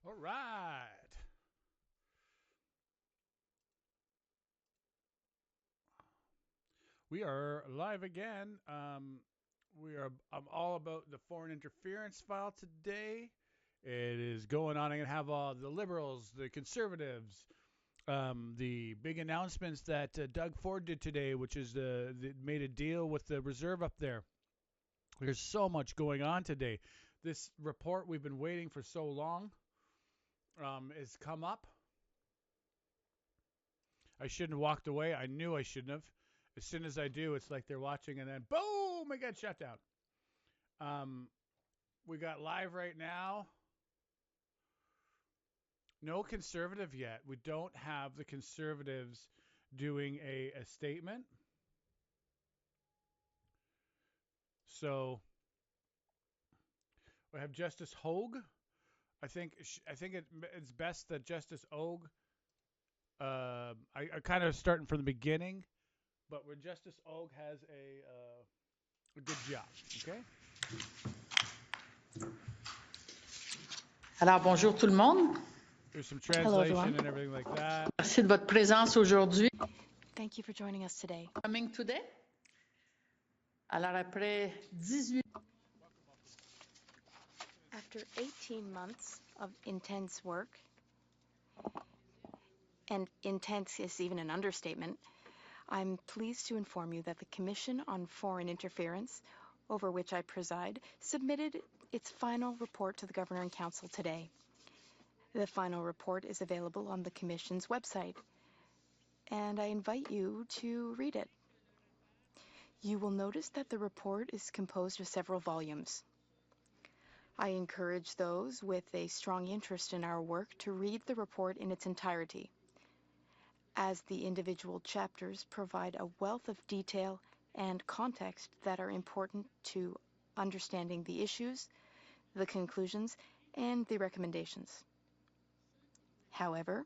All right. We are live again. I'm all about the foreign interference file today. It is going on. I'm going to have the liberals, the conservatives, the big announcements that Doug Ford did today, which is made a deal with the reserve up there. There's so much going on today. This report we've been waiting for so long has come up. I shouldn't have walked away. I knew I shouldn't have. As soon as I do, it's like they're watching, and then boom, I get shut down. We got live right now. No conservative yet. We don't have the conservatives doing a statement. So we have Justice Hogue. I think it's best that Justice Hogue. I kind of starting from the beginning, but where Justice Hogue has a good job. Okay. Alors, bonjour tout le monde. There's some translation and everything like that. Merci de votre présence aujourd'hui. Thank you for joining us today. Coming today. Alors, après 18... After 18 months of intense work, and intense is even an understatement, I'm pleased to inform you that the Commission on Foreign Interference, over which I preside, submitted its final report to the Governor and Council today. The final report is available on the Commission's website, and I invite you to read it. You will notice that the report is composed of several volumes. I encourage those with a strong interest in our work to read the report in its entirety, as the individual chapters provide a wealth of detail and context that are important to understanding the issues, the conclusions, and the recommendations. However,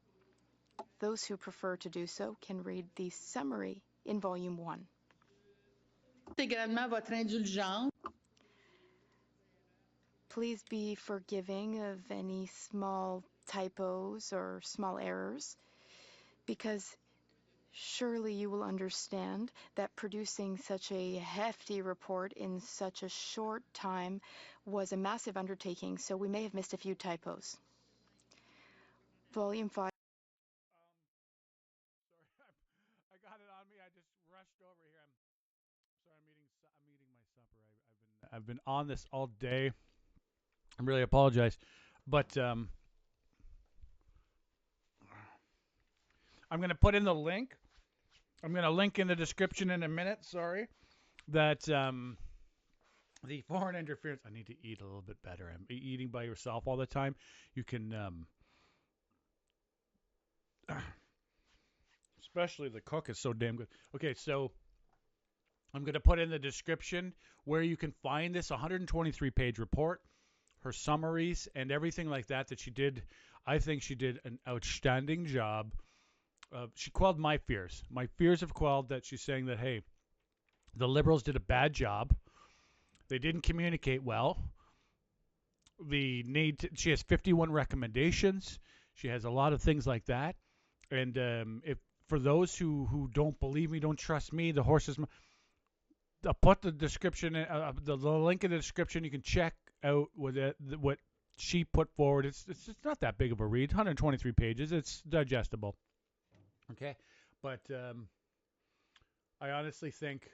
those who prefer to do so can read the summary in Volume 1. Également votre indulgence. Please be forgiving of any small typos or small errors, because surely you will understand that producing such a hefty report in such a short time was a massive undertaking, so we may have missed a few typos. Volume 5. Sorry, I got it on me. I just rushed over here. I'm eating my supper. I've been on this all day. I really apologize, but I'm going to put in the link. I'm going to link in the description in a minute. Sorry, that the foreign interference. I need to eat a little bit better. I'm eating by yourself all the time. You can, especially the cook is so damn good. Okay, so I'm going to put in the description where you can find this 123-page report, her summaries, and everything like that she did. I think she did an outstanding job. She quelled my fears. My fears have quelled that she's saying that, hey, the Liberals did a bad job. They didn't communicate well. She has 51 recommendations. She has a lot of things like that. And if for those who don't believe me, don't trust me, the horses. I'll put the description, the link in the description. You can check out what she put forward. It's not that big of a read. 123 pages. It's digestible. Okay, but I honestly think,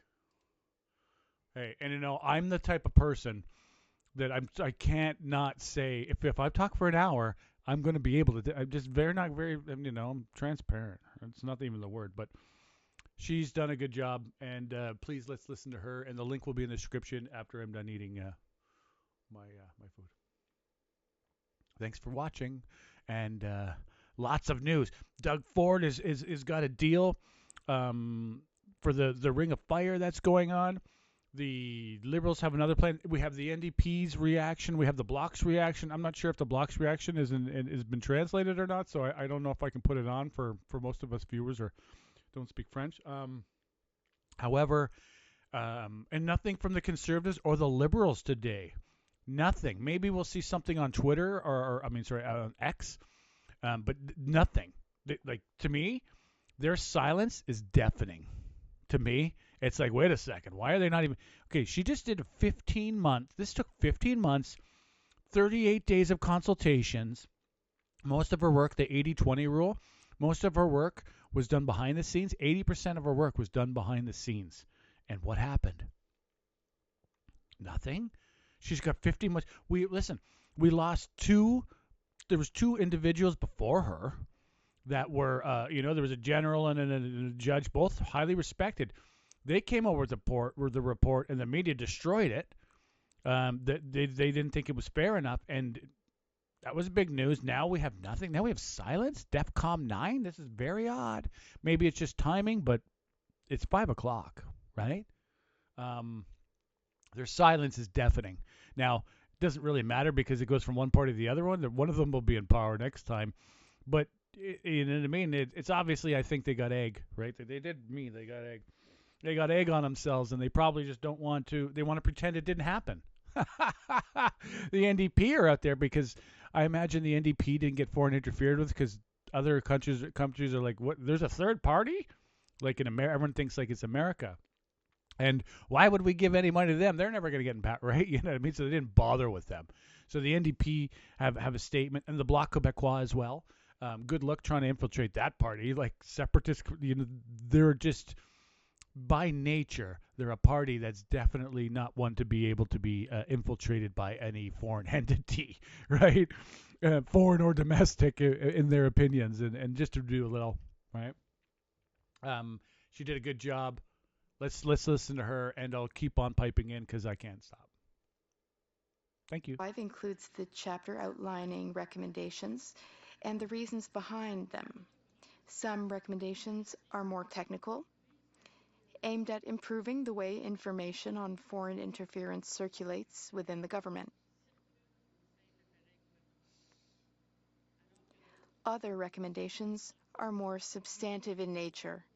hey, and I'm the type of person that I can't not say if I talk for an hour, I'm going to be able to. I'm just not very, I'm transparent. It's not even the word, but she's done a good job, and please let's listen to her. And the link will be in the description after I'm done eating my food. Thanks for watching, and lots of news. Doug Ford is got a deal for the Ring of Fire that's going on. The Liberals have another plan. We have the NDP's reaction. We have the Bloc's reaction. I'm not sure if the Bloc's reaction has been translated or not, so I don't know if I can put it on for most of us viewers or don't speak French. However, and nothing from the Conservatives or the Liberals today. Nothing. Maybe we'll see something on Twitter or I mean, sorry, on X, but nothing. Like, to me, their silence is deafening. To me, it's like, wait a second, why are they not even? Okay, she just did a 15-month. This took 15 months, 38 days of consultations. Most of her work, the 80-20 rule, most of her work was done behind the scenes. 80% of her work was done behind the scenes. And what happened? Nothing. She's got 15 months. We lost two. There was two individuals before her that were, there was a general and a judge, both highly respected. They came over with the report, and the media destroyed it. They didn't think it was fair enough, and that was big news. Now we have nothing. Now we have silence. DEFCON 9. This is very odd. Maybe it's just timing, but it's 5:00, right? Their silence is deafening. Now, it doesn't really matter because it goes from one party to the other one. One of them will be in power next time. But, you know what I mean? It's obviously, I think they got egg, right? They got egg. They got egg on themselves, and they probably just don't want to. They want to pretend it didn't happen. The NDP are out there because I imagine the NDP didn't get foreign interfered with because other countries are like, what? There's a third party? Like in America, everyone thinks like it's America. And why would we give any money to them? They're never going to get in power, right? You know what I mean? So they didn't bother with them. So the NDP have a statement, and the Bloc Québécois as well. Good luck trying to infiltrate that party. Like separatists, they're just, by nature, they're a party that's definitely not one to be able to be infiltrated by any foreign entity, right? Foreign or domestic in their opinions. And just to do a little, right? She did a good job. Let's listen to her, and I'll keep on piping in because I can't stop. Thank you. 5 includes the chapter outlining recommendations and the reasons behind them. Some recommendations are more technical, aimed at improving the way information on foreign interference circulates within the government. Other recommendations are more substantive in nature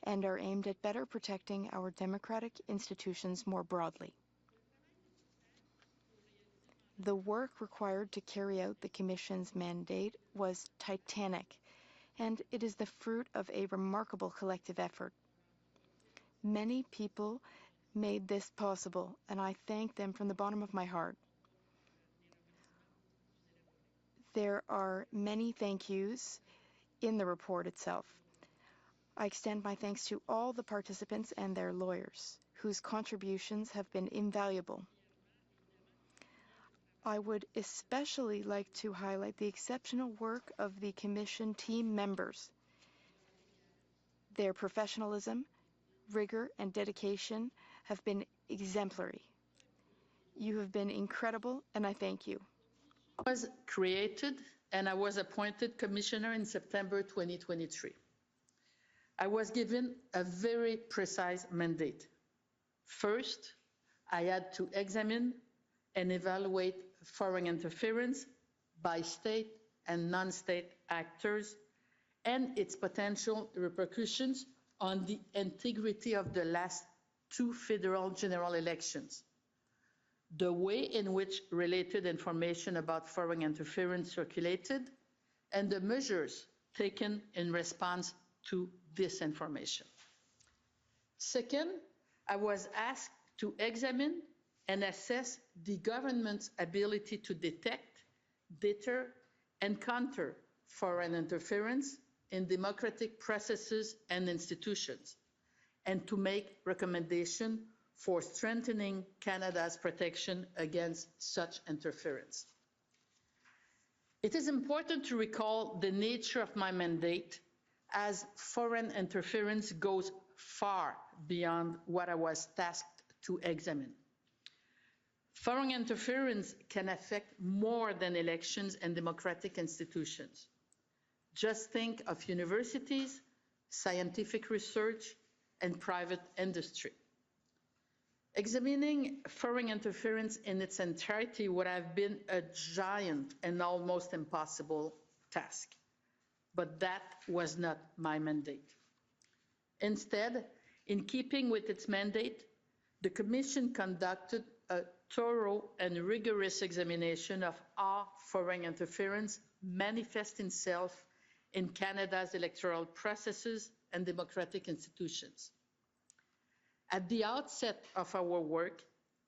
and are aimed at better protecting our democratic institutions more broadly. The work required to carry out the Commission's mandate was titanic, and it is the fruit of a remarkable collective effort. Many people made this possible, and I thank them from the bottom of my heart. There are many thank yous in the report itself. I extend my thanks to all the participants and their lawyers, whose contributions have been invaluable. I would especially like to highlight the exceptional work of the Commission team members. Their professionalism, rigor, and dedication have been exemplary. You have been incredible, and I thank you. I was created and I was appointed commissioner in September 2023. I was given a very precise mandate. First, I had to examine and evaluate foreign interference by state and non-state actors and its potential repercussions on the integrity of the last 2 federal general elections, the way in which related information about foreign interference circulated, and the measures taken in response to this information. Second, I was asked to examine and assess the government's ability to detect, deter, and counter foreign interference in democratic processes and institutions, and to make recommendations for strengthening Canada's protection against such interference. It is important to recall the nature of my mandate, as foreign interference goes far beyond what I was tasked to examine. Foreign interference can affect more than elections and democratic institutions. Just think of universities, scientific research, and private industry. Examining foreign interference in its entirety would have been a giant and almost impossible task. But that was not my mandate. Instead, in keeping with its mandate, the Commission conducted a thorough and rigorous examination of how foreign interference manifests itself in Canada's electoral processes and democratic institutions. At the outset of our work,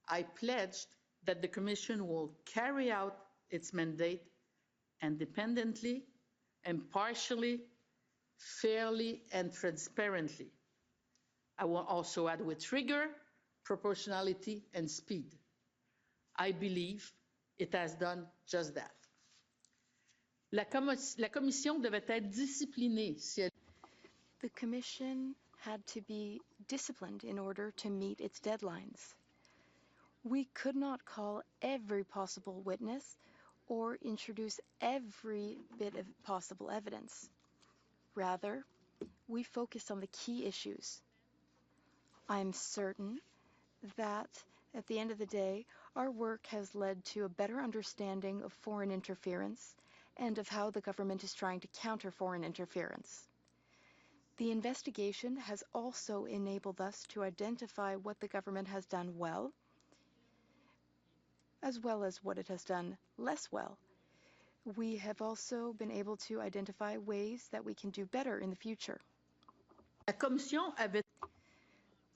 I pledged that the Commission will carry out its mandate independently, impartially, fairly, and transparently. I will also add with rigor, proportionality, and speed. I believe it has done just that. La Commission devait être disciplinée si elle... The Commission had to be disciplined in order to meet its deadlines. We could not call every possible witness or introduce every bit of possible evidence. Rather, we focused on the key issues. I'm certain that, at the end of the day, our work has led to a better understanding of foreign interference and of how the government is trying to counter foreign interference. The investigation has also enabled us to identify what the government has done well, as well as what it has done less well. We have also been able to identify ways that we can do better in the future. La Commission avait...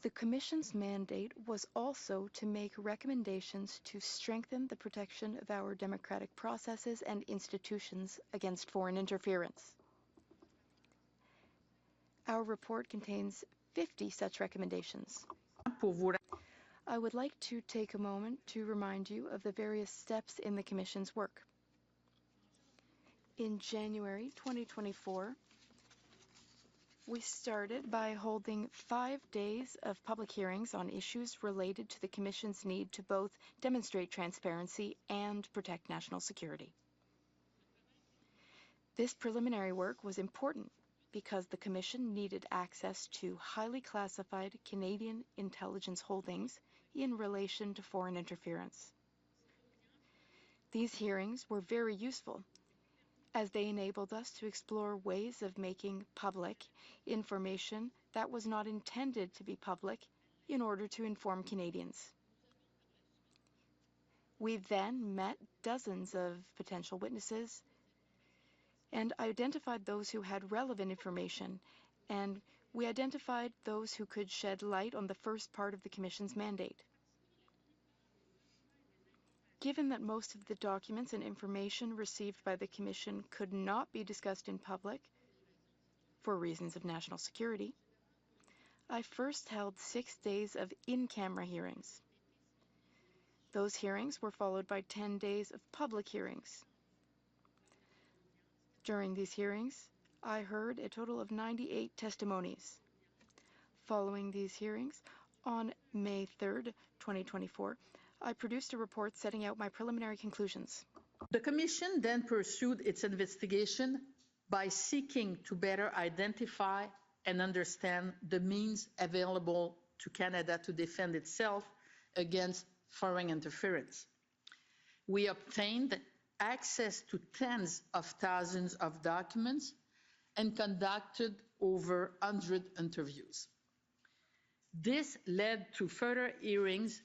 The Commission's mandate was also to make recommendations to strengthen the protection of our democratic processes and institutions against foreign interference. Our report contains 50 such recommendations. I would like to take a moment to remind you of the various steps in the Commission's work. In January 2024, we started by holding 5 days of public hearings on issues related to the Commission's need to both demonstrate transparency and protect national security. This preliminary work was important because the Commission needed access to highly classified Canadian intelligence holdings in relation to foreign interference. These hearings were very useful, as they enabled us to explore ways of making public information that was not intended to be public in order to inform Canadians. We then met dozens of potential witnesses and identified those who had relevant information, and we identified those who could shed light on the first part of the Commission's mandate. Given that most of the documents and information received by the Commission could not be discussed in public for reasons of national security, I first held 6 days of in-camera hearings. Those hearings were followed by 10 days of public hearings. During these hearings, I heard a total of 98 testimonies. Following these hearings, on May 3rd, 2024, I produced a report setting out my preliminary conclusions. The Commission then pursued its investigation by seeking to better identify and understand the means available to Canada to defend itself against foreign interference. We obtained access to tens of thousands of documents and conducted over 100 interviews. This led to further hearings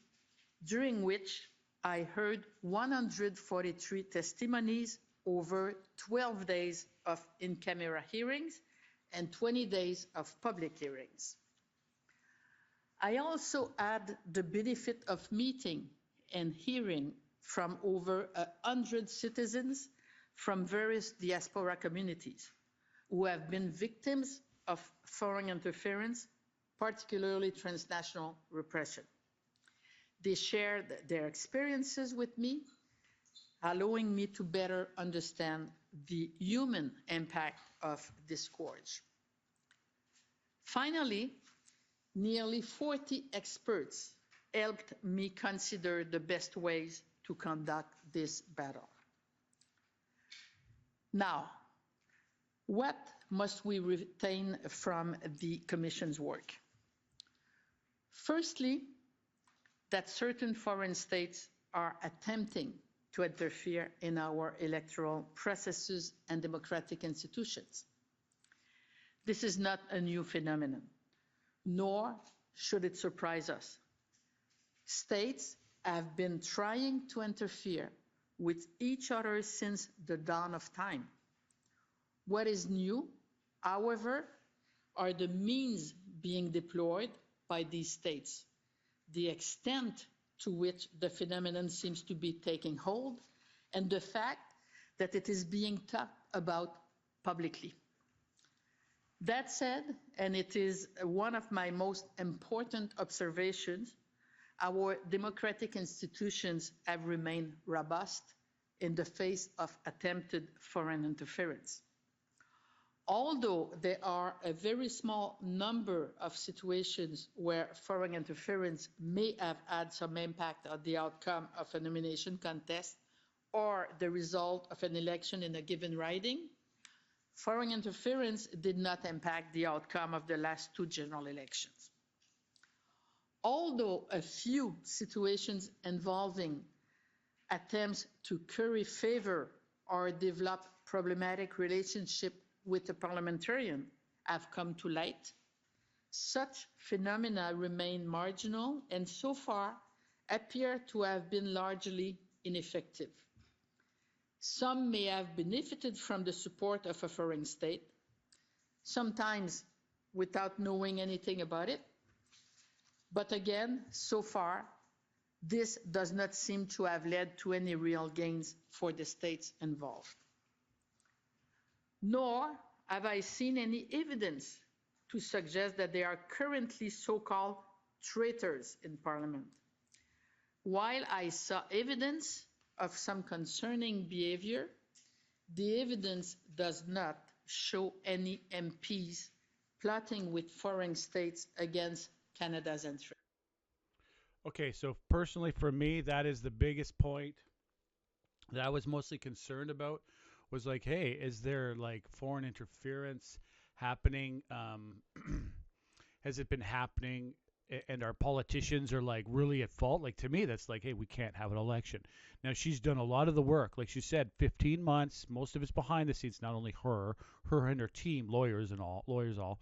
during which I heard 143 testimonies over 12 days of in-camera hearings and 20 days of public hearings. I also had the benefit of meeting and hearing from over 100 citizens from various diaspora communities who have been victims of foreign interference, particularly transnational repression. They shared their experiences with me, allowing me to better understand the human impact of this scourge. Finally, nearly 40 experts helped me consider the best ways to conduct this battle. Now, what must we retain from the Commission's work? Firstly, that certain foreign states are attempting to interfere in our electoral processes and democratic institutions. This is not a new phenomenon, nor should it surprise us. States have been trying to interfere with each other since the dawn of time. What is new, however, are the means being deployed by these states, the extent to which the phenomenon seems to be taking hold, and the fact that it is being talked about publicly. That said, and it is one of my most important observations, our democratic institutions have remained robust in the face of attempted foreign interference. Although there are a very small number of situations where foreign interference may have had some impact on the outcome of a nomination contest or the result of an election in a given riding, foreign interference did not impact the outcome of the last two general elections. Although a few situations involving attempts to curry favor or develop problematic relationship with a parliamentarian have come to light, such phenomena remain marginal and so far appear to have been largely ineffective. Some may have benefited from the support of a foreign state, sometimes without knowing anything about it. But again, so far, this does not seem to have led to any real gains for the states involved. Nor have I seen any evidence to suggest that there are currently so-called traitors in Parliament. While I saw evidence of some concerning behavior, the evidence does not show any MPs plotting with foreign states against Canada's interests. Okay, so personally for me, that is the biggest point that I was mostly concerned about was like, hey, is there like foreign interference happening? Has it been happening? And our politicians are like really at fault. Like to me, that's like, hey, we can't have an election. Now she's done a lot of the work. Like she said, 15 months. Most of it's behind the scenes. Not only her and her team, lawyers all.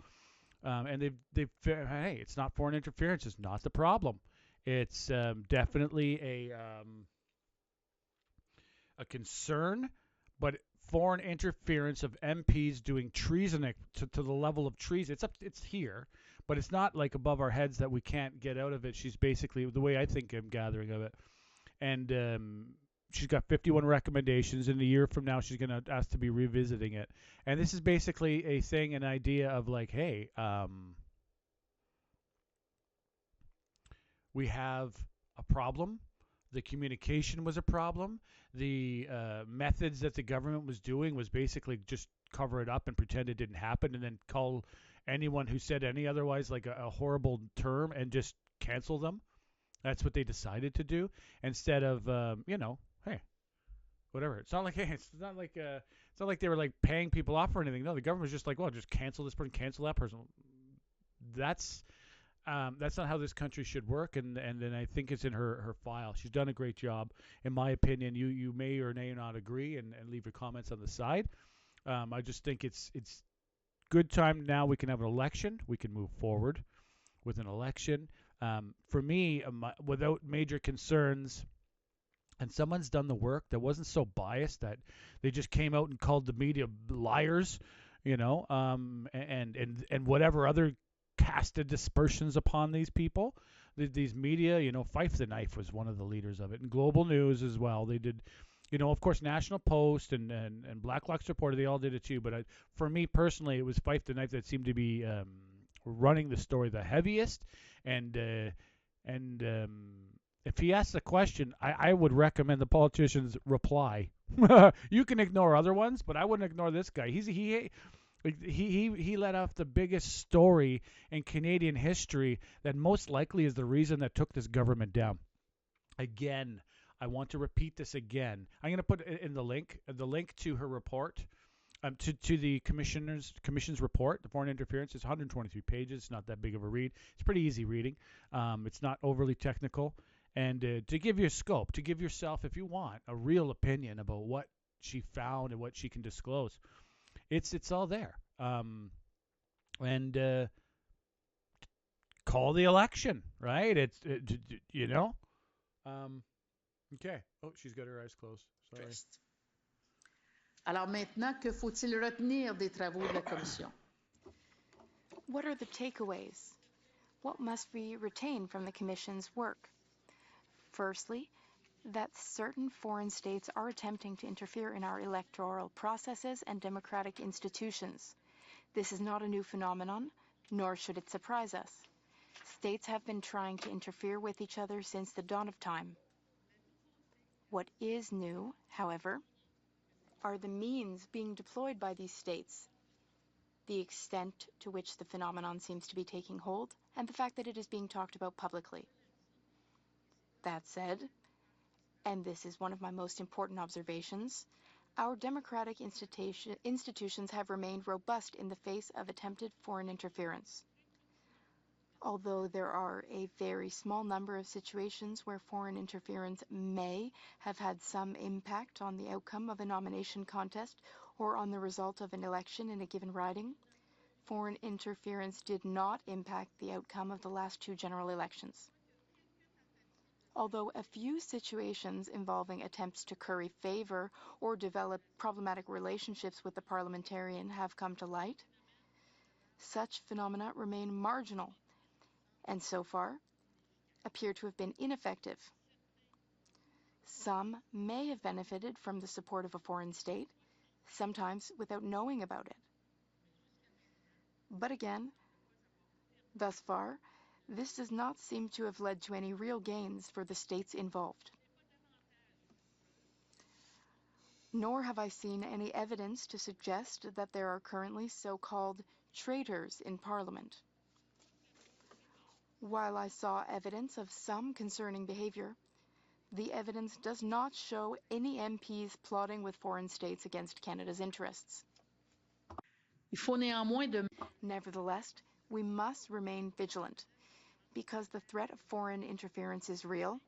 And they've hey, it's not foreign interference. It's not the problem. It's definitely a concern, but foreign interference of MPs doing treason to the level of treason. It's here, but it's not like above our heads that we can't get out of it. She's basically, the way I think I'm gathering of it, and she's got 51 recommendations. In a year from now, she's going to ask to be revisiting it. And this is basically a thing, an idea of like, hey, we have a problem. The communication was a problem. The methods that the government was doing was basically just cover it up and pretend it didn't happen, and then call anyone who said any otherwise like a horrible term and just cancel them. That's what they decided to do instead of hey, whatever. It's not like it's not like they were like paying people off or anything. No, the government was just like, well, just cancel this person, cancel that person. That's not how this country should work, and then I think it's in her file. She's done a great job, in my opinion. You may or may not agree, and leave your comments on the side. I just think it's good time now. We can have an election. We can move forward with an election. For me, without major concerns, and someone's done the work that wasn't so biased that they just came out and called the media liars, and whatever other casted dispersions upon these people, these media, Fife the Knife was one of the leaders of it, and Global News as well. They did, of course, National Post and Black Lux Reporter, they all did it too. But for me personally, it was Fife the Knife that seemed to be running the story the heaviest. And if he asks a question, I would recommend the politicians reply. You can ignore other ones, but I wouldn't ignore this guy. He let off the biggest story in Canadian history that most likely is the reason that took this government down. Again, I want to repeat this again. I'm going to put in the link to her report, to the commission's report. The foreign interference is 123 pages. It's not that big of a read. It's pretty easy reading. It's not overly technical. And to give you a scope, to give yourself, if you want, a real opinion about what she found and what she can disclose. It's all there. And call the election, right? Okay. Oh, she's got her eyes closed. Sorry. Alors maintenant, que faut-il retenir des travaux de la Commission? What are the takeaways? What must we retain from the Commission's work? Firstly, that certain foreign states are attempting to interfere in our electoral processes and democratic institutions. This is not a new phenomenon, nor should it surprise us. States have been trying to interfere with each other since the dawn of time. What is new, however, are the means being deployed by these states, the extent to which the phenomenon seems to be taking hold, and the fact that it is being talked about publicly. That said, and this is one of my most important observations, our democratic institutions have remained robust in the face of attempted foreign interference. Although there are a very small number of situations where foreign interference may have had some impact on the outcome of a nomination contest or on the result of an election in a given riding, foreign interference did not impact the outcome of the last two general elections. Although a few situations involving attempts to curry favor or develop problematic relationships with the parliamentarian have come to light, such phenomena remain marginal and so far appear to have been ineffective. Some may have benefited from the support of a foreign state, sometimes without knowing about it. But again, thus far, this does not seem to have led to any real gains for the states involved. Nor have I seen any evidence to suggest that there are currently so-called traitors in Parliament. While I saw evidence of some concerning behavior, the evidence does not show any MPs plotting with foreign states against Canada's interests. Il faut néanmoins Nevertheless, we must remain vigilant, because the threat of foreign interference is real,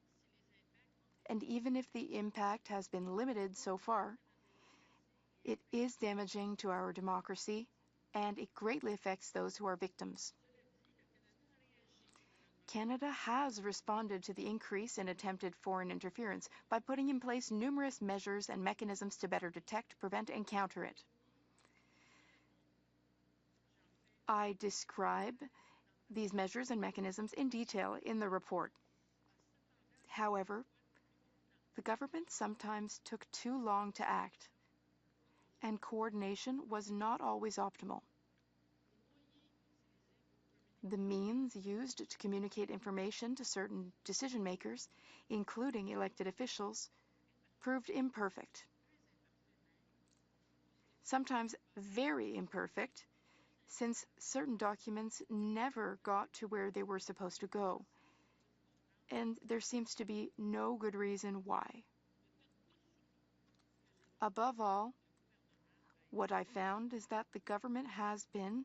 and even if the impact has been limited so far, it is damaging to our democracy, and it greatly affects those who are victims. Canada has responded to the increase in attempted foreign interference by putting in place numerous measures and mechanisms to better detect, prevent, and counter it. I describe these measures and mechanisms in detail in the report. However, the government sometimes took too long to act, and coordination was not always optimal. The means used to communicate information to certain decision makers, including elected officials, proved imperfect. Sometimes very imperfect, since certain documents never got to where they were supposed to go, and there seems to be no good reason why. Above all, what I found is that the government has been,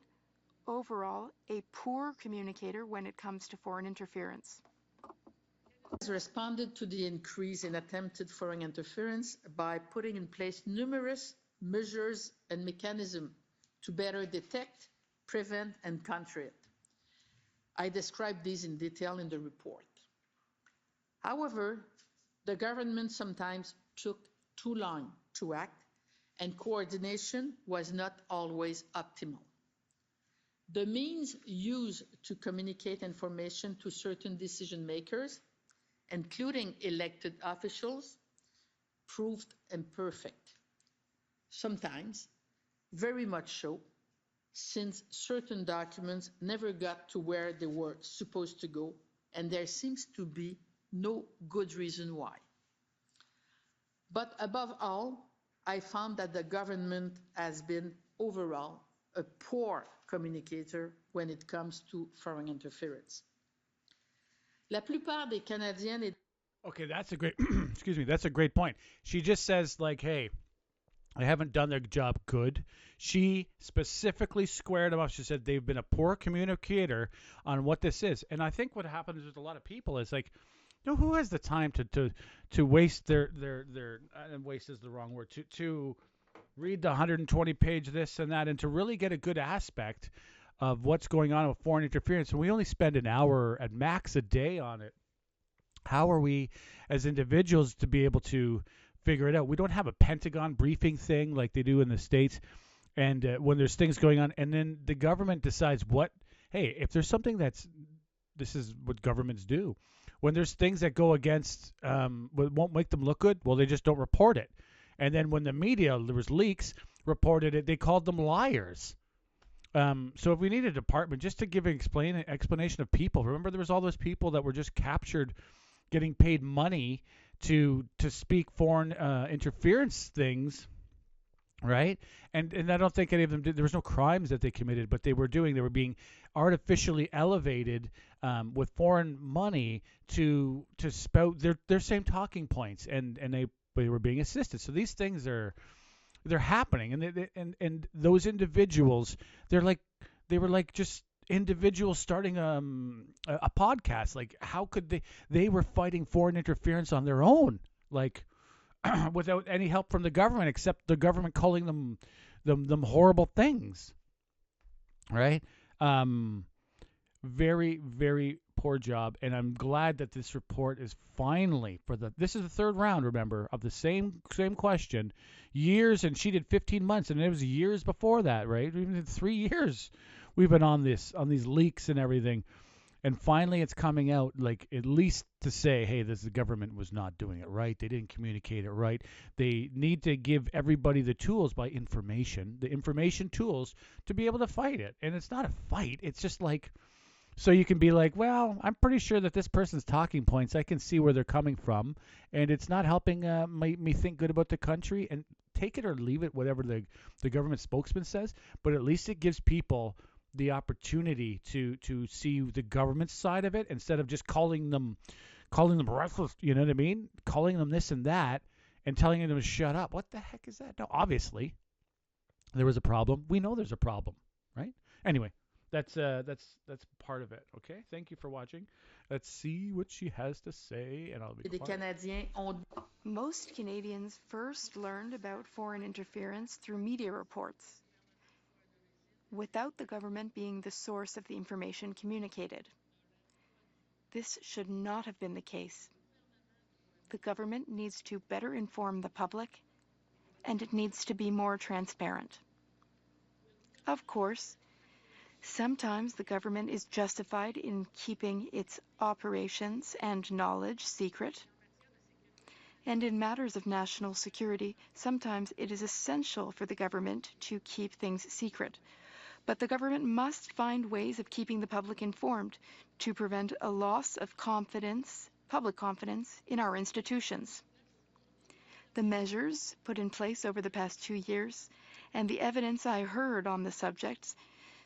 overall, a poor communicator when it comes to foreign interference. Has responded to the increase in attempted foreign interference by putting in place numerous measures and mechanisms to better detect, prevent, and counter it. I describe these in detail in the report. However, the government sometimes took too long to act, and coordination was not always optimal. The means used to communicate information to certain decision makers, including elected officials, proved imperfect. Sometimes, very much so, since certain documents never got to where they were supposed to go, and there seems to be no good reason why. But above all, I found that the government has been overall a poor communicator when it comes to foreign interference. La plupart des Canadiens. Okay, that's a great excuse me, that's a great point. She just says like, hey, they haven't done their job good. She specifically squared them up. She said they've been a poor communicator on what this is. And I think what happens with a lot of people is like, you know, who has the time to waste their and waste is the wrong word, to read the 120 page this and that, and to really get a good aspect of what's going on with foreign interference. And we only spend an hour at max a day on it. How are we as individuals to be able to figure it out? We don't have a Pentagon briefing thing like they do in the States. And when there's things going on, and then the government decides what, hey, if there's something this is what governments do. When there's things that go against, won't make them look good, well, they just don't report it. And then when the media, there was leaks, reported it, they called them liars. So if we need a department just to give an explanation of people, remember there was all those people that were just captured getting paid money to speak foreign interference things, right? And I don't think any of them did. There was no crimes that they committed, but they were being artificially elevated with foreign money to spout their same talking points, and they were being assisted. So these things they're happening, and those individuals, they were like just individuals starting a podcast. Like, how could they were fighting foreign interference on their own, like without any help from the government, except the government calling them horrible things, right? Very, very poor job, and I'm glad that this report is finally this is the third round, remember, of the same question, years, and she did 15 months, and it was years before that, right? Even 3 years we've been on these leaks and everything, and finally it's coming out, like, at least to say, hey, the government was not doing it right. They didn't communicate it right. They need to give everybody the tools the information tools to be able to fight it. And it's not a fight. It's just like, so you can be like, well, I'm pretty sure that this person's talking points, I can see where they're coming from, and it's not helping me think good about the country, and take it or leave it, whatever the government spokesman says, but at least it gives people the opportunity to see the government side of it, instead of just calling them reckless, you know what I mean? Calling them this and that and telling them to shut up. What the heck is that? No, obviously there was a problem. We know there's a problem, right? Anyway, that's part of it. Okay, thank you for watching. Let's see what she has to say, and I'll be quiet. Most Canadians first learned about foreign interference through media reports, without the government being the source of the information communicated. This should not have been the case. The government needs to better inform the public, and it needs to be more transparent. Of course, sometimes the government is justified in keeping its operations and knowledge secret. And in matters of national security, sometimes it is essential for the government to keep things secret. But the government must find ways of keeping the public informed to prevent a loss of public confidence in our institutions. The measures put in place over the past 2 years and the evidence I heard on the subject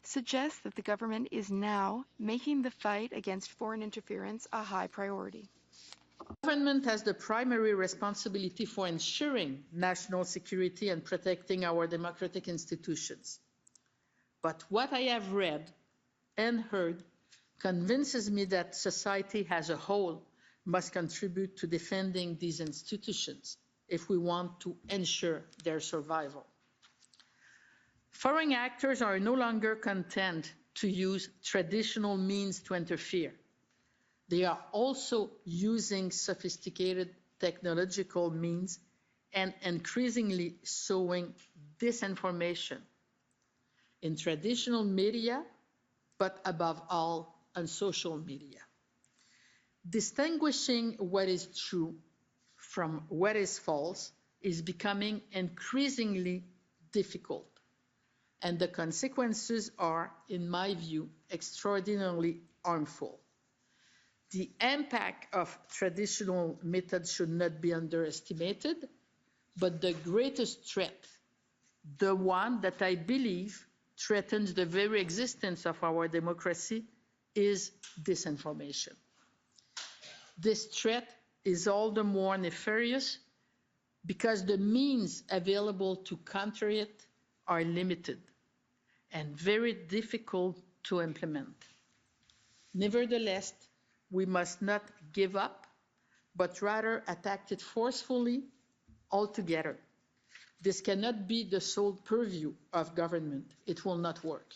suggests that the government is now making the fight against foreign interference a high priority. Government has the primary responsibility for ensuring national security and protecting our democratic institutions. But what I have read and heard convinces me that society as a whole must contribute to defending these institutions if we want to ensure their survival. Foreign actors are no longer content to use traditional means to interfere. They are also using sophisticated technological means and increasingly sowing disinformation in traditional media, but above all on social media. Distinguishing what is true from what is false is becoming increasingly difficult, and the consequences are, in my view, extraordinarily harmful. The impact of traditional methods should not be underestimated, but the greatest threat, the one that I believe threatens the very existence of our democracy, is disinformation. This threat is all the more nefarious because the means available to counter it are limited and very difficult to implement. Nevertheless, we must not give up, but rather attack it forcefully altogether. This cannot be the sole purview of government. It will not work.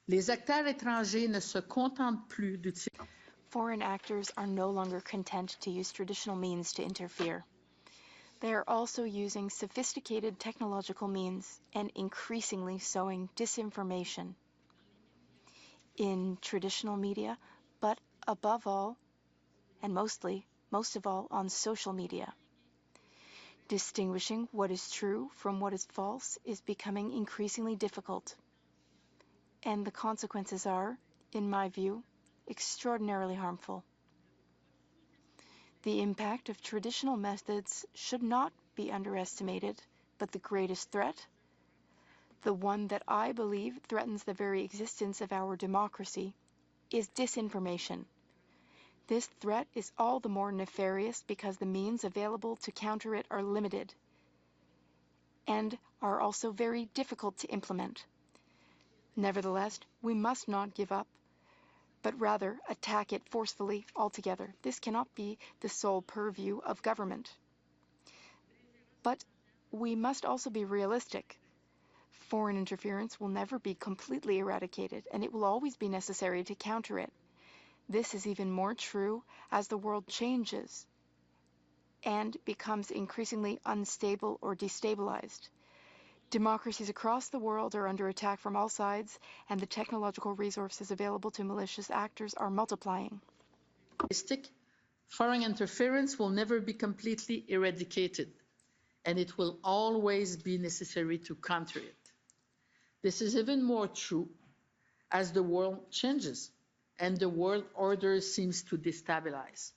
Les acteurs étrangers ne se contentent plus d'utiliser. Foreign actors are no longer content to use traditional means to interfere. They are also using sophisticated technological means and increasingly sowing disinformation in traditional media, but above all, and most of all, on social media. Distinguishing what is true from what is false is becoming increasingly difficult. And the consequences are, in my view, extraordinarily harmful. The impact of traditional methods should not be underestimated, but the greatest threat, the one that I believe threatens the very existence of our democracy, is disinformation. This threat is all the more nefarious because the means available to counter it are limited and are also very difficult to implement. Nevertheless, we must not give up, but rather attack it forcefully altogether. This cannot be the sole purview of government. But we must also be realistic. Foreign interference will never be completely eradicated, and it will always be necessary to counter it. This is even more true as the world changes and becomes increasingly unstable or destabilized. Democracies across the world are under attack from all sides, and the technological resources available to malicious actors are multiplying. Foreign interference will never be completely eradicated, and it will always be necessary to counter it. This is even more true as the world changes and the world order seems to destabilize.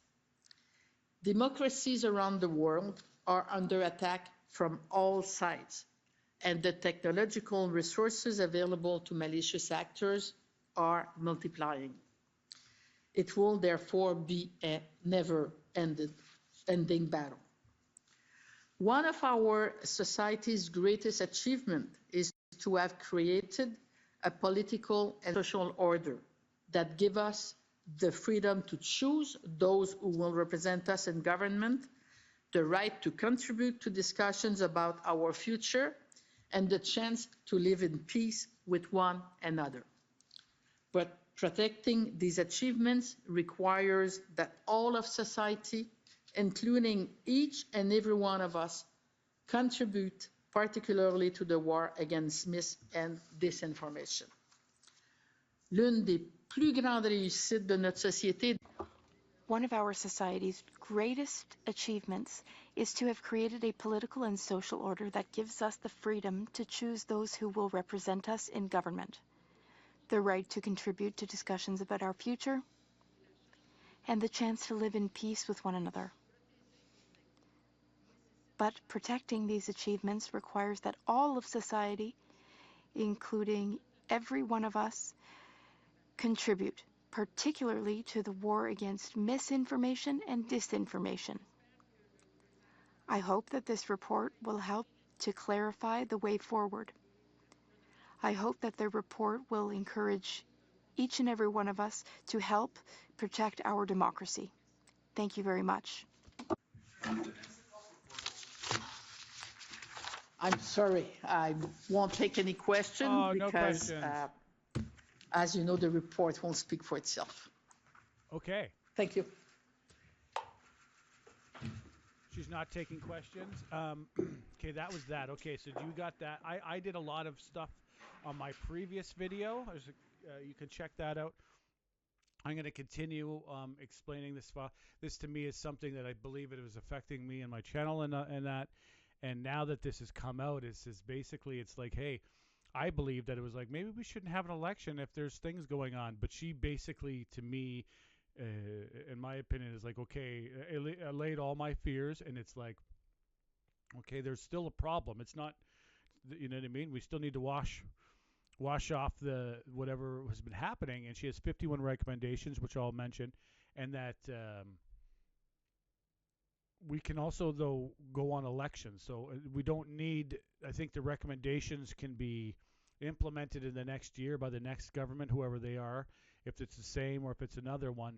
Democracies around the world are under attack from all sides, and the technological resources available to malicious actors are multiplying. It will therefore be a never-ending battle. One of our society's greatest achievements is to have created a political and social order that give us the freedom to choose those who will represent us in government, the right to contribute to discussions about our future, and the chance to live in peace with one another. But protecting these achievements requires that all of society, including each and every one of us, contribute particularly to the war against mis- and disinformation. L'une des plus grandes réussites de notre société. One of our society's greatest achievements is to have created a political and social order that gives us the freedom to choose those who will represent us in government, the right to contribute to discussions about our future, and the chance to live in peace with one another. But protecting these achievements requires that all of society, including every one of us, contribute, particularly to the war against misinformation and disinformation. I hope that this report will help to clarify the way forward. I hope that the report will encourage each and every one of us to help protect our democracy. Thank you very much. I'm sorry, I won't take any questions no because, questions. as you know, the report won't speak for itself. Okay. Thank you. She's not taking questions. Okay, that was that. Okay, so you got that. I did a lot of stuff on my previous video. You can check that out. I'm going to continue explaining this. This to me is something that I believe it was affecting me and my channel and that. And now that this has come out, it's basically, it's like, hey, I believe that it was like, maybe we shouldn't have an election if there's things going on. But she basically, to me, in my opinion, is like, okay, I allayed all my fears. And it's like, okay, there's still a problem. It's not, you know what I mean? We still need to wash off the whatever has been happening. And she has 51 recommendations, which I'll mention. And that we can also, though, go on elections. So we don't need, I think the recommendations can be implemented in the next year by the next government, whoever they are, if it's the same or if it's another one,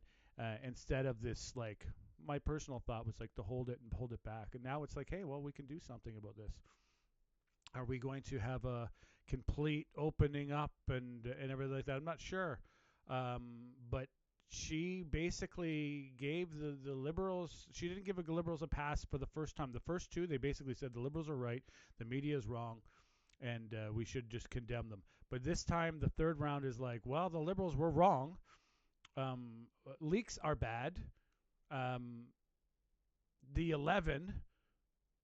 instead of this, like, my personal thought was like to hold it back. And now it's like, hey, well, we can do something about this. Are we going to have a complete opening up and everything like that? I'm not sure. But she basically gave the Liberals, she didn't give the Liberals a pass for the first time. The first two, they basically said the Liberals are right, the media is wrong, and we should just condemn them. But this time, the third round is like, well, the Liberals were wrong. Leaks are bad. The 11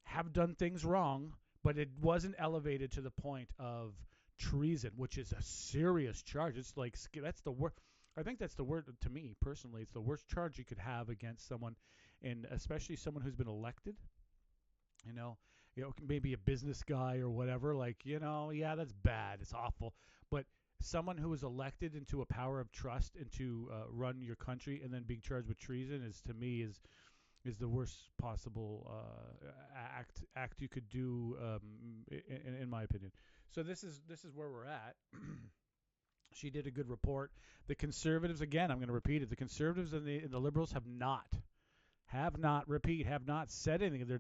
have done things wrong, but it wasn't elevated to the point of treason, which is a serious charge. It's like, that's the word. I think that's the word to me personally. It's the worst charge you could have against someone, and especially someone who's been elected. You know, maybe a business guy or whatever. Like, yeah, that's bad. It's awful. But someone who is elected into a power of trust and to run your country and then being charged with treason is, to me, is the worst possible act you could do, in my opinion. So this is where we're at. She did a good report. The Conservatives, again, I'm going to repeat it. The Conservatives and the Liberals have not said anything.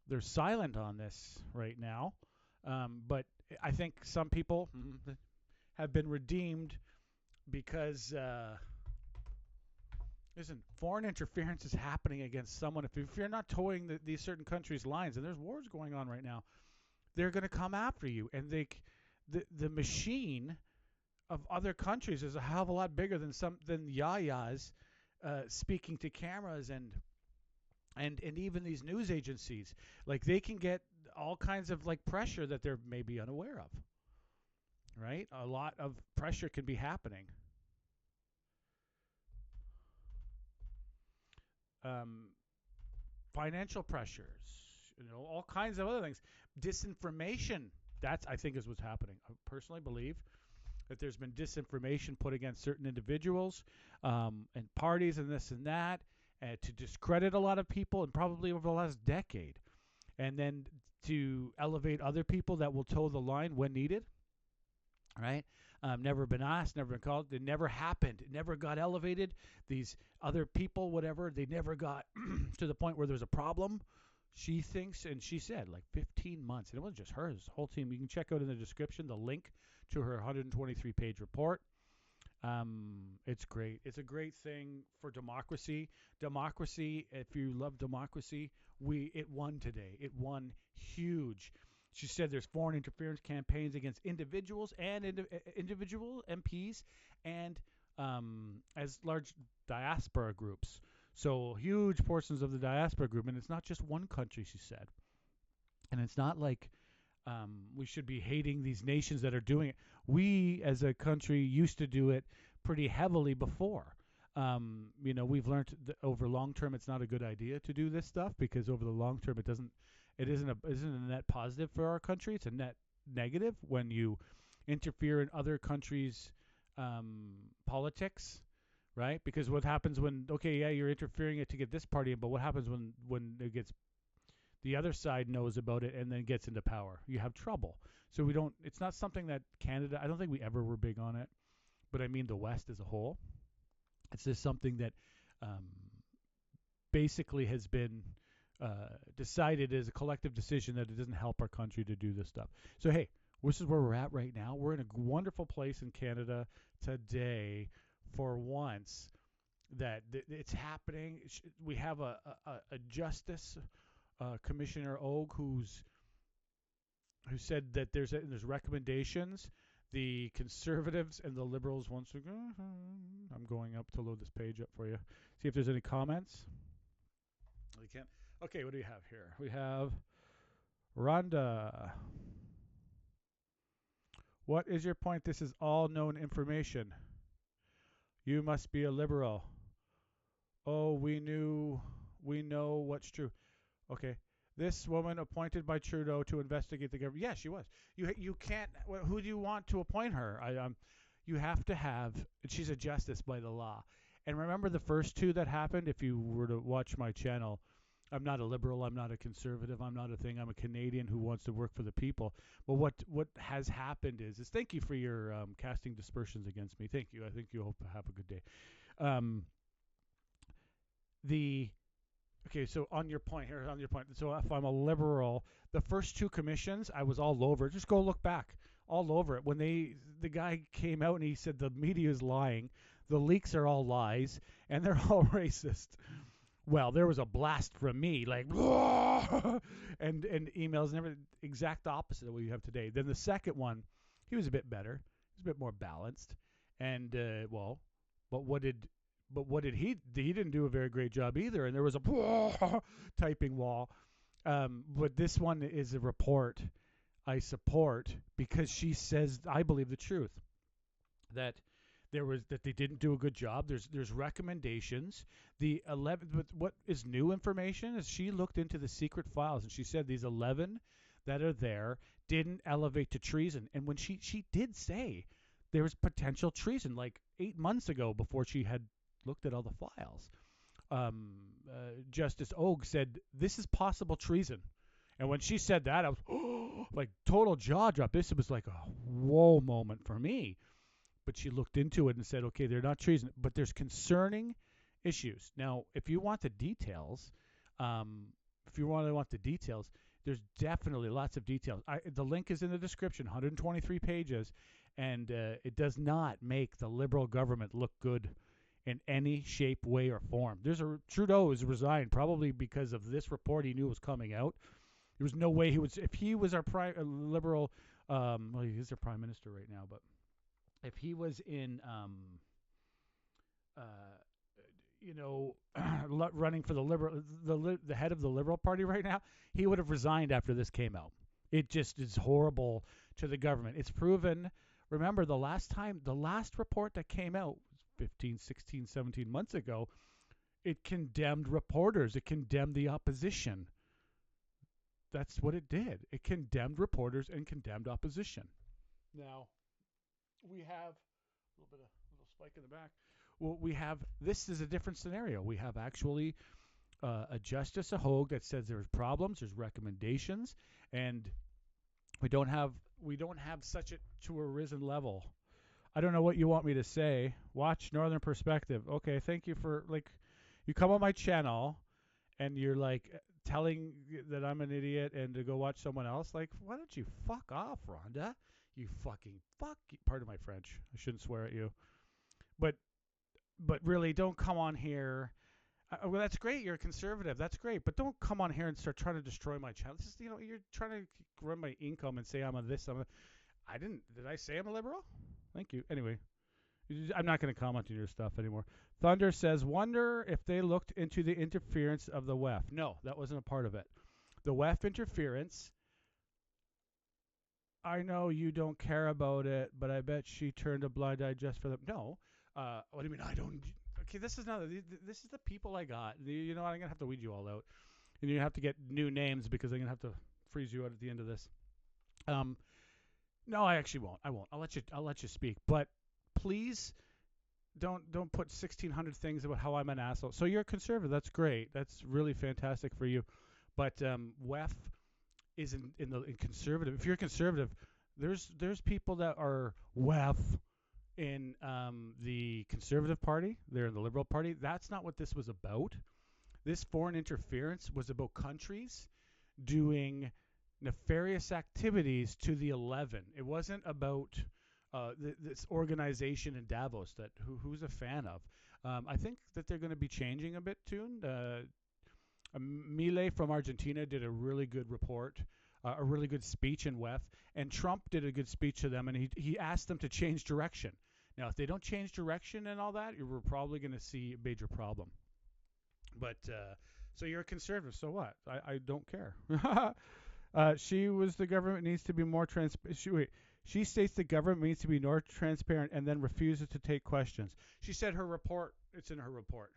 They're silent on this right now. But I think some people have been redeemed because. Listen, foreign interference is happening against someone. If you're not towing these certain countries' lines, and there's wars going on right now, they're going to come after you. And the machine of other countries is a hell of a lot bigger than yayas speaking to cameras and even these news agencies. Like, they can get all kinds of like pressure that they're maybe unaware of. Right? A lot of pressure can be happening. Financial pressures, all kinds of other things. Disinformation. That's, I think, is what's happening. I personally believe that there's been disinformation put against certain individuals and parties and this and that to discredit a lot of people, and probably over the last decade, and then to elevate other people that will toe the line when needed. Right? Never been asked, never been called. It never happened. It never got elevated. These other people, whatever, they never got to the point where there's a problem. She thinks, and she said, like 15 months. And it wasn't just her, it was the whole team. You can check out in the description the link to her 123-page report. It's great. It's a great thing for democracy. Democracy, if you love democracy, it won today. It won huge. She said there's foreign interference campaigns against individuals and individual MPs and as large diaspora groups. So huge portions of the diaspora group. And it's not just one country, she said. And it's not like we should be hating these nations that are doing it. We, as a country, used to do it pretty heavily before. We've learned that over long term it's not a good idea to do this stuff, because over the long term it isn't a net positive for our country. It's a net negative when you interfere in other countries' politics, right? Because what happens when, you're interfering it to get this party in, but what happens when it gets, the other side knows about it and then gets into power? You have trouble. So it's not something that Canada, I don't think we ever were big on it, but I mean the West as a whole. It's just something that basically has been decided as a collective decision that it doesn't help our country to do this stuff. So, hey, this is where we're at right now. We're in a wonderful place in Canada today for once that it's happening. We have a justice, Commissioner Hogue, who said that there's recommendations. The Conservatives and the Liberals once again. I'm going up to load this page up for you. See if there's any comments. We can't. Okay, what do we have here? We have Rhonda. What is your point? This is all known information. You must be a liberal. Oh, we know what's true. Okay. This woman appointed by Trudeau to investigate the government. Yeah, she was. You can't. Who do you want to appoint her? You have to have. She's a justice by the law. And remember the first two that happened. If you were to watch my channel, I'm not a liberal. I'm not a conservative. I'm not a thing. I'm a Canadian who wants to work for the people. But what has happened is thank you for your casting dispersions against me. Thank you. I think you hope to have a good day. Okay, so on your point. So if I'm a liberal, the first two commissions, I was all over. Just go look back, all over it. When the guy came out and he said the media is lying, the leaks are all lies, and they're all racist. Well, there was a blast from me, like, and emails and everything, exact opposite of what you have today. Then the second one, he was a bit better. He was a bit more balanced, and but what did he? He didn't do a very great job either, and there was a typing wall. But this one is a report I support because she says I believe the truth that they didn't do a good job. There's recommendations. The 11, but what is new information is she looked into the secret files and she said these 11 that are there didn't elevate to treason. And when she did say there was potential treason like 8 months ago before she had looked at all the files. Justice Hogue said this is possible treason. And when she said that, I was like total jaw drop. This was like a whoa moment for me. But she looked into it and said, okay, they're not treason, but there's concerning issues. Now, if you want the details, there's definitely lots of details. The link is in the description, 123 pages, and it does not make the Liberal government look good in any shape, way, or form. Trudeau has resigned probably because of this report he knew was coming out. There was no way he would. If he was our Liberal, well, he's our Prime Minister right now, but if he was in, running for the Liberal, the head of the Liberal Party right now, he would have resigned after this came out. It just is horrible to the government. It's proven. Remember, the last report that came out 15, 16, 17 months ago, it condemned reporters. It condemned the opposition. That's what it did. It condemned reporters and condemned opposition. Now, we have a little spike in the back. Well, this is a different scenario. We have actually a Justice Hogue that says there's problems, there's recommendations, and we don't have such a to a risen level. I don't know what you want me to say. Watch Northern Perspective. Okay, thank you for you come on my channel and you're like telling that I'm an idiot and to go watch someone else. Like, why don't you fuck off, Rhonda? You fucking fuck. Pardon my French. I shouldn't swear at you. But really, don't come on here. Well, that's great. You're a conservative. That's great. But don't come on here and start trying to destroy my channel. This is, you're trying to run my income and say I'm a this. I didn't. Did I say I'm a liberal? Thank you. Anyway, I'm not going to comment on your stuff anymore. Thunder says, wonder if they looked into the interference of the WEF. No, that wasn't a part of it. The WEF interference. I know you don't care about it, but I bet she turned a blind eye just for them. No. What do you mean I don't? Okay, this is the people I got. You know what? I'm going to have to weed you all out. And you have to get new names because I'm going to have to freeze you out at the end of this. No, I actually won't. I won't. I'll let you speak. But please don't put 1,600 things about how I'm an asshole. So you're a conservative. That's great. That's really fantastic for you. But WEF is in conservative. If you're conservative, there's people that are WEF in the Conservative Party. They're in the Liberal Party. That's not what this was about. This foreign interference was about countries doing nefarious activities to the 11. It wasn't about this organization in Davos that who's a fan of. I think that they're going to be changing a bit soon. Milei from Argentina did a really good report, a really good speech in WEF, and Trump did a good speech to them, and he asked them to change direction. Now, if they don't change direction and all that, we're probably going to see a major problem. But so you're a conservative, so what? I don't care. She was the government needs to be more transparent. She states the government needs to be more transparent and then refuses to take questions. She said her report. It's in her report.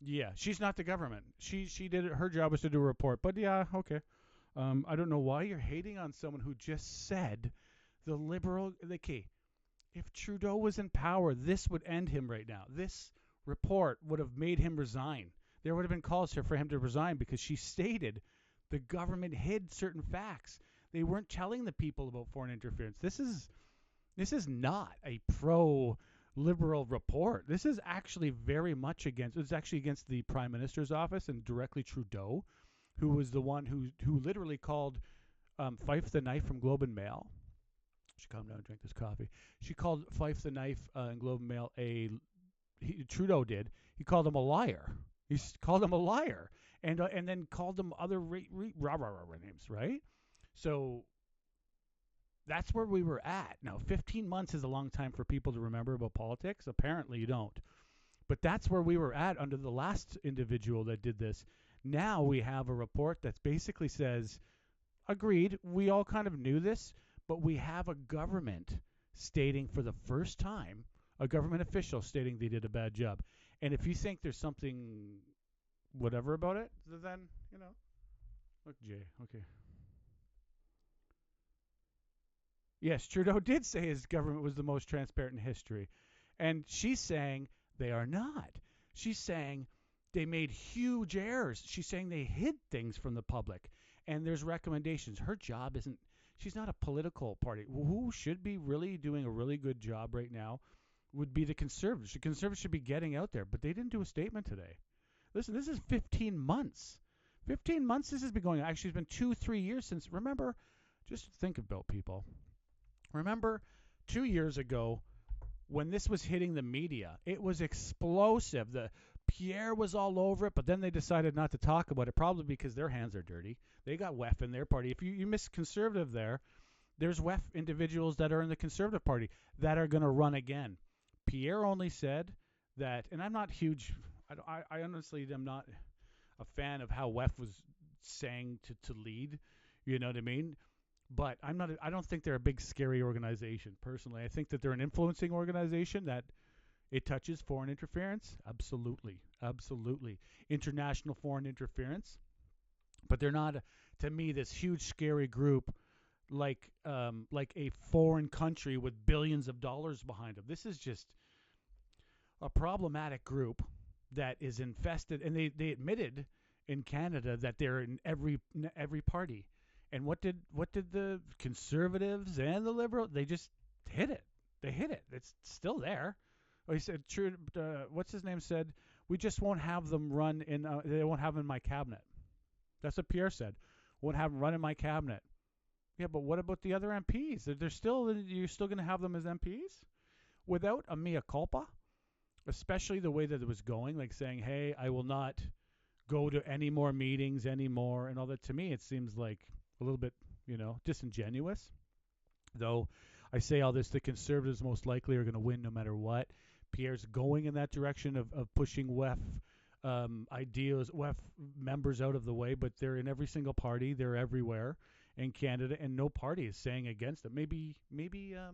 Yeah, she's not the government. She did it. Her job was to do a report. But yeah, okay. I don't know why you're hating on someone who just said the Liberal. Okay, if Trudeau was in power, this would end him right now. This report would have made him resign. There would have been calls here for him to resign because she stated the government hid certain facts. They weren't telling the people about foreign interference. This is not a pro-liberal report. This is actually very much against the Prime Minister's office and directly Trudeau, who was the one who literally called Fife the Knife from Globe and Mail She calm down and drink this coffee. She called Fife the Knife in Globe and Mail Trudeau did. He called him a liar. Called him a liar, and then called him other names, right? So that's where we were at. Now, 15 months is a long time for people to remember about politics. Apparently, you don't. But that's where we were at under the last individual that did this. Now we have a report that basically says, agreed, we all kind of knew this, but we have a government stating for the first time, a government official stating they did a bad job. And if you think there's something whatever about it, then, look, Jay, okay. Yes, Trudeau did say his government was the most transparent in history. And she's saying they are not. She's saying they made huge errors. She's saying they hid things from the public. And there's recommendations. Her job isn't, she's not a political party. Who should be really doing a really good job right now would be the Conservatives. The Conservatives should be getting out there, but they didn't do a statement today. Listen, this is 15 months. 15 months this has been going on. Actually, it's been 2-3 years since, remember, just think about people. Remember 2 years ago when this was hitting the media, it was explosive. The Pierre was all over it, but then they decided not to talk about it, probably because their hands are dirty. They got WEF in their party. If you miss Conservative there's WEF individuals that are in the Conservative Party that are going to run again. Pierre only said that, and I'm not huge, I honestly am not a fan of how WEF was saying to lead, you know what I mean? But I don't think they're a big scary organization personally. I think that they're an influencing organization that it touches foreign interference. Absolutely. International foreign interference. But they're not, to me, this huge scary group like a foreign country with billions of dollars behind them. This is just a problematic group that is infested, and they admitted in Canada that they're in every party. And what did the Conservatives and the Liberals? They just hid it. They hid it. It's still there. Oh, he said, what's his name said, we just won't have them run in. They won't have them in my cabinet. That's what Pierre said. Won't have them run in my cabinet. Yeah, but what about the other MPs? You're still going to have them as MPs without a mea culpa, especially the way that it was going, like saying, hey, I will not go to any more meetings anymore and all that. To me, it seems like a little bit, disingenuous. Though I say all this, the Conservatives most likely are going to win no matter what. Pierre's going in that direction of pushing WEF ideas, WEF members out of the way, but they're in every single party. They're everywhere in Canada, and no party is saying against them. Maybe I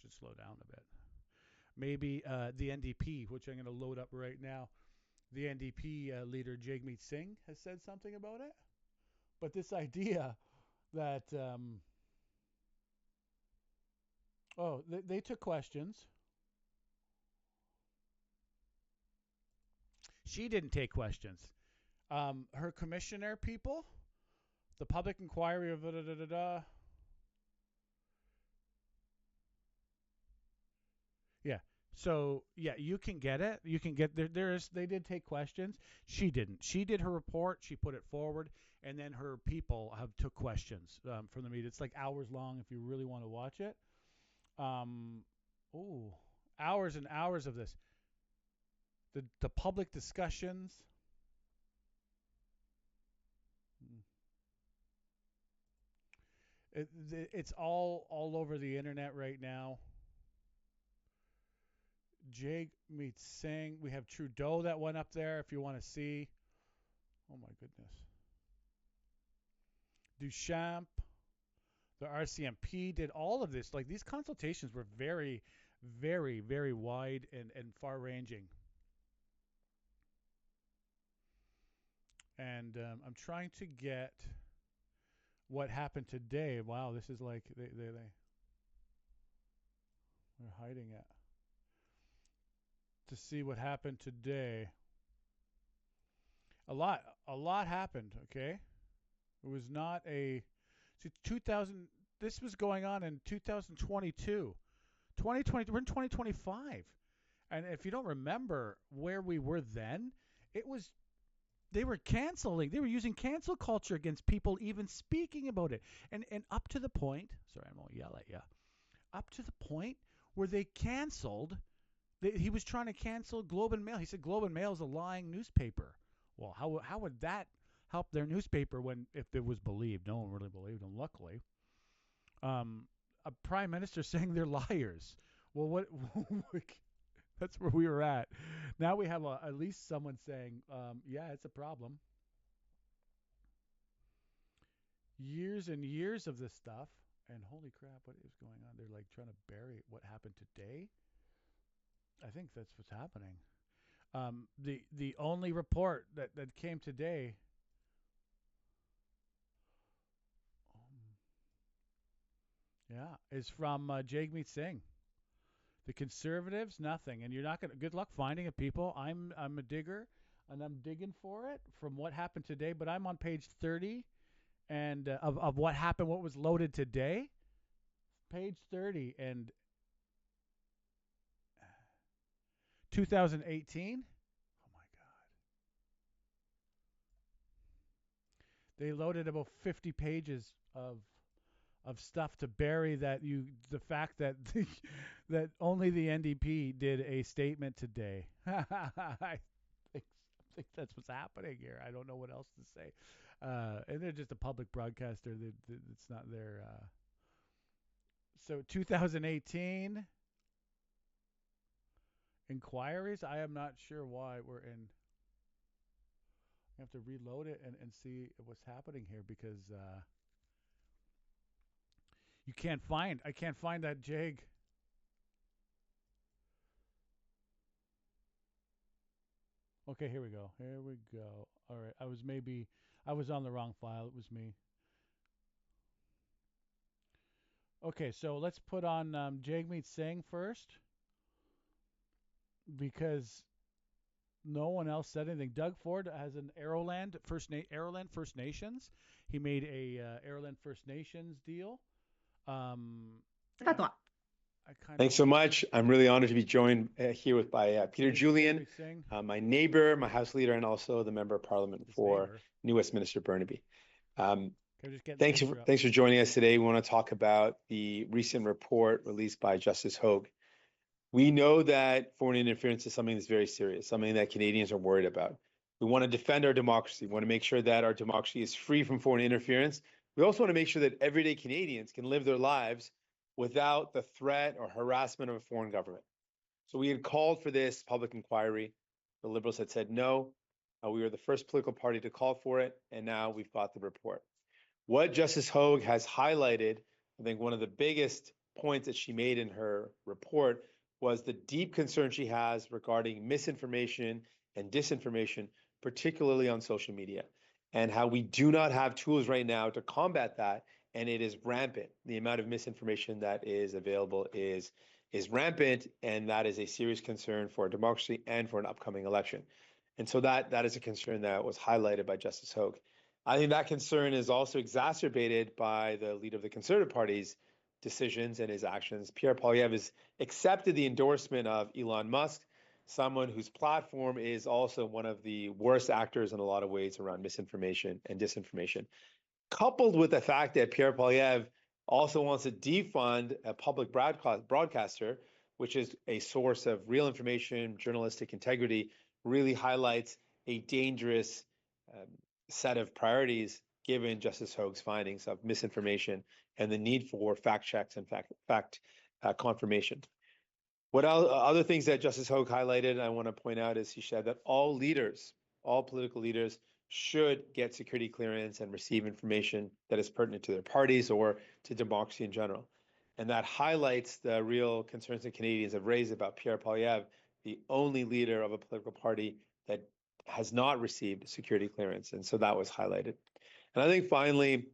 should slow down a bit. Maybe the NDP, which I'm going to load up right now. The NDP leader, Jagmeet Singh, has said something about it. But this idea that, they took questions. She didn't take questions. Her commissioner people, the public inquiry of Yeah. So, yeah, you can get it. You can get they did take questions. She didn't. She did her report. She put it forward. And then her people took questions from the media. It's like hours long if you really want to watch it. Hours and hours of this. The public discussions. It's all over the internet right now. Jagmeet Singh. We have Trudeau that went up there if you want to see. Oh, my goodness. Duchamp. The RCMP did all of this. Like, these consultations were very, very, very wide and far-ranging. And I'm trying to get what happened today. Wow, this is like they're hiding it. To see what happened today. A lot happened, okay? It was not a 2000 this was going on in 2022. 2020 we're in 2025. And if you don't remember where we were then, it was they were canceling. They were using cancel culture against people even speaking about it. And up to the point, sorry, I won't yell at you. Up to the point where they canceled. He was trying to cancel Globe and Mail. He said Globe and Mail is a lying newspaper. Well, how would that help their newspaper when if it was believed? No one really believed them. Luckily, a prime minister saying they're liars. Well, what? That's where we were at. Now we have at least someone saying, yeah, it's a problem. Years and years of this stuff, and holy crap, what is going on? They're like trying to bury what happened today. I think that's what's happening. The only report that came today. Yeah, is from Jagmeet Singh. The Conservatives, nothing, and you're not gonna. Good luck finding it, people. I'm a digger, and I'm digging for it from what happened today. But I'm on page 30, and of what happened, what was loaded today. Page 30 and 2018. Oh my God! They loaded about 50 pages of stuff to bury the fact that that only the NDP did a statement today. I think that's what's happening here. I don't know what else to say. And they're just a public broadcaster. It's not their. So 2018 inquiries. I am not sure why we're in. I have to reload it and see what's happening here because. I can't find that JAG. Okay, here we go. All right, I was on the wrong file. It was me. Okay, so let's put on Jagmeet Singh first because no one else said anything. Doug Ford has an Aroland First Nations. He made a Aroland First Nations deal. Thanks so much. I'm really honored to be joined here by Peter Julian, my neighbor, my House leader, and also the Member of Parliament for New Westminster Burnaby. Thanks for joining us today. We want to talk about the recent report released by Justice Hogue. We know that foreign interference is something that's very serious, something that Canadians are worried about. We want to defend our democracy. We want to make sure that our democracy is free from foreign interference. We also want to make sure that everyday Canadians can live their lives without the threat or harassment of a foreign government. So we had called for this public inquiry. The Liberals had said no. We were the first political party to call for it, and now we've got the report. What Justice Hogue has highlighted, I think one of the biggest points that she made in her report was the deep concern she has regarding misinformation and disinformation, particularly on social media, and how we do not have tools right now to combat that, and it is rampant. The amount of misinformation that is available is rampant, and that is a serious concern for democracy and for an upcoming election. And so that is a concern that was highlighted by Justice Hogue. I think that concern is also exacerbated by the leader of the Conservative Party's decisions and his actions. Pierre Poilievre has accepted the endorsement of Elon Musk, someone whose platform is also one of the worst actors in a lot of ways around misinformation and disinformation. Coupled with the fact that Pierre Poilievre also wants to defund a public broadcaster, which is a source of real information, journalistic integrity, really highlights a dangerous set of priorities given Justice Hogue's findings of misinformation and the need for fact checks and fact confirmation. What other things that Justice Hogue highlighted, I want to point out, is he said that all political leaders should get security clearance and receive information that is pertinent to their parties or to democracy in general. And that highlights the real concerns that Canadians have raised about Pierre Poilievre, the only leader of a political party that has not received security clearance. And so that was highlighted. And I think finally,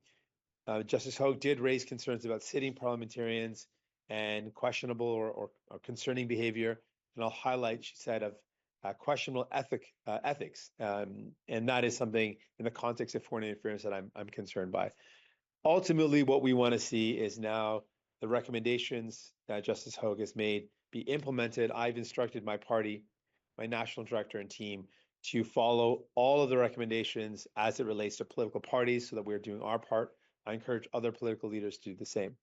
Justice Hogue did raise concerns about sitting parliamentarians and questionable or concerning behavior. And I'll highlight, she said, of questionable ethics. And that is something in the context of foreign interference that I'm concerned by. Ultimately, what we want to see is now the recommendations that Justice Hogue has made be implemented. I've instructed my party, my national director and team, to follow all of the recommendations as it relates to political parties so that we're doing our part. I encourage other political leaders to do the same.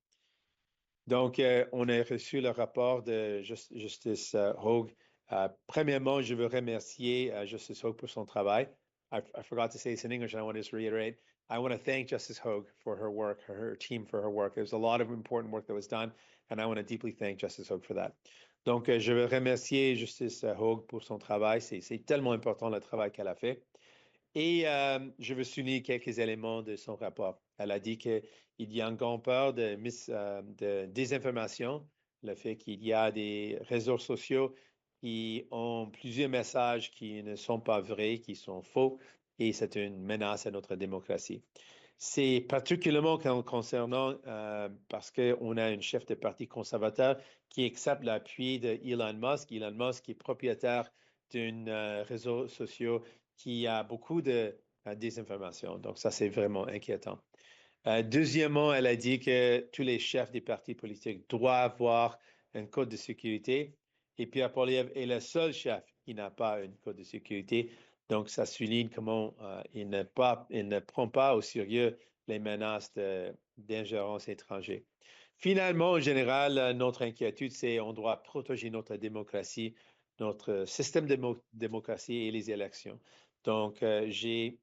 Donc, on a reçu le rapport de Justice Hogue. Premièrement, je veux remercier Justice Hogue pour son travail. I forgot to say this in English, and I want to just reiterate. I want to thank Justice Hogue for her work, her team for her work. There's a lot of important work that was done, and I want to deeply thank Justice Hogue for that. Donc, je veux remercier Justice Hogue pour son travail. C'est tellement important le travail qu'elle a fait. Et je veux souligner quelques éléments de son rapport. Elle a dit qu'il y a une grande peur de désinformation, le fait qu'il y a des réseaux sociaux qui ont plusieurs messages qui ne sont pas vrais, qui sont faux, et c'est une menace à notre démocratie. C'est particulièrement concernant parce qu'on a une chef de parti conservateur qui accepte l'appui de Elon Musk. Elon Musk qui est propriétaire d'un réseau social qui a beaucoup de désinformation. Donc, ça, c'est vraiment inquiétant. Deuxièmement, elle a dit que tous les chefs des partis politiques doivent avoir un code de sécurité. Et Pierre Poilievre est le seul chef qui n'a pas un code de sécurité. Donc, ça souligne comment il ne prend pas au sérieux les menaces d'ingérence étrangère. Finalement, en général, notre inquiétude, c'est qu'on doit protéger notre démocratie, notre système de démocratie et les élections. Donc, j'ai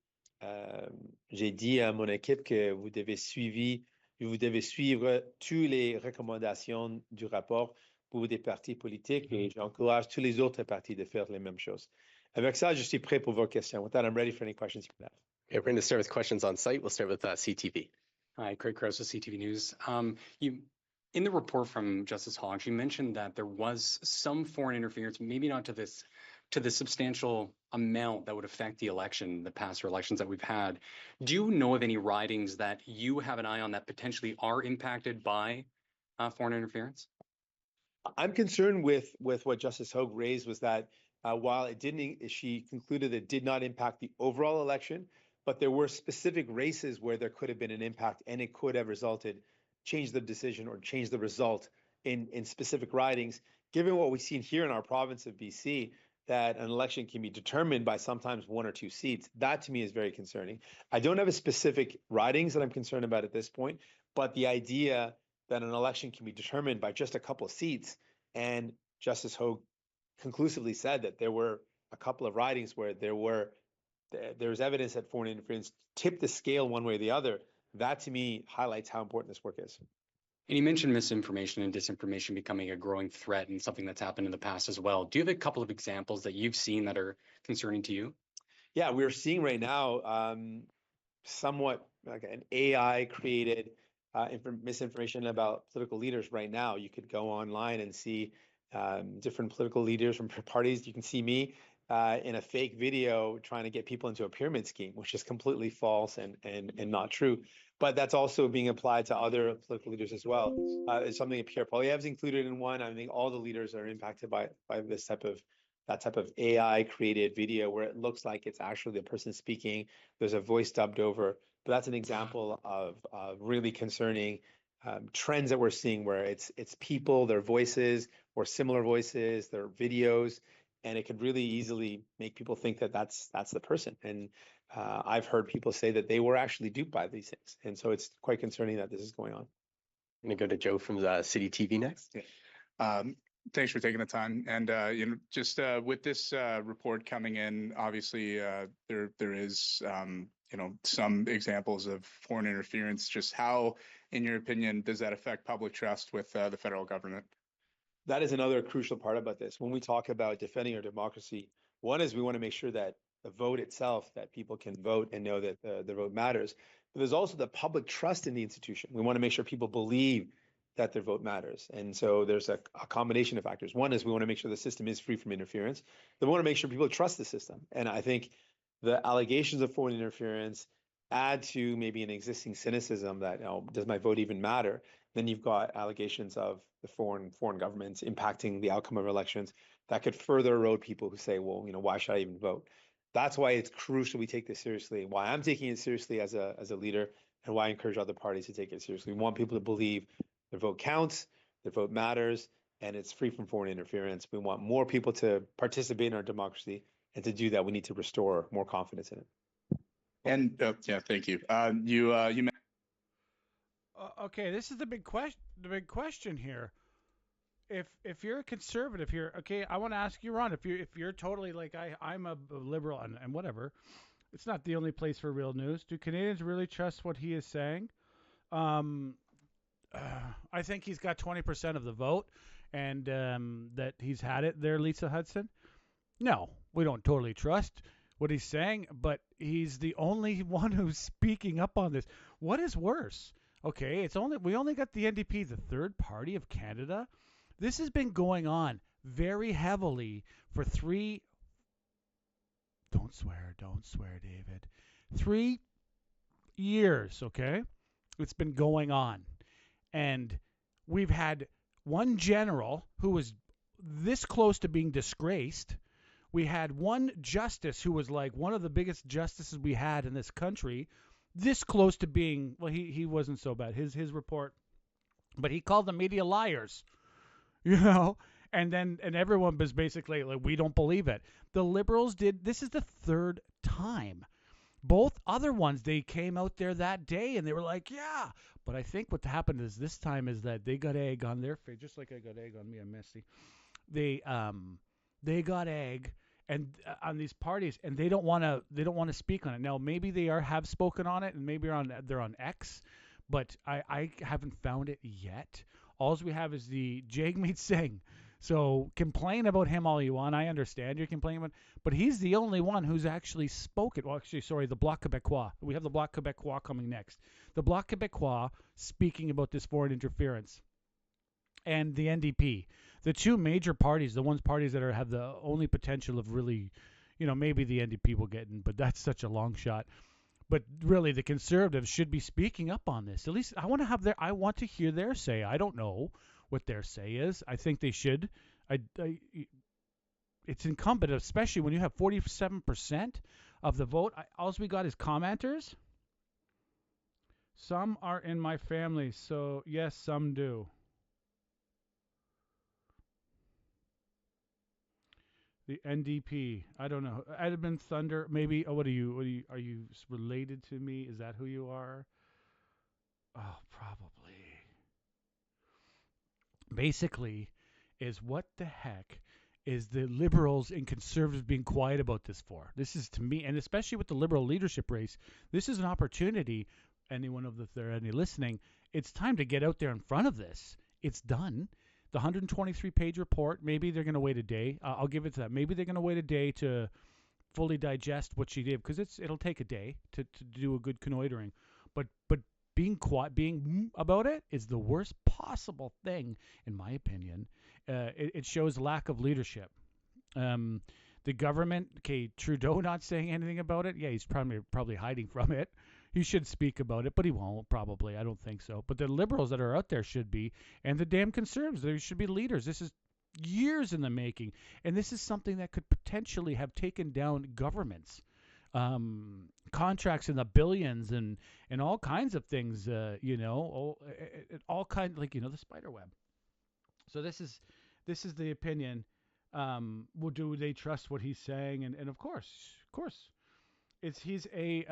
dit à mon équipe que vous devez suivre toutes les recommandations du rapport pour des partis politiques et j'encourage tous les autres partis de faire les mêmes choses. Avec ça, je suis prêt pour vos questions. With that, I'm ready for any questions you have. Okay, we're going to start with questions on site. We'll start with CTV. Hi, Craig Krause with CTV News. In the report from Justice Hogue, you mentioned that there was some foreign interference, maybe not to the substantial amount that would affect the election, the past elections that we've had. Do you know of any ridings that you have an eye on that potentially are impacted by foreign interference? I'm concerned with what Justice Hogue raised was that while she concluded it did not impact the overall election, but there were specific races where there could have been an impact and it could have changed the decision or changed the result in specific ridings. Given what we've seen here in our province of BC, that an election can be determined by sometimes 1 or 2 seats, that to me is very concerning. I don't have a specific ridings that I'm concerned about at this point, but the idea that an election can be determined by just a couple of seats, and Justice Hogue conclusively said that there were a couple of ridings where there was evidence that foreign interference tipped the scale one way or the other. That to me highlights how important this work is. And you mentioned misinformation and disinformation becoming a growing threat and something that's happened in the past as well. Do you have a couple of examples that you've seen that are concerning to you? Yeah, we're seeing right now somewhat like an AI created misinformation about political leaders right now. You could go online and see different political leaders from parties. You can see me in a fake video trying to get people into a pyramid scheme, which is completely false and not true. But that's also being applied to other political leaders as well. It's something that Pierre Poilievre's included in one. I think all the leaders are impacted by that type of AI created video where it looks like it's actually the person speaking. There's a voice dubbed over. But that's an example of really concerning trends that we're seeing where it's people, their voices or similar voices, their videos, and it could really easily make people think that that's the person. And I've heard people say that they were actually duped by these things. And so it's quite concerning that this is going on. I'm going to go to Joe from the City TV next. Yeah. Thanks for taking the time. And just with this report coming in, obviously there is some examples of foreign interference. Just how, in your opinion, does that affect public trust with the federal government? That is another crucial part about this. When we talk about defending our democracy, one is we want to make sure that the vote itself, that people can vote and know that the vote matters. But there's also the public trust in the institution. We want to make sure people believe that their vote matters. And so there's a combination of factors. One is we want to make sure the system is free from interference. Then we want to make sure people trust the system. And I think the allegations of foreign interference add to maybe an existing cynicism that, does my vote even matter? Then you've got allegations of the foreign governments impacting the outcome of elections that could further erode people who say, well, why should I even vote? That's why it's crucial we take this seriously, why I'm taking it seriously as a leader, and why I encourage other parties to take it seriously. We want people to believe their vote counts, their vote matters, and it's free from foreign interference. We want more people to participate in our democracy, And to do that, we need to restore more confidence in it. And yeah, thank you. You mentioned. Okay, this is the big question. The big question here. If you're a conservative here, okay, I want to ask you, Ron, if you're totally like I'm a liberal and whatever, it's not the only place for real news. Do Canadians really trust what he is saying? I think he's got 20% of the vote, and that he's had it there, Lisa Hudson. No, we don't totally trust what he's saying, but he's the only one who's speaking up on this. What is worse? Okay, we only got the NDP, the third party of Canada. This has been going on very heavily for 3. Don't swear, David. 3 years, okay? It's been going on. And we've had one general who was this close to being disgraced. We had one justice who was like one of the biggest justices we had in this country, this close to being, well, he wasn't so bad, his report, but he called the media liars, and everyone was basically like, we don't believe it. The Liberals did, this is the third time. Both other ones, they came out there that day and they were like, yeah. But I think what happened is this time is that they got egg on their face, just like I got egg on me. I'm messy. They got egg and on these parties, and they don't want to speak on it. Now maybe they have spoken on it, and maybe they're on X, but I haven't found it yet. All we have is the Jagmeet Singh. So complain about him all you want. I understand you're complaining about, but he's the only one who's actually spoken. Well, actually, sorry, the Bloc Québécois. We have the Bloc Québécois coming next. The Bloc Québécois speaking about this foreign interference, and the NDP, the two major parties, the parties that have the only potential of really, maybe the NDP will get in, but that's such a long shot. But really, the Conservatives should be speaking up on this. At least I want to hear their say. I don't know what their say is. I think they should. It's incumbent, especially when you have 47% of the vote. All we got is commenters. Some are in my family, so yes, some do. The NDP. I don't know. Edmund Thunder. Maybe. Oh, what are you? Are you related to me? Is that who you are? Oh, probably. Basically, is what the heck is the Liberals and Conservatives being quiet about this for? This is, to me, and especially with the Liberal leadership race, this is an opportunity. Anyone of there any listening, it's time to get out there in front of this. It's done. The 123-page report, maybe they're going to wait a day. I'll give it to that. Maybe they're going to wait a day to fully digest what she did, because it'll take a day to do a good connoitering. But being quiet, being about it is the worst possible thing, in my opinion. It shows lack of leadership. The government, okay, Trudeau not saying anything about it. Yeah, he's probably hiding from it. He should speak about it, but he won't, probably. I don't think so. But the Liberals that are out there should be, and the damn Conservatives, they should be leaders. This is years in the making, and this is something that could potentially have taken down governments. Contracts in the billions and all kinds of things, all kinds, like, the spider web. So this is the opinion. Well, do they trust what he's saying? And of course, he's a,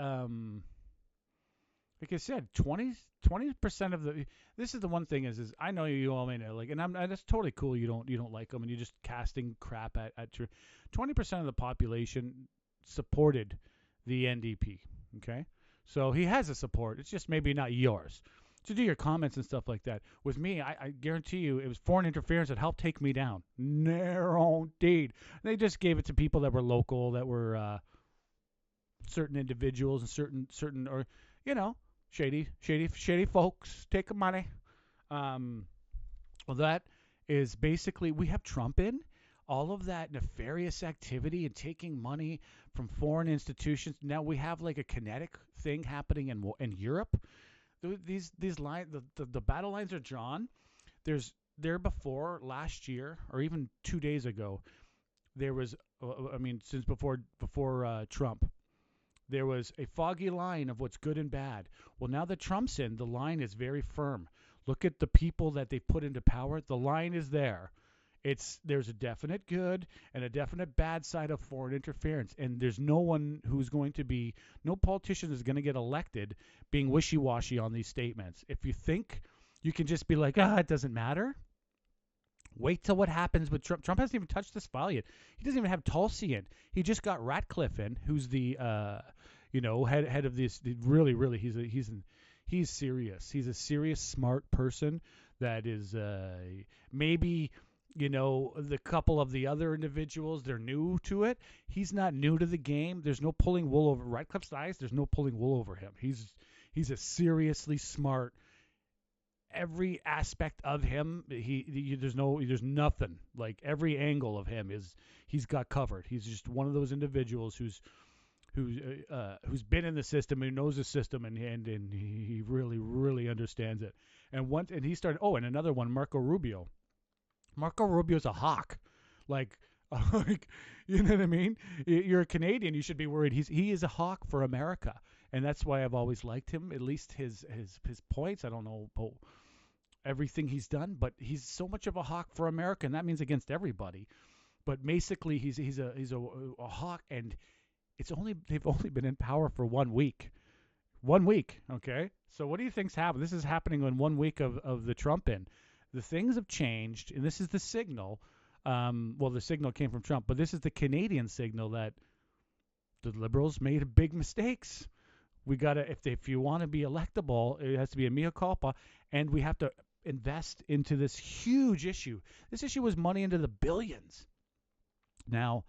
like I said, 20% of the. This is the one thing is I know you all may know, like, and that's totally cool. You don't like them, and you're just casting crap at your. 20% of the population supported the NDP. Okay, so he has a support. It's just maybe not yours. To do your comments and stuff like that. With me, I guarantee you, it was foreign interference that helped take me down. No, indeed. They just gave it to people that were local, that were certain individuals and certain or shady folks take money. Well, that is basically, we have Trump in. All of that nefarious activity and taking money from foreign institutions. Now we have like a kinetic thing happening in Europe. These lines, the battle lines are drawn. There before last year or even 2 days ago, there was, since before Trump, there was a foggy line of what's good and bad. Well, now that Trump's in, the line is very firm. Look at the people that they put into power. The line is there. There's a definite good and a definite bad side of foreign interference, and there's no politician is going to get elected being wishy-washy on these statements. If you think you can just be like, it doesn't matter, wait till what happens with Trump. Trump hasn't even touched this file yet. He doesn't even have Tulsi in. He just got Ratcliffe in, who's the head of this. Really, he's serious. He's a serious, smart person that is maybe the couple of the other individuals, they're new to it. He's not new to the game. There's no pulling wool over Ratcliffe's eyes. There's no pulling wool over him. He's a seriously smart. Every aspect of him, there's nothing like every angle of him he's got covered. He's just one of those individuals who's been in the system and knows the system and he really understands it. And he started. And another one, Marco Rubio. Marco Rubio's a hawk, like you know what I mean. You're a Canadian, you should be worried. He is a hawk for America, and that's why I've always liked him. At least his points. I don't know about everything he's done, but he's so much of a hawk for America, and that means against everybody. But basically, he's a hawk, and they've only been in power for 1 week. 1 week, okay? So what do you think's happened? This is happening in 1 week of the Trump in. The things have changed, and this is the signal. The signal came from Trump, but this is the Canadian signal that the Liberals made big mistakes. We gotta, if you want to be electable, it has to be a mea culpa, and we have to invest into this huge issue. This issue was money into the billions. Now,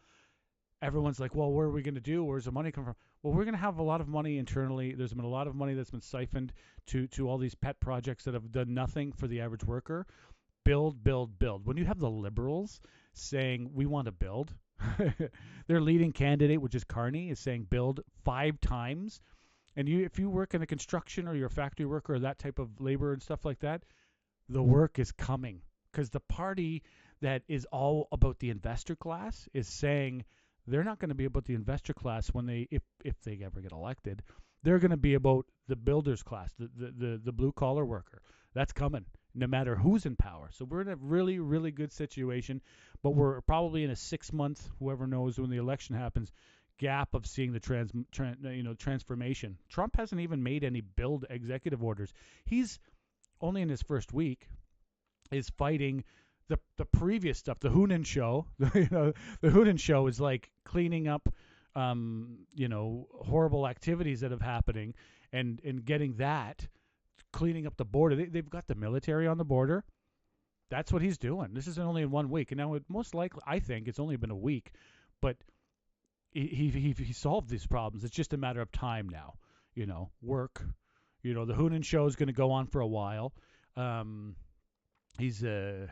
everyone's like, well, what are we going to do? Where's the money come from? Well, we're going to have a lot of money internally. There's been a lot of money that's been siphoned to all these pet projects that have done nothing for the average worker. Build. When you have the Liberals saying we want to build, their leading candidate, which is Carney, is saying build 5 times. And if you work in the construction or you're a factory worker or that type of labor and stuff like that, the work is coming. Because the party that is all about the investor class is saying they're not going to be about the investor class when if they ever get elected. They're going to be about the builders class, the blue collar worker. That's coming, no matter who's in power. So we're in a really, really good situation, but we're probably in a 6-month, whoever knows when the election happens, gap of seeing the transformation. Trump hasn't even made any build executive orders. He's only in his first week is fighting the previous stuff, the Hoonan show. The Hoonan show is like cleaning up, horrible activities that have happening, and getting that, cleaning up the border. They've got the military on the border. That's what he's doing. This isn't only in 1 week, and now most likely, I think it's only been a week, but he solved these problems. It's just a matter of time now. Work. The Hoonan show is going to go on for a while. He's a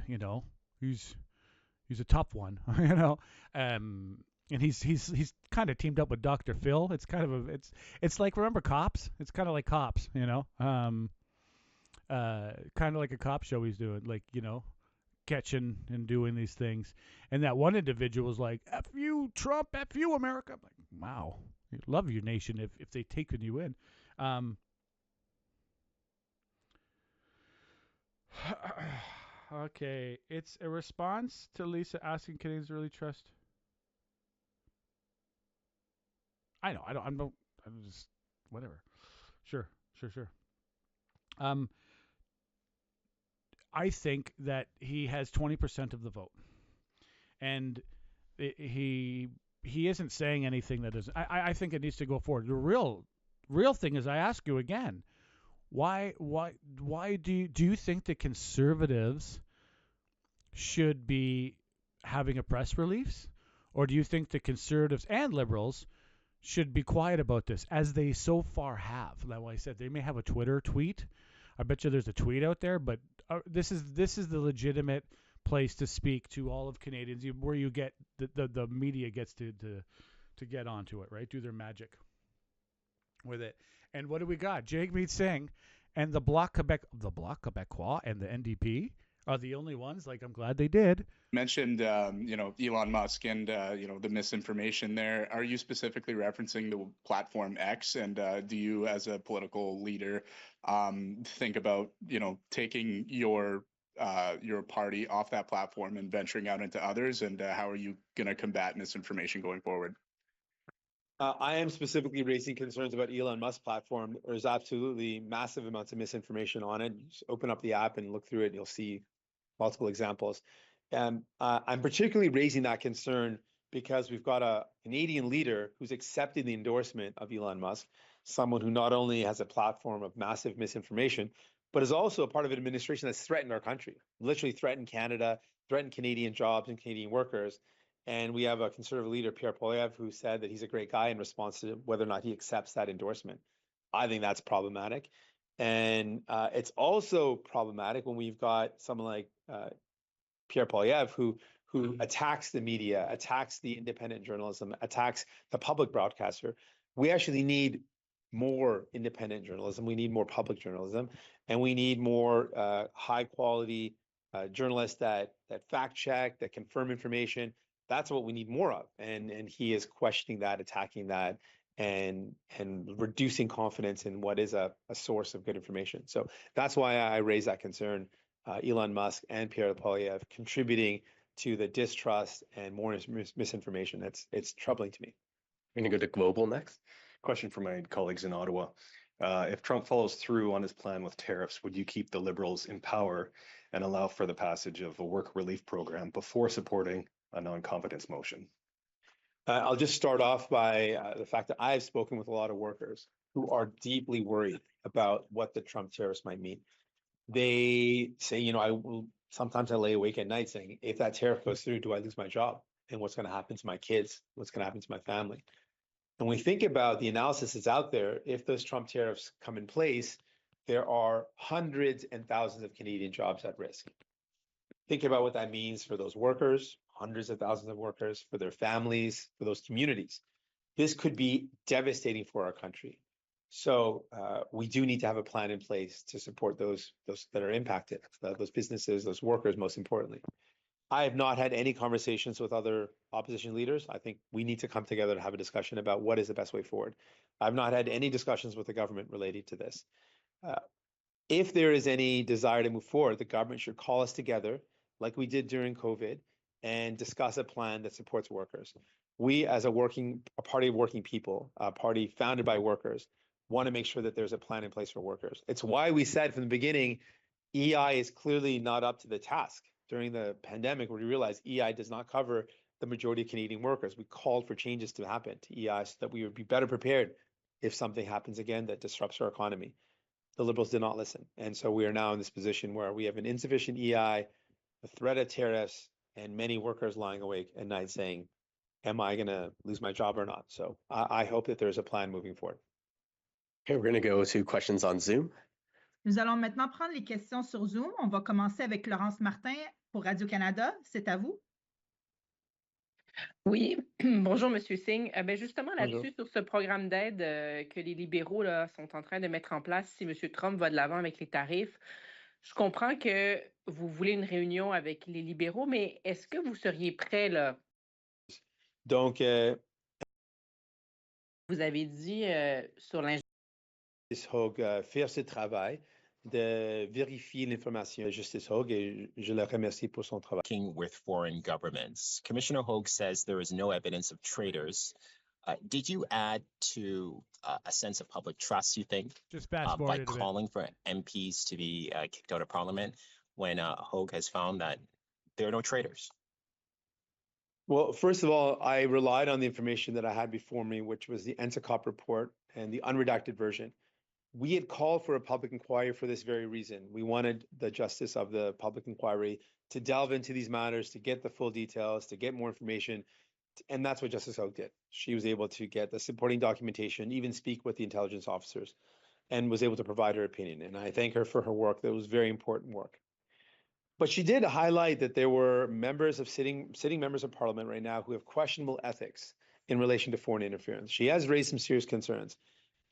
tough one, and he's kind of teamed up with Dr. Phil. It's kind of it's like, remember Cops? It's kind of like Cops, kind of like a cop show he's doing, like, catching and doing these things. And that one individual was like, F you, Trump, F you, America. I'm like, wow, you love your nation if they taken you in. Okay, it's a response to Lisa asking Canadians to really trust. I'm just whatever. Sure. I think that he has 20% of the vote, and he isn't saying anything that is. I think it needs to go forward. The real thing is, I ask you again. Why do you think the Conservatives should be having a press release, or do you think the Conservatives and Liberals should be quiet about this, as they so far have? Like I said, they may have a Twitter tweet. I bet you there's a tweet out there, but this is the legitimate place to speak to all of Canadians, where you get the media gets to get onto it, right? Do their magic with it. And what do we got? Jagmeet Singh and the Bloc Québécois and the NDP are the only ones. Like, I'm glad they did. Mentioned, Elon Musk and, the misinformation there. Are you specifically referencing the platform X? And do you, as a political leader, think about, taking your your party off that platform and venturing out into others? And how are you going to combat misinformation going forward? I am specifically raising concerns about Elon Musk's platform. There's absolutely massive amounts of misinformation on it. Just open up the app and look through it, and you'll see multiple examples. I'm particularly raising that concern because we've got a Canadian leader who's accepted the endorsement of Elon Musk, someone who not only has a platform of massive misinformation, but is also a part of an administration that's threatened our country, literally threatened Canada, threatened Canadian jobs and Canadian workers. And we have a Conservative leader, Pierre Poilievre, who said that he's a great guy in response to whether or not he accepts that endorsement. I think that's problematic. And it's also problematic when we've got someone like Pierre Poilievre, who attacks the media, attacks the independent journalism, attacks the public broadcaster. We actually need more independent journalism. We need more public journalism, and we need more high quality journalists that fact check, that confirm information. That's what we need more of. And he is questioning that, attacking that, and reducing confidence in what is a source of good information. So that's why I raise that concern. Elon Musk and Pierre Poilievre contributing to the distrust and more misinformation. It's troubling to me. We're going to go to Global next. Question for my colleagues in Ottawa. If Trump follows through on his plan with tariffs, would you keep the Liberals in power and allow for the passage of a work relief program before supporting a non-confidence motion? I'll just start off by the fact that I've spoken with a lot of workers who are deeply worried about what the Trump tariffs might mean. They say, sometimes I lay awake at night saying, if that tariff goes through, do I lose my job? And what's going to happen to my kids? What's going to happen to my family? And we think about the analysis that's out there. If those Trump tariffs come in place, there are hundreds and thousands of Canadian jobs at risk. Think about what that means for those workers, hundreds of thousands of workers, for their families, for those communities. This could be devastating for our country. So we do need to have a plan in place to support those that are impacted, those businesses, those workers, most importantly. I have not had any conversations with other opposition leaders. I think we need to come together to have a discussion about what is the best way forward. I've not had any discussions with the government related to this. If there is any desire to move forward, the government should call us together, like we did during COVID, and discuss a plan that supports workers. We, as a party of working people, a party founded by workers, want to make sure that there's a plan in place for workers. It's why we said from the beginning, EI is clearly not up to the task. During the pandemic, we realized EI does not cover the majority of Canadian workers. We called for changes to happen to EI so that we would be better prepared if something happens again that disrupts our economy. The Liberals did not listen. And so we are now in this position where we have an insufficient EI, a threat of tariffs, and many workers lying awake at night saying, am I going to lose my job or not? So I hope that there's a plan moving forward. Okay, we're going to go to questions on Zoom. Nous allons maintenant prendre les questions sur Zoom. On va commencer avec Laurence Martin pour Radio-Canada. C'est à vous. Oui, bonjour Monsieur Singh. Justement Bonjour. là-dessus, sur ce programme d'aide que les libéraux là, sont en train de mettre en place si Monsieur Trump va de l'avant avec les tarifs, je comprends que vous voulez une réunion avec les libéraux, mais est-ce que vous seriez prêt là? Donc, Vous avez dit sur l'ingénierie. Hogue faire ce travail de vérifier l'information de Justice Hogue et je le remercie pour son travail. Working with foreign governments. Commissioner Hogue says there is no evidence of traitors. Did you add to a sense of public trust, you think, Just fast by forward calling for MPs to be kicked out of Parliament when Hogue has found that there are no traitors? Well, first of all, I relied on the information that I had before me, which was the NSICOP report and the unredacted version. We had called for a public inquiry for this very reason. We wanted the justice of the public inquiry to delve into these matters, to get the full details, to get more information. And that's what Justice Hogue did. She was able to get the supporting documentation, even speak with the intelligence officers, and was able to provide her opinion. And I thank her for her work. That was very important work. But she did highlight that there were members of sitting members of Parliament right now who have questionable ethics in relation to foreign interference. She has raised some serious concerns.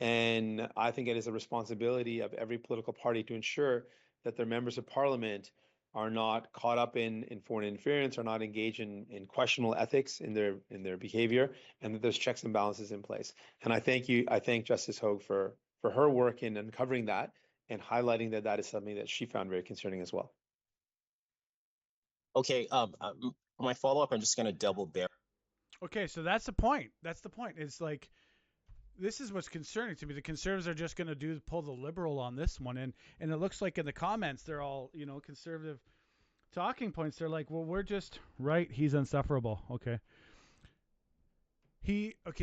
And I think it is a responsibility of every political party to ensure that their members of Parliament are not caught up in foreign interference, are not engaged in questionable ethics in their behavior, and that there's checks and balances in place. And I thank Justice Hogue for her work in uncovering that and highlighting that is something that she found very concerning as well. Okay, my follow-up, I'm just going to double barrel. Okay, so that's the point. That's the point. It's like, this is what's concerning to me. The Conservatives are just going to pull the Liberal on this one, and it looks like in the comments they're all, Conservative talking points. They're like, well, we're just right. He's insufferable. Okay.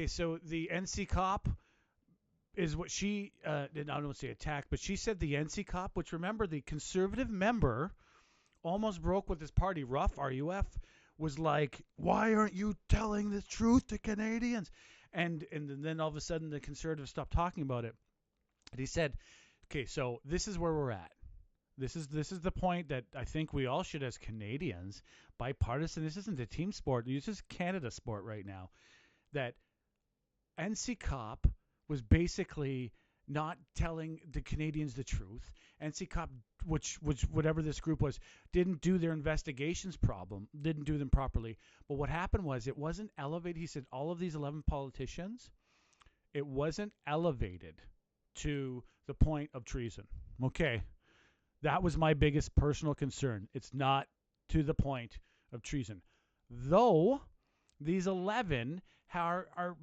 So the NC cop is what she did not say attack, but she said the NC cop, which, remember, the Conservative member almost broke with his party. Ruff, RUF, was like, why aren't you telling the truth to Canadians? And then all of a sudden the Conservatives stopped talking about it. And he said, okay, so this is where we're at. This is the point that I think we all should, as Canadians, bipartisan. This isn't a team sport. This is Canada sport right now. That NC Cop was basically not telling the Canadians the truth. NC Cop, which whatever this group was, didn't do their investigations didn't do them properly. But what happened was, it wasn't elevated. He said all of these 11 politicians, it wasn't elevated to the point of treason. Okay. That was my biggest personal concern. It's not to the point of treason. Though these 11 are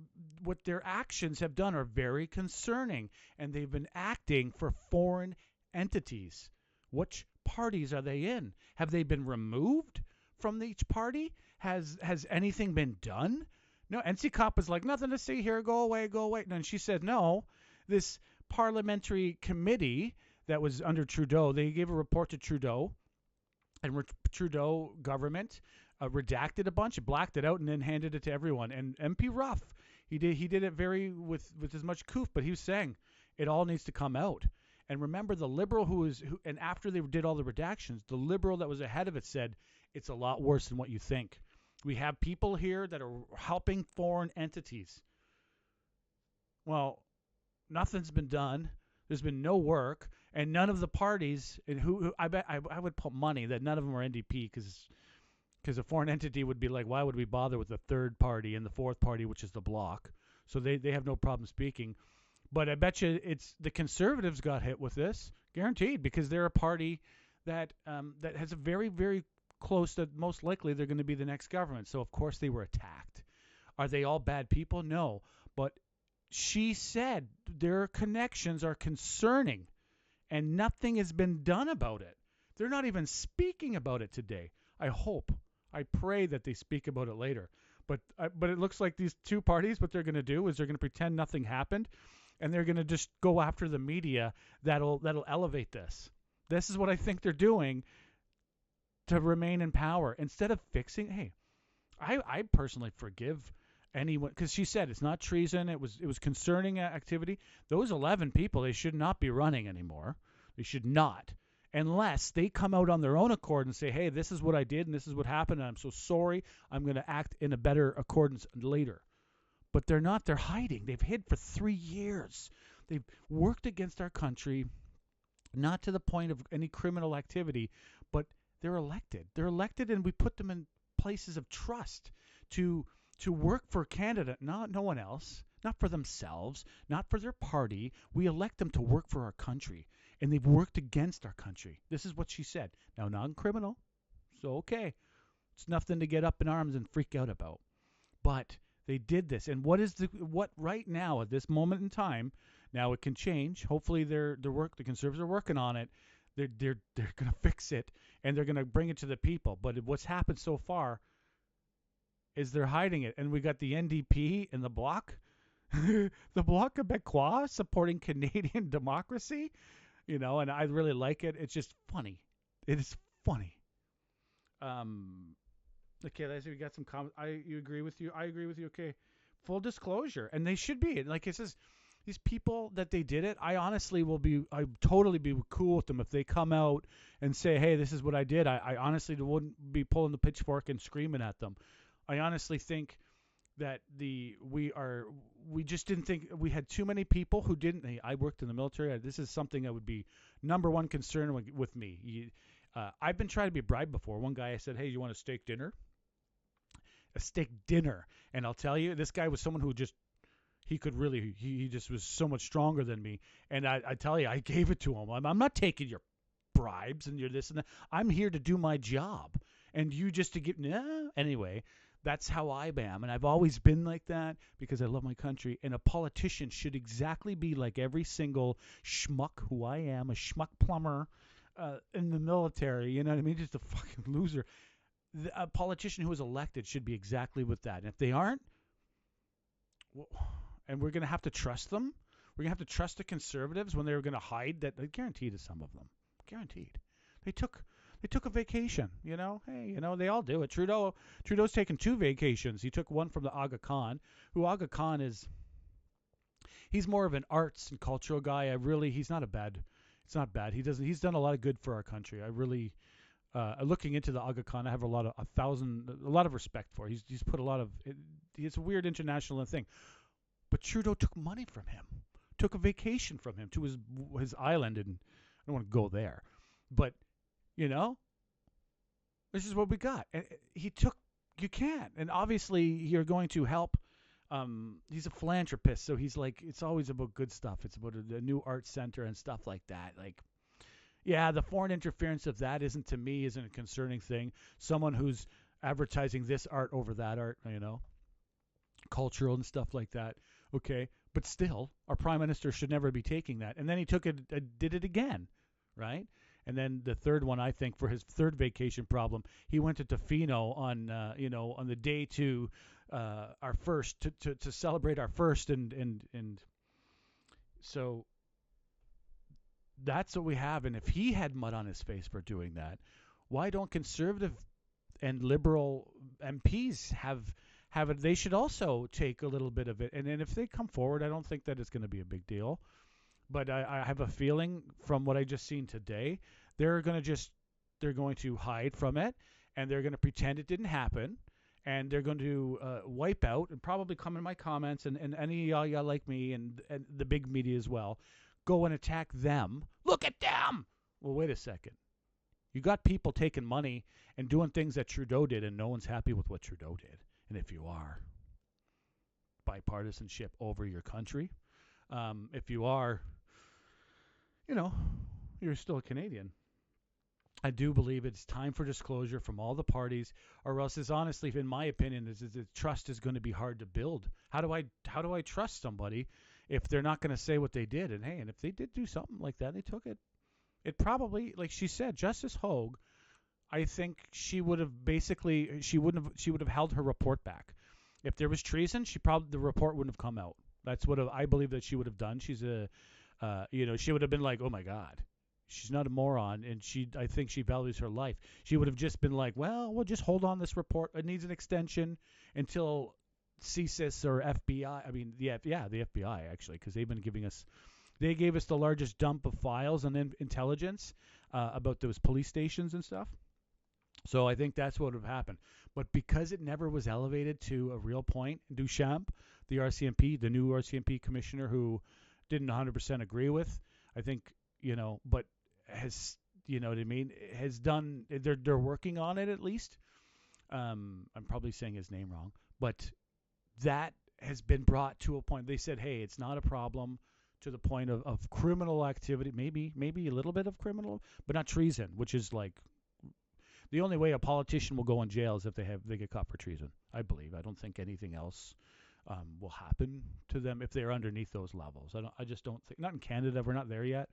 what their actions have done are very concerning, and they've been acting for foreign entities. Which parties are they in? Have they been removed from each party? Has anything been done? No, NC Cop is like, nothing to see here, go away. And she said, no, this parliamentary committee that was under Trudeau, they gave a report to Trudeau, and Trudeau government redacted a bunch, blacked it out, and then handed it to everyone. And MP Ruff, he did it very with as much coof, but he was saying it all needs to come out. And remember, the Liberal and after they did all the redactions, the Liberal that was ahead of it said it's a lot worse than what you think. We have people here that are helping foreign entities. Well, nothing's been done. There's been no work, and none of the parties, and who I bet I would put money that none of them are NDP, because a foreign entity would be like, why would we bother with the third party and the fourth party, which is the Bloc? So they have no problem speaking. But I bet you it's the Conservatives got hit with this, guaranteed, because they're a party that has a very, very close that most likely they're going to be the next government. So of course they were attacked. Are they all bad people? No, but she said their connections are concerning, and nothing has been done about it. They're not even speaking about it today. I pray that they speak about it later. But it looks like these two parties, what they're going to do is they're going to pretend nothing happened, and they're going to just go after the media that'll elevate this. This is what I think they're doing to remain in power instead of fixing. Hey, I personally forgive anyone, because she said it's not treason. It was concerning activity. Those 11 people, they should not be running anymore. They should not, unless they come out on their own accord and say, hey, this is what I did and this is what happened, and I'm so sorry. I'm going to act in a better accordance later. But they're not. They're hiding. They've hid for 3 years. They've worked against our country, not to the point of any criminal activity, but they're elected. They're elected, and we put them in places of trust to work for Canada, not no one else, not for themselves, not for their party. We elect them to work for our country, and they've worked against our country. This is what she said. Now, non-criminal, so okay. It's nothing to get up in arms and freak out about. But they did this, and what right now at this moment in time? Now it can change. Hopefully, the Conservatives are working on it. They're going to fix it, and they're going to bring it to the people. But what's happened so far is they're hiding it, and we got the NDP and the Bloc, the Bloc Québécois supporting Canadian democracy, and I really like it. It's just funny. It is funny. Okay, Leslie, we got some comments. You agree with you? I agree with you. Okay, full disclosure, and they should be. Like it says, these people that they did it, I totally be cool with them if they come out and say, hey, this is what I did. I honestly wouldn't be pulling the pitchfork and screaming at them. I honestly think that we just didn't think we had too many people who didn't. I worked in the military. This is something that would be number one concern with me. I've been trying to be bribed before. One guy, I said, hey, you want a steak dinner? A steak dinner. And I'll tell you, this guy was someone who just, he just was so much stronger than me. And I tell you, I gave it to him. I'm not taking your bribes and your this and that. I'm here to do my job. And you just to get, nah. Anyway, that's how I am. And I've always been like that because I love my country. And a politician should exactly be like every single schmuck who I am, a schmuck plumber in the military. You know what I mean? Just a fucking loser. A politician who is elected should be exactly with that. And if they aren't, well, and we're going to have to trust them. We're going to have to trust the Conservatives when they were going to hide that. Guaranteed to some of them. Guaranteed. They took a vacation, you know. Hey, you know, they all do it. Trudeau's taken 2 vacations. He took one from the Aga Khan, who Aga Khan is. He's more of an arts and cultural guy. He's not bad. He's done a lot of good for our country. I really, looking into the Aga Khan, I have a lot of respect for. He's put a lot of. It's a weird international thing, but Trudeau took money from him, took a vacation from him to his island, and I don't want to go there, but. You know, this is what we got. You can't. And obviously you're going to help. He's a philanthropist. So he's like, it's always about good stuff. It's about a new art center and stuff like that. Like, yeah, the foreign interference of that isn't a concerning thing. Someone who's advertising this art over that art, you know, cultural and stuff like that. Okay. But still, our prime minister should never be taking that. And then he did it again. Right. And then the third one, I think, for his third vacation problem, he went to Tofino on the day to our first to celebrate our first, and so that's what we have. And if he had mud on his face for doing that, why don't Conservative and Liberal MPs have it? They should also take a little bit of it. And then if they come forward, I don't think that it's going to be a big deal. But I have a feeling from what I just seen today, they're going to hide from it, and they're going to pretend it didn't happen, and they're going to wipe out and probably come in my comments and any of y'all like me and the big media as well, go and attack them. Look at them. Well, wait a second. You got people taking money and doing things that Trudeau did, and no one's happy with what Trudeau did. And if you are, bipartisanship over your country. If you are, you know, you're still a Canadian. I do believe it's time for disclosure from all the parties, or else, is honestly, in my opinion, is trust is going to be hard to build. How do I trust somebody if they're not going to say what they did? And hey, and if they did do something like that, they took it. It probably, like she said, Justice Hogue, I think she would have held her report back. If there was treason, the report wouldn't have come out. That's what I believe that she would have done. She's she would have been like, oh my God, she's not a moron, and I think she values her life. She would have just been like, well, we'll just hold on this report. It needs an extension until CSIS or FBI. I mean, the FBI actually, because they gave us the largest dump of files and intelligence about those police stations and stuff. So I think that's what would have happened. But because it never was elevated to a real point, Duchamp, the new RCMP commissioner who didn't 100% agree with, I think, but has, what I mean, has done, they're working on it at least. I'm probably saying his name wrong, but that has been brought to a point. They said, hey, it's not a problem to the point of criminal activity, maybe a little bit of criminal, but not treason, which is like, the only way a politician will go in jail is if they get caught for treason, I believe. I don't think anything else will happen to them if they're underneath those levels. I just don't think, not in Canada, we're not there yet.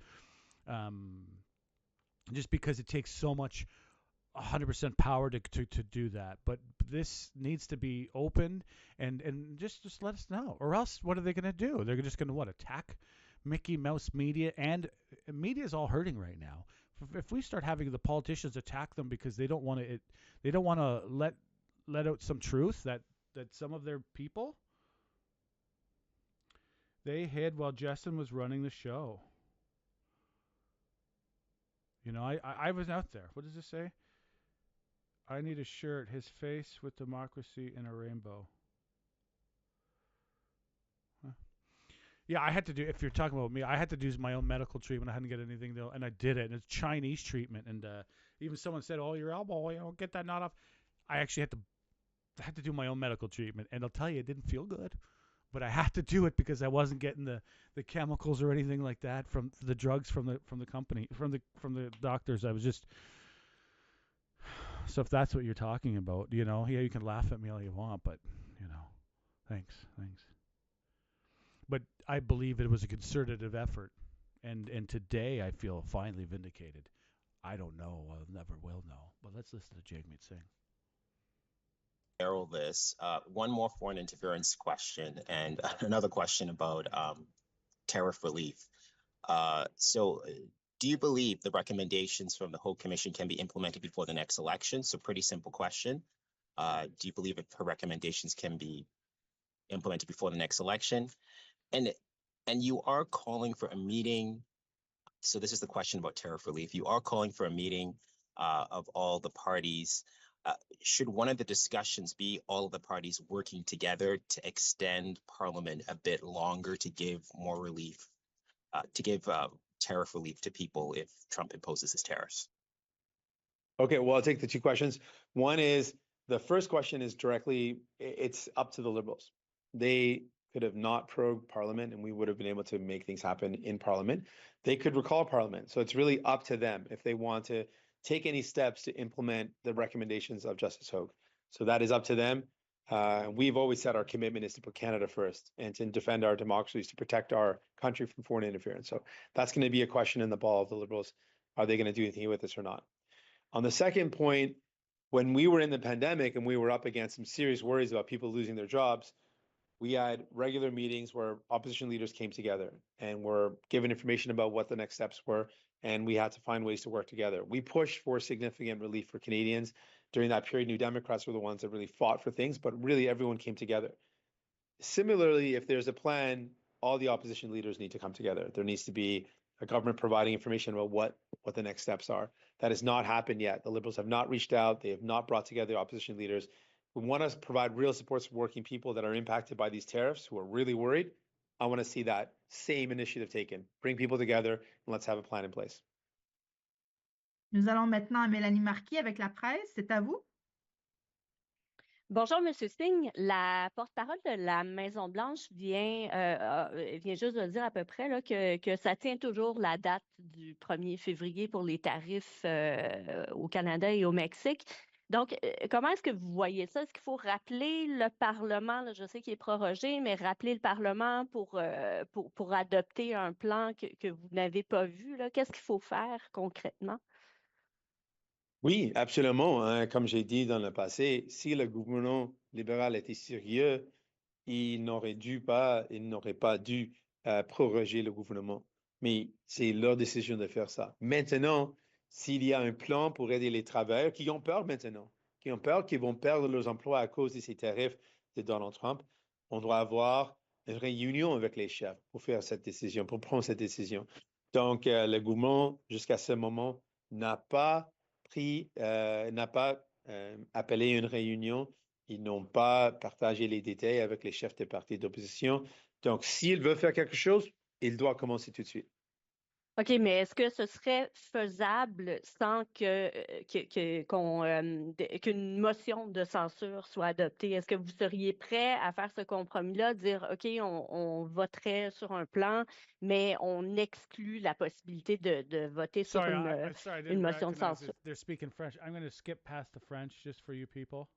Just because it takes so much 100% power to do that. But this needs to be opened and just let us know. Or else what are they going to do? They're just going to attack Mickey Mouse media, and media is all hurting right now. If we start having the politicians attack them because they don't want to let out some truth that some of their people, they hid while Justin was running the show. I was out there. What does it say? I need a shirt, his face with democracy in a rainbow. Huh? Yeah, I had to do, if you're talking about me, I had to do my own medical treatment. I hadn't get anything though, and I did it. And it's Chinese treatment, and even someone said, "Oh, your elbow, get that knot off." I actually had to do my own medical treatment, and I'll tell you, it didn't feel good, but I had to do it because I wasn't getting the chemicals or anything like that from the drugs from the company, from the doctors. I was just So if that's what you're talking about, yeah, you can laugh at me all you want, but thanks. But I believe it was a concerted effort, and today I feel finally vindicated. I don't know. I never will know. But let's listen to Jagmeet Singh. This. One more foreign interference question and another question about tariff relief. So do you believe the recommendations from the Hogue Commission can be implemented before the next election? So pretty simple question. Do you believe her recommendations can be implemented before the next election? And you are calling for a meeting. So this is the question about tariff relief. You are calling for a meeting of all the parties. Should one of the discussions be all of the parties working together to extend Parliament a bit longer to give more relief, to give tariff relief to people if Trump imposes his tariffs? Okay, well, I'll take the two questions. One is, the first question is directly, it's up to the Liberals. They could have not prorogued Parliament and we would have been able to make things happen in Parliament. They could recall Parliament. So it's really up to them if they want to take any steps to implement the recommendations of Justice Hogue. So that is up to them. We've always said our commitment is to put Canada first and to defend our democracies, to protect our country from foreign interference. So that's going to be a question in the ball of the Liberals. Are they going to do anything with this or not? On the second point, when we were in the pandemic and we were up against some serious worries about people losing their jobs, we had regular meetings where opposition leaders came together and were given information about what the next steps were, and we had to find ways to work together. We pushed for significant relief for Canadians. During that period, New Democrats were the ones that really fought for things, but really everyone came together. Similarly, if there's a plan, all the opposition leaders need to come together. There needs to be a government providing information about what the next steps are. That has not happened yet. The Liberals have not reached out. They have not brought together opposition leaders. We want to provide real supports for working people that are impacted by these tariffs, who are really worried. I want to see that same initiative taken. Bring people together and let's have a plan in place. Nous allons maintenant à Mélanie Marquis avec la presse. C'est à vous. Bonjour, Monsieur Singh. La porte-parole de la Maison-Blanche vient juste de dire à peu près là, que ça tient toujours la date du 1er février pour les tarifs au Canada et au Mexique. Donc, comment est-ce que vous voyez ça? Est-ce qu'il faut rappeler le Parlement, là, je sais qu'il est prorogé, mais rappeler le Parlement pour adopter un plan que vous n'avez pas vu? Qu'est-ce qu'il faut faire concrètement? Oui, absolument. Hein. Comme j'ai dit dans le passé, si le gouvernement libéral était sérieux, il n'aurait pas dû proroger le gouvernement. Mais c'est leur décision de faire ça. Maintenant, s'il y a un plan pour aider les travailleurs qui ont peur maintenant, qui ont peur qu'ils vont perdre leurs emplois à cause de ces tarifs de Donald Trump, on doit avoir une réunion avec les chefs pour faire cette décision, pour prendre cette décision. Donc, le gouvernement, jusqu'à ce moment, n'a pas appelé une réunion. Ils n'ont pas partagé les détails avec les chefs des partis d'opposition. Donc, s'il veut faire quelque chose, il doit commencer tout de suite. OK, mais est-ce que ce serait faisable sans qu'une motion de censure soit adoptée? Est-ce que vous seriez prêt à faire ce compromis-là, dire, OK, on voterait sur un plan, mais on exclut la possibilité de voter sur une motion de censure? They're speaking French. I'm going to skip past the French just for you people.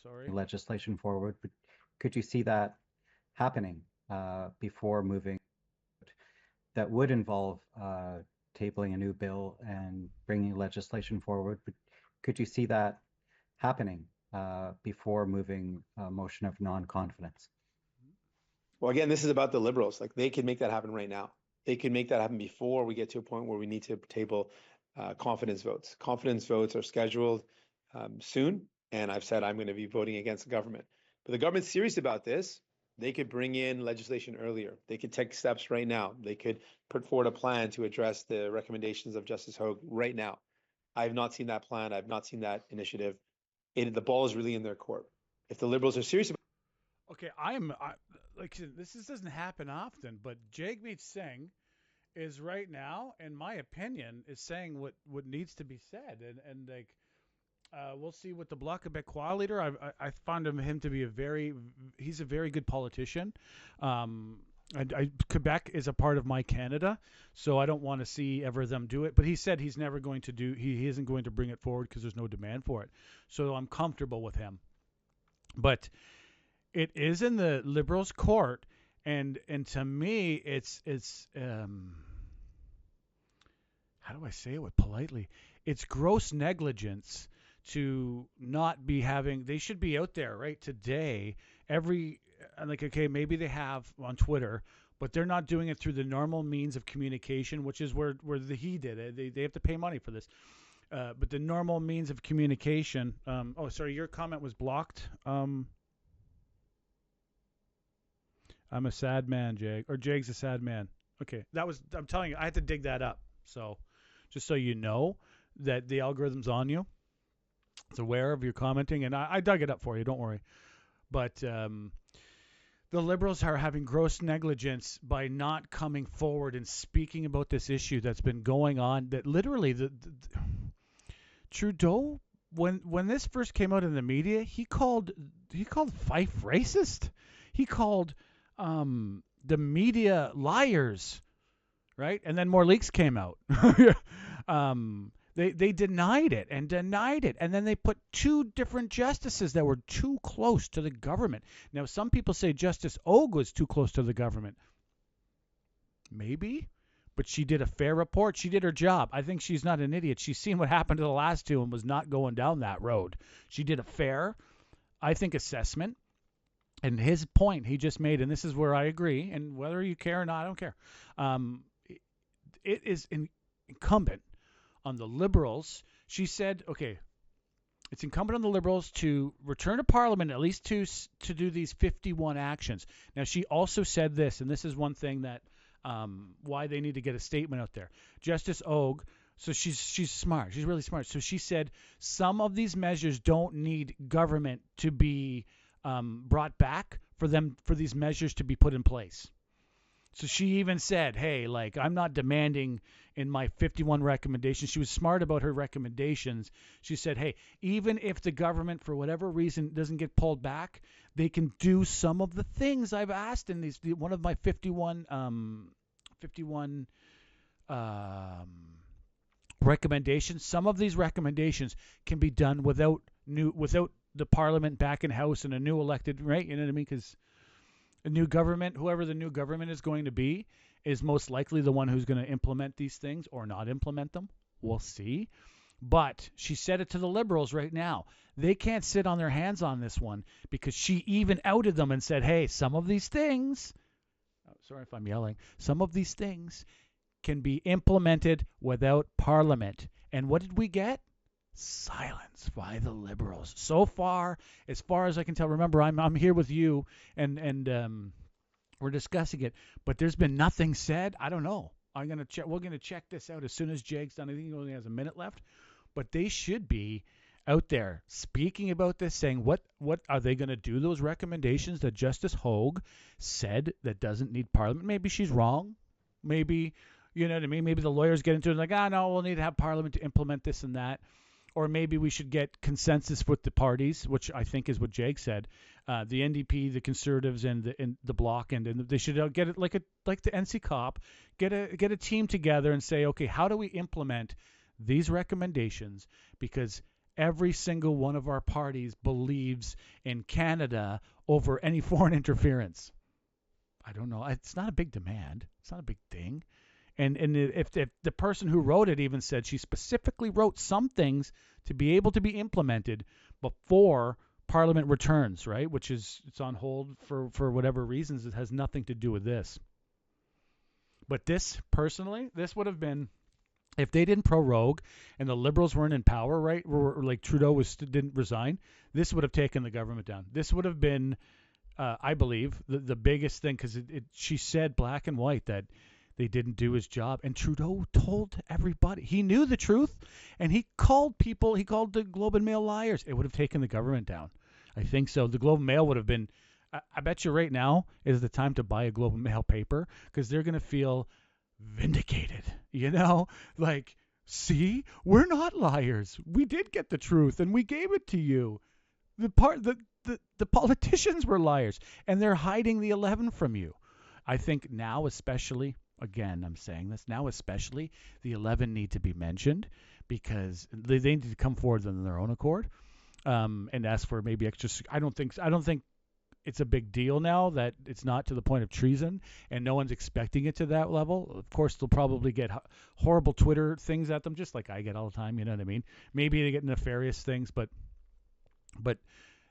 Sorry. Legislation forward, but could you see that happening before moving? That would involve tabling a new bill and bringing legislation forward. But could you see that happening before moving a motion of non-confidence? Well, again, this is about the Liberals. Like, they can make that happen right now. They can make that happen before we get to a point where we need to table confidence votes. Confidence votes are scheduled soon, and I've said I'm going to be voting against the government. But the government's serious about this. They could bring in legislation earlier. They could take steps right now. They could put forward a plan to address the recommendations of Justice Hogue right now. I have not seen that plan. I've not seen that initiative. The ball is really in their court. If the Liberals are serious about Okay, this doesn't happen often, but Jagmeet Singh is right now, in my opinion, is saying what needs to be said, and like we'll see what the Bloc Québécois leader. I found him to be he's a very good politician. Quebec is a part of my Canada, so I don't want to see ever them do it. But he said he's never going to do. He isn't going to bring it forward because there's no demand for it. So I'm comfortable with him. But it is in the Liberals' court, and to me, it's how do I say it politely? It's gross negligence to not be having. They should be out there right today. Okay, maybe they have on Twitter, but they're not doing it through the normal means of communication, which is where he did it. They have to pay money for this. But the normal means of communication. Sorry, your comment was blocked. I'm a sad man, Jag. Or Jag's a sad man. Okay, I'm telling you, I had to dig that up. So, just so you know that the algorithm's on you. It's aware of your commenting, and I dug it up for you. Don't worry. But the Liberals are having gross negligence by not coming forward and speaking about this issue that's been going on. That literally, Trudeau, when this first came out in the media, he called Fife racist. He called the media liars, right? And then more leaks came out. They denied it, and then they put two different justices that were too close to the government. Now, some people say Justice Hogue was too close to the government. Maybe, but she did a fair report. She did her job. I think she's not an idiot. She's seen what happened to the last two and was not going down that road. She did a fair, I think, assessment. And his point he just made, and this is where I agree, and whether you care or not, I don't care. It is incumbent on the Liberals. She said, okay, it's incumbent on the Liberals to return to Parliament, at least to do these 51 actions. Now, she also said this, and this is one thing that why they need to get a statement out there. Justice Hogue, so she's smart. She's really smart. So she said some of these measures don't need government to be brought back for these measures to be put in place. So she even said, hey, I'm not demanding in my 51 recommendations. She was smart about her recommendations. She said, hey, even if the government, for whatever reason, doesn't get pulled back, they can do some of the things I've asked in one of my 51 recommendations. Some of these recommendations can be done without the Parliament back in house and a new elected, right? You know what I mean? Because a new government, whoever the new government is going to be, is most likely the one who's going to implement these things or not implement them. We'll see. But she said it to the Liberals right now. They can't sit on their hands on this one because she even outed them and said, hey, some of these things, sorry if I'm yelling, some of these things can be implemented without Parliament. And what did we get? Silence by the Liberals. So far as I can tell, remember I'm here with you and we're discussing it, but there's been nothing said. I don't know. We're gonna check this out as soon as Jag's done. I think he only has a minute left, but they should be out there speaking about this, saying what are they going to do? Those recommendations that Justice Hogue said that doesn't need Parliament. Maybe she's wrong. Maybe, you know what I mean? Maybe the lawyers get into it no, we'll need to have Parliament to implement this and that. Or maybe we should get consensus with the parties, which I think is what Jag said. The NDP, the Conservatives, and the Bloc, and they should get it like the NC COP, get a team together and say, okay, how do we implement these recommendations? Because every single one of our parties believes in Canada over any foreign interference. I don't know. It's not a big demand. It's not a big thing. And if the person who wrote it even said she specifically wrote some things to be able to be implemented before Parliament returns, right? Which is it's on hold for whatever reasons. It has nothing to do with this. But this would have been, if they didn't prorogue and the Liberals weren't in power, right? Or like Trudeau didn't resign, this would have taken the government down. This would have been, I believe, the biggest thing because she said black and white that they didn't do his job. And Trudeau told everybody. He knew the truth, and he called the Globe and Mail liars. It would have taken the government down. I think so. The Globe and Mail would have been, I bet you right now is the time to buy a Globe and Mail paper because they're going to feel vindicated. You know, like, see, we're not liars. We did get the truth, and we gave it to you. The politicians were liars, and they're hiding the 11 from you. I think now especially, again, I'm saying this, now especially, the 11 need to be mentioned because they need to come forward on their own accord and ask for maybe extra. I don't think it's a big deal now that it's not to the point of treason and no one's expecting it to that level. Of course, they'll probably get horrible Twitter things at them, just like I get all the time. You know what I mean? Maybe they get nefarious things, but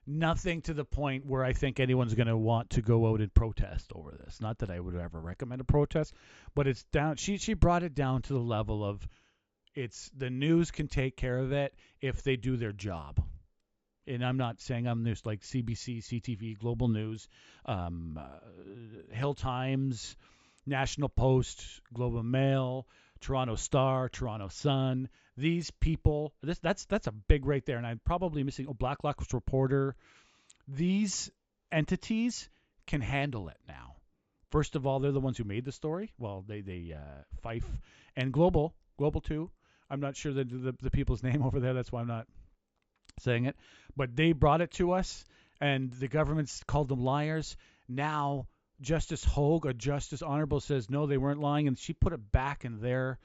nothing to the point where I think anyone's going to want to go out and protest over this. Not that I would ever recommend a protest, but it's down. She brought it down to the level of it's the news can take care of it if they do their job. And I'm not saying I'm news like CBC, CTV, Global News, Hill Times, National Post, Globe and Mail, Toronto Star, Toronto Sun. These people, that's a big right there. And I'm probably missing Black Ops Reporter. These entities can handle it now. First of all, they're the ones who made the story. Well, they Fife and Global too. I'm not sure the people's name over there. That's why I'm not saying it. But they brought it to us, and the government's called them liars. Now, Justice Hogue, or Justice Honourable, says no, they weren't lying, and she put it back in their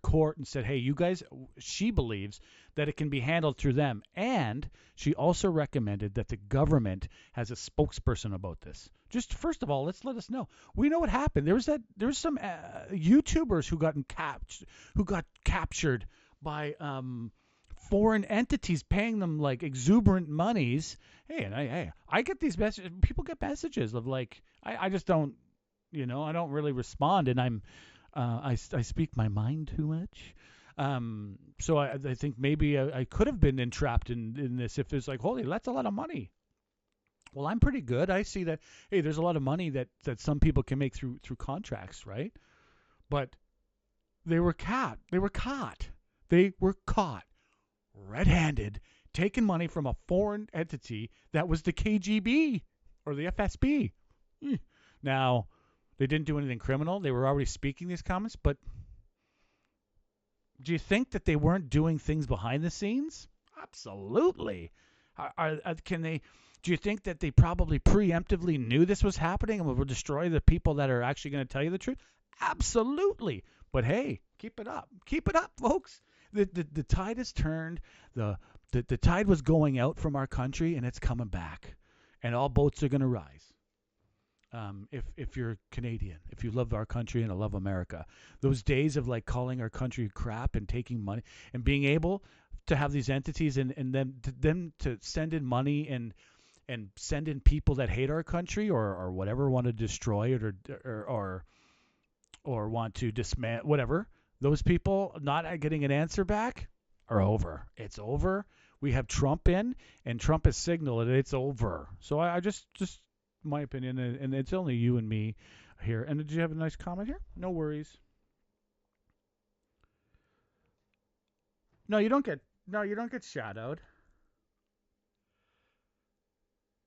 court and said, hey, you guys, she believes that it can be handled through them. And she also recommended that the government has a spokesperson about this. Just first of all, let us know. We know what happened. There was some YouTubers who got captured by foreign entities paying them like exuberant monies. Hey, and I get these messages. People get messages of like, I just don't, I don't really respond, and I speak my mind too much. So I think maybe I could have been entrapped in this if it's like, holy, that's a lot of money. Well, I'm pretty good. I see that, hey, there's a lot of money that some people can make through contracts, right? But they were caught. They were caught red-handed taking money from a foreign entity that was the KGB or the FSB. Now, they didn't do anything criminal. They were already speaking these comments, but do you think that they weren't doing things behind the scenes? Absolutely. Do you think that they probably preemptively knew this was happening and would destroy the people that are actually going to tell you the truth? Absolutely. But hey, keep it up. Keep it up, folks. The tide has turned. The tide was going out from our country, and it's coming back. And all boats are going to rise. If you're Canadian, if you love our country and love America, those days of like calling our country crap and taking money and being able to have these entities and them to send in money and send in people that hate our country or whatever, want to destroy it or want to dismantle whatever, those people not getting an answer back are over. It's over. We have Trump in, and Trump has signaled that it's over. So I just my opinion, and it's only you and me here. And did you have a nice comment here? No worries. No, you don't get shadowed.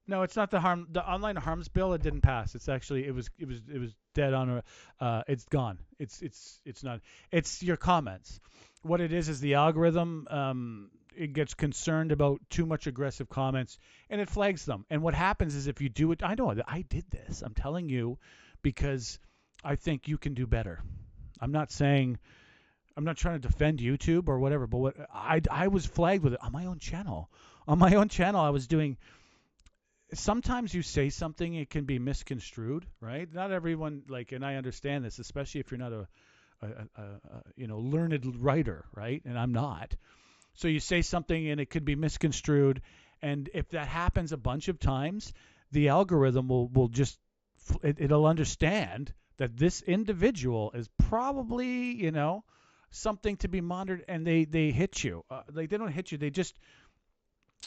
No, it's not the online harms bill. It didn't pass. It's actually it was dead on. It's gone. It's not. It's your comments. What it is the algorithm. It gets concerned about too much aggressive comments, and it flags them. And what happens is if you do it, I know I did this. I'm telling you, because I think you can do better. I'm not trying to defend YouTube or whatever, but what I was flagged with it on my own channel. On my own channel, I was doing. Sometimes you say something, it can be misconstrued, right? Not everyone and I understand this, especially if you're not a learned writer, right? And I'm not. So you say something and it could be misconstrued, and if that happens a bunch of times, the algorithm will just it'll understand that this individual is probably something to be monitored, and they hit you. They don't hit you. They just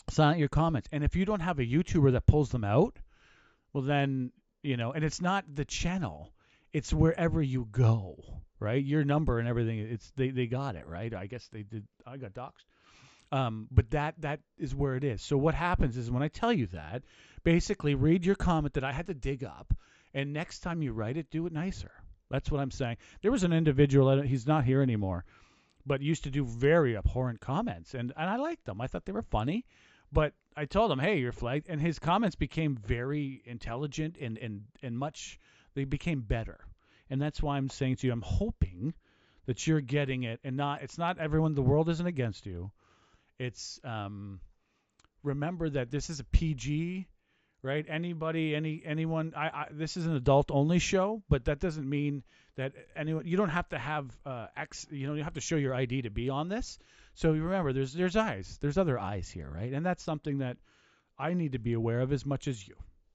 silent your comments. And if you don't have a YouTuber that pulls them out, well then and it's not the channel, it's wherever you go, right? Your number and everything. It's they got it right. I guess they did. I got doxxed. But that is where it is. So what happens is when I tell you that, basically read your comment that I had to dig up, and next time you write it, do it nicer. That's what I'm saying. There was an individual, he's not here anymore, but used to do very abhorrent comments, and I liked them. I thought they were funny, But I told him, hey, you're flagged. And his comments became very intelligent and much, they became better. And that's why I'm saying to you, I'm hoping that you're getting it, and it's not everyone, the world isn't against you. It's, remember that this is a PG, right? Anyone, this is an adult only show, but that doesn't mean that anyone, you don't have to have, you have to show your ID to be on this. So remember, there's eyes, there's other eyes here, right? And that's something that I need to be aware of as much as you,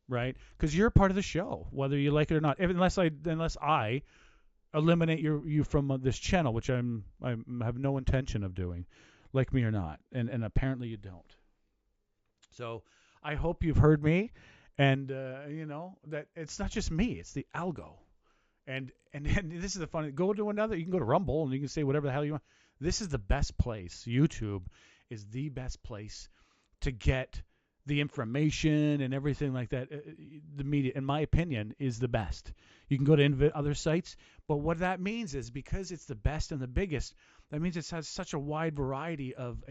right? Because you're part of the show, whether you like it or not. Unless I eliminate you from this channel, which I have no intention of doing, like me or not, and apparently you don't. So I hope you've heard me, and that it's not just me; it's the algo. And this is the fun. Go to another. You can go to Rumble and you can say whatever the hell you want. This is the best place. YouTube is the best place to get the information and everything like that. The media, in my opinion, is the best. You can go to other sites, but what that means is because it's the best and the biggest, that means it has such a wide variety of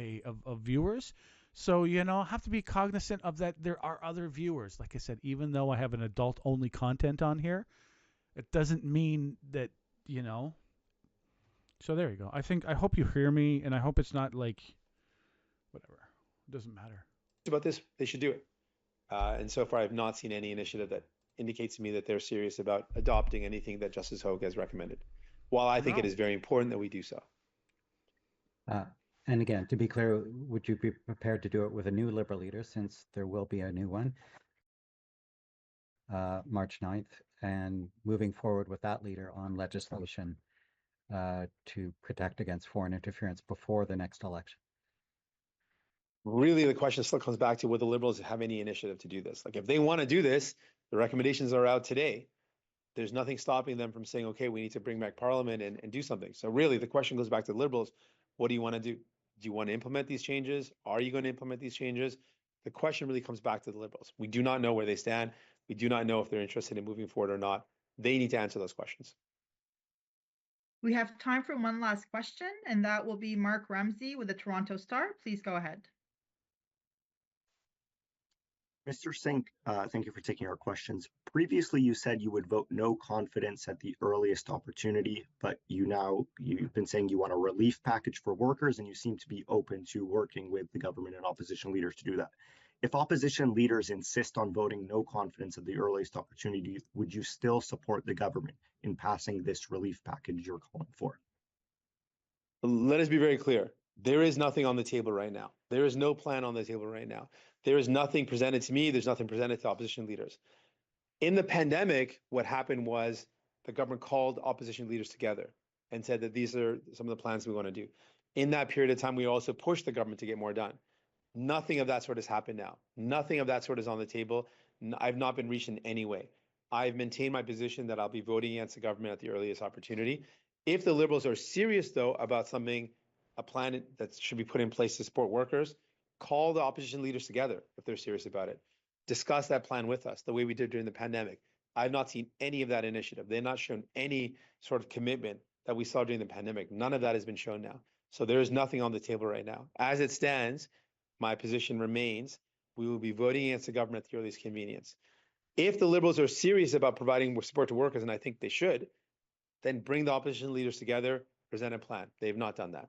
viewers. So, have to be cognizant of that. There are other viewers. Like I said, even though I have an adult-only content on here, it doesn't mean that, So there you go. I hope you hear me, and I hope it's not like, whatever. It doesn't matter. About this, they should do it. And so far, I've not seen any initiative that indicates to me that they're serious about adopting anything that Justice Hogue has recommended. While I think it is very important that we do so. And again, to be clear, would you be prepared to do it with a new Liberal leader, since there will be a new one, March 9th, and moving forward with that leader on legislation to protect against foreign interference before the next election? Really, the question still comes back to whether the Liberals have any initiative to do this. Like, if they want to do this, the recommendations are out today. There's nothing stopping them from saying, okay, we need to bring back Parliament and do something. So really, the question goes back to the Liberals. What do you want to do? Do you want to implement these changes? Are you going to implement these changes? The question really comes back to the Liberals. We do not know where they stand. We do not know if they're interested in moving forward or not. They need to answer those questions. We have time for one last question, and that will be Mark Ramsey with the Toronto Star. Please go ahead. Mr. Singh, thank you for taking our questions. Previously, you said you would vote no confidence at the earliest opportunity, but you've been saying you want a relief package for workers, and you seem to be open to working with the government and opposition leaders to do that. If opposition leaders insist on voting no confidence at the earliest opportunity, would you still support the government in passing this relief package you're calling for? Let us be very clear. There is nothing on the table right now. There is no plan on the table right now. There is nothing presented to me. There's nothing presented to opposition leaders. In the pandemic, what happened was the government called opposition leaders together and said that these are some of the plans we want to do. In that period of time, we also pushed the government to get more done. Nothing of that sort has happened now. Nothing of that sort is on the table. I've not been reached in any way. I've maintained my position that I'll be voting against the government at the earliest opportunity. If the Liberals are serious, though, about something, a plan that should be put in place to support workers, call the opposition leaders together if they're serious about it. Discuss that plan with us the way we did during the pandemic. I've not seen any of that initiative. They've not shown any sort of commitment that we saw during the pandemic. None of that has been shown now. So there is nothing on the table right now. As it stands, my position remains, we will be voting against the government at the earliest convenience. If the Liberals are serious about providing support to workers, and I think they should, then bring the opposition leaders together, present a plan. They've not done that.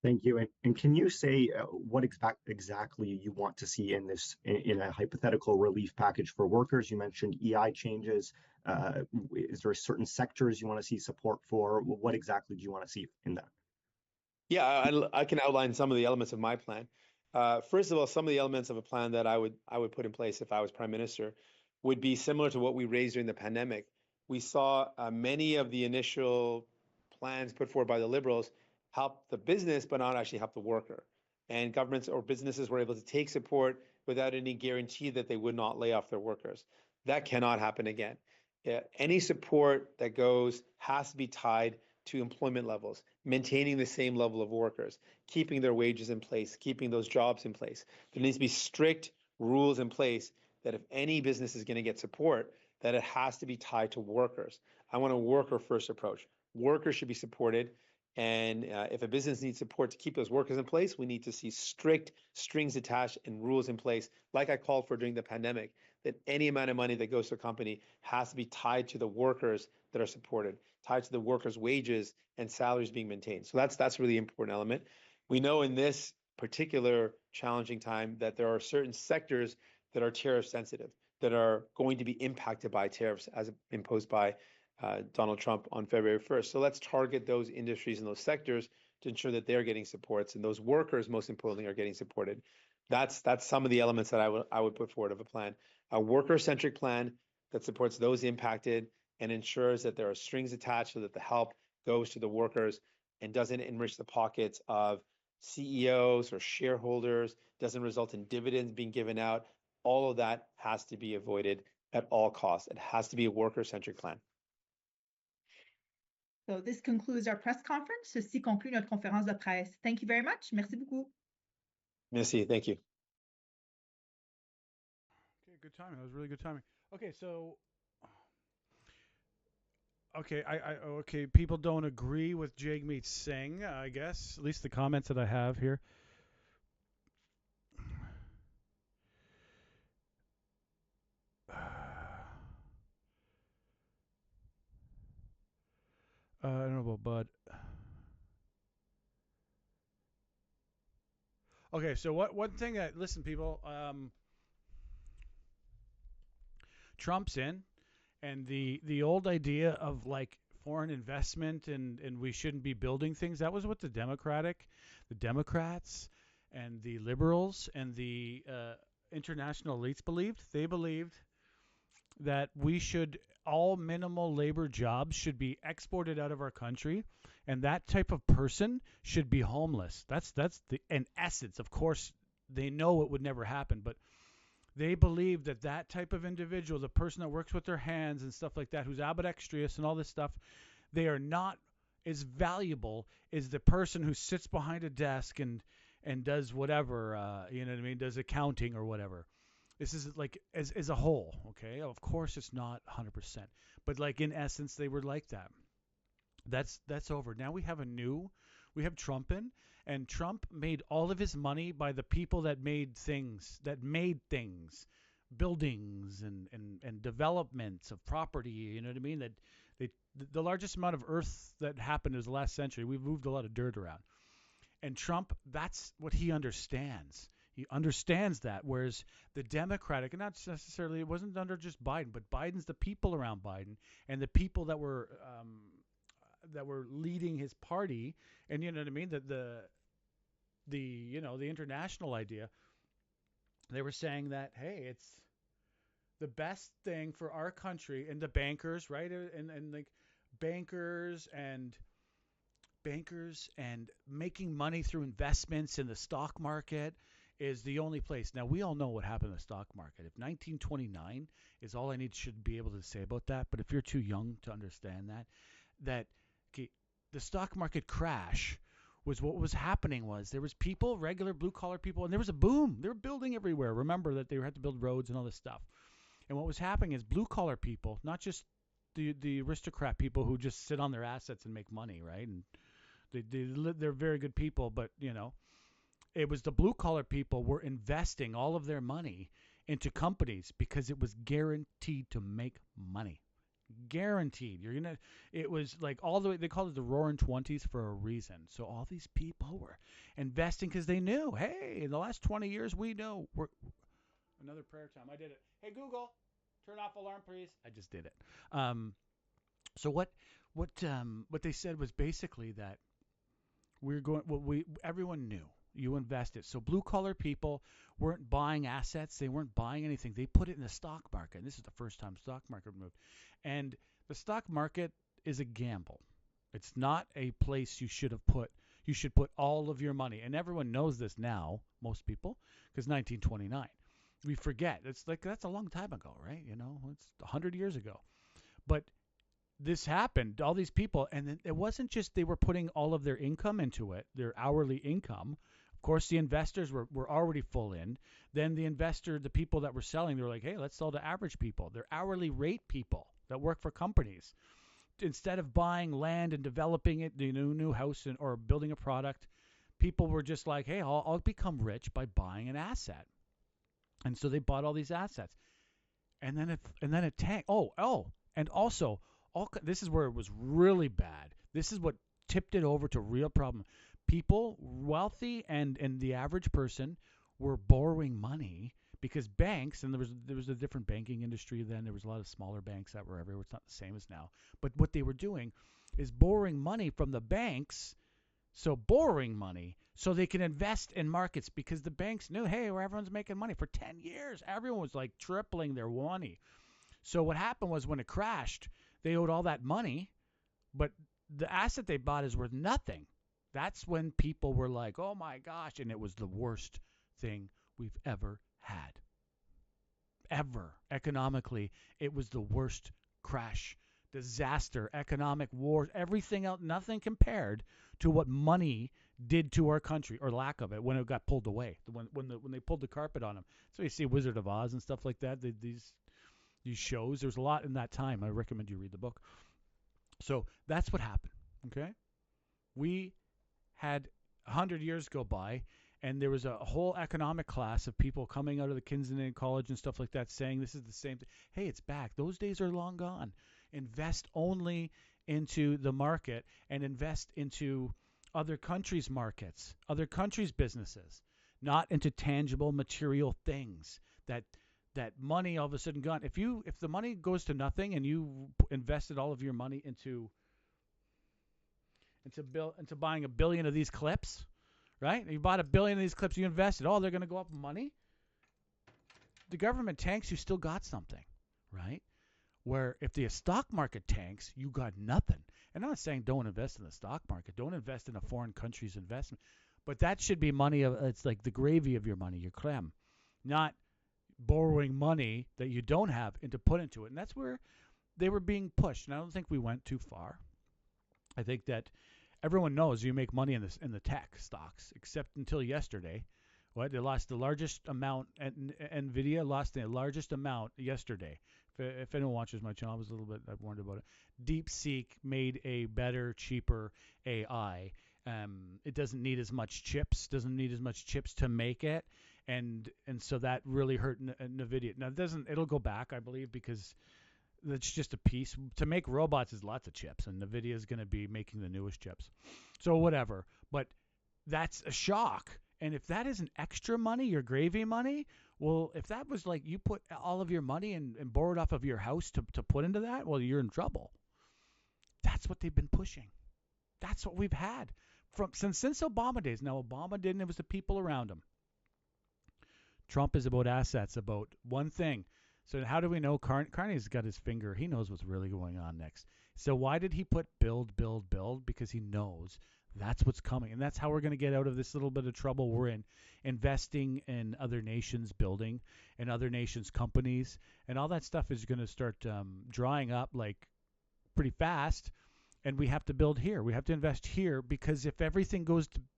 Thank you. And can you say what exactly you want to see in this, in a hypothetical relief package for workers? You mentioned EI changes. Is there certain sectors you want to see support for? What exactly do you want to see in that? Yeah, I can outline some of the elements of my plan. First of all, some of the elements of a plan that I would put in place if I was Prime Minister would be similar to what we raised during the pandemic. We saw many of the initial plans put forward by the Liberals help the business, but not actually help the worker. And governments or businesses were able to take support without any guarantee that they would not lay off their workers. That cannot happen again. Any support that goes has to be tied to employment levels, maintaining the same level of workers, keeping their wages in place, keeping those jobs in place. There needs to be strict rules in place that if any business is going to get support, that it has to be tied to workers. I want a worker-first approach. Workers should be supported. And if a business needs support to keep those workers in place, we need to see strict strings attached and rules in place, like I called for during the pandemic, that any amount of money that goes to a company has to be tied to the workers that are supported, tied to the workers' wages and salaries being maintained. So that's a really important element. We know in this particular challenging time that there are certain sectors that are tariff sensitive, that are going to be impacted by tariffs as imposed by Donald Trump on February 1st. So let's target those industries and those sectors to ensure that they're getting supports and those workers, most importantly, are getting supported. That's some of the elements that I would put forward of a plan. A worker-centric plan that supports those impacted and ensures that there are strings attached so that the help goes to the workers and doesn't enrich the pockets of CEOs or shareholders, doesn't result in dividends being given out. All of that has to be avoided at all costs. It has to be a worker-centric plan. So this concludes our press conference. Ceci conclut notre conférence de presse. Thank you very much. Merci beaucoup. Merci. Thank you. Okay, good timing. That was really good timing. Okay, so okay, people don't agree with Jagmeet Singh, I guess. At least the comments that I have here. I don't know about Bud. Okay, so one thing that, listen, people, Trump's in, and the old idea of like foreign investment and we shouldn't be building things, that was what the Democrats and the liberals and the international elites believed. They believed that we should, all minimal labor jobs should be exported out of our country, and that type of person should be homeless. That's the in essence. Of course, they know it would never happen, but they believe that that type of individual, the person that works with their hands and stuff like that, who's ambidextrous and all this stuff, they are not as valuable as the person who sits behind a desk and does whatever, you know what I mean, does accounting or whatever. This is like as a whole, okay? Of course, it's not 100%, but like in essence, they were like that. That's over. Now we have Trump in, and Trump made all of his money by the people that made things, buildings and developments of property. You know what I mean? That the largest amount of earth that happened is the last century. We've moved a lot of dirt around, and Trump, that's what he understands. He understands that, whereas the Democratic, and not necessarily, it wasn't under just Biden, but Biden's the people around Biden and the people that were leading his party, and you know what I mean, the you know, the international idea. They were saying that, hey, it's the best thing for our country, and the bankers, right, and like bankers and making money through investments in the stock market is the only place. Now, we all know what happened in the stock market. If 1929 is all I should be able to say about that, but if you're too young to understand that okay, the stock market crash was what was happening was there was people, regular blue-collar people, and there was a boom. They were building everywhere. Remember that they had to build roads and all this stuff. And what was happening is blue-collar people, not just the aristocrat people who just sit on their assets and make money, right? And they're very good people, but, you know, it was the blue-collar people were investing all of their money into companies because it was guaranteed to make money. Guaranteed. It was like all the way, they called it the roaring 20s for a reason. So all these people were investing because they knew, hey, in the last 20 years, we know another prayer time. I did it. Hey, Google, turn off alarm, please. I just did it. So what they said was basically that everyone knew you invested. So blue collar people weren't buying assets. They weren't buying anything. They put it in the stock market. And this is the first time stock market moved. And the stock market is a gamble. It's not a place you should put all of your money. And everyone knows this now, most people, because 1929. We forget. It's like, that's a long time ago, right? You know, it's 100 years ago. But this happened, all these people, and then it wasn't just they were putting all of their income into it, their hourly income. Of course, the investors were already full in. Then the people that were selling, they were like, hey, let's sell to average people. They're hourly rate people that work for companies. instead of buying land and developing it, the new house or building a product, people were just like, hey, I'll become rich by buying an asset. And so they bought all these assets. And then it tanked. And also, this is where it was really bad. This is what tipped it over to real problem. People, wealthy and the average person, were borrowing money because banks, and there was a different banking industry then. There was a lot of smaller banks that were everywhere. It's not the same as now. But what they were doing is borrowing money from the banks. So borrowing money so they can invest in markets because the banks knew, hey, where everyone's making money for 10 years. Everyone was like tripling their money. So what happened was when it crashed, they owed all that money, but the asset they bought is worth nothing. That's when people were like, oh my gosh, and it was the worst thing we've ever had. Ever. Economically, it was the worst crash, disaster, economic war, everything else, nothing compared to what money did to our country, or lack of it, when it got pulled away, when they pulled the carpet on them. So you see Wizard of Oz and stuff like that, these shows. There's a lot in that time. I recommend you read the book. So that's what happened, okay? We had 100 years go by, and there was a whole economic class of people coming out of the Kinsington College and stuff like that saying this is the same thing. Hey, it's back. Those days are long gone. Invest only into the market and invest into other countries' markets, other countries' businesses, not into tangible material things that money all of a sudden gone. If the money goes to nothing and you invested all of your money into buying 1 billion of these clips, right? You bought 1 billion of these clips, you invested. Oh, they're going to go up in money. The government tanks, you still got something, right? Where if the stock market tanks, you got nothing. And I'm not saying don't invest in the stock market. Don't invest in a foreign country's investment. But that should be money. It's like the gravy of your money, your creme, not borrowing money that you don't have and to put into it. And that's where they were being pushed. And I don't think we went too far. I think that everyone knows you make money in the tech stocks, except until yesterday. What? They lost the largest amount, NVIDIA lost the largest amount yesterday. If anyone watches my channel, I was a little bit warned about it. DeepSeek made a better, cheaper AI. It doesn't need as much chips, to make it. And so that really hurt NVIDIA. Now, it'll go back, I believe, because that's just a piece. To make robots is lots of chips, and NVIDIA is going to be making the newest chips. So whatever. But that's a shock. And if that isn't extra money, your gravy money, well, if that was like you put all of your money and borrowed off of your house to put into that, well, you're in trouble. That's what they've been pushing. That's what we've had since Obama days. Now, Obama didn't. It was the people around him. Trump is about assets, about one thing. So how do we know Carney's got his finger? He knows what's really going on next. So why did he put build, build, build? Because he knows that's what's coming. And that's how we're going to get out of this little bit of trouble we're in. Investing in other nations' building and other nations' companies. And all that stuff is going to start drying up like pretty fast. And we have to build here. We have to invest here, because if everything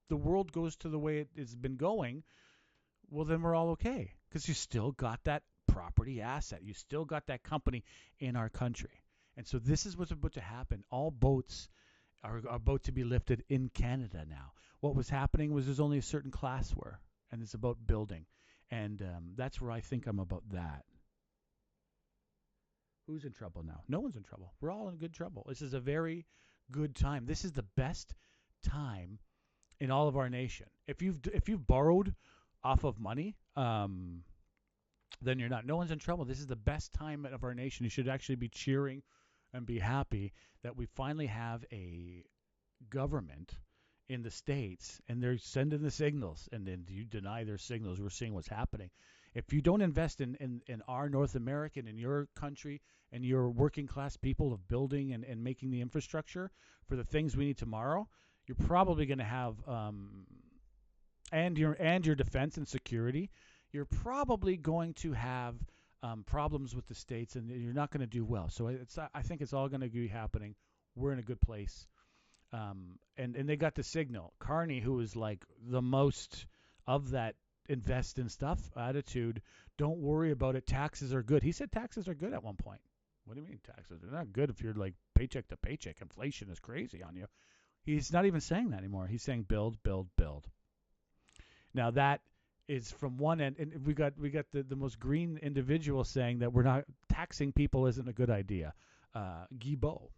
the world goes to the way it has been going, well, then we're all okay. Because you still got that property asset. You still got that company in our country. And so this is what's about to happen. All boats are about to be lifted in Canada now. What was happening was there's only a certain class where, and it's about building. And that's where I think I'm about that. Who's in trouble now? No one's in trouble. We're all in good trouble. This is a very good time. This is the best time in all of our nation. If you've borrowed off of money, then you're not. No one's in trouble. This is the best time of our nation. You should actually be cheering and be happy that we finally have a government in the States, and they're sending the signals, and then you deny their signals. We're seeing what's happening. If you don't invest in our North American, in your country, and your working class people of building and making the infrastructure for the things we need tomorrow, you're probably going to have and your defense and security, you're probably going to have problems with the states, and you're not going to do well. So I think it's all going to be happening. We're in a good place. And they got the signal. Carney, who is like the most of that invest in stuff attitude, don't worry about it. Taxes are good. He said taxes are good at one point. What do you mean? living taxes. They're not good if you're like paycheck to paycheck. Inflation is crazy on you. He's not even saying that anymore. He's saying build, build, build. Now that is from one end, and we got the most green individual saying that we're not taxing people isn't a good idea. Guilbeault.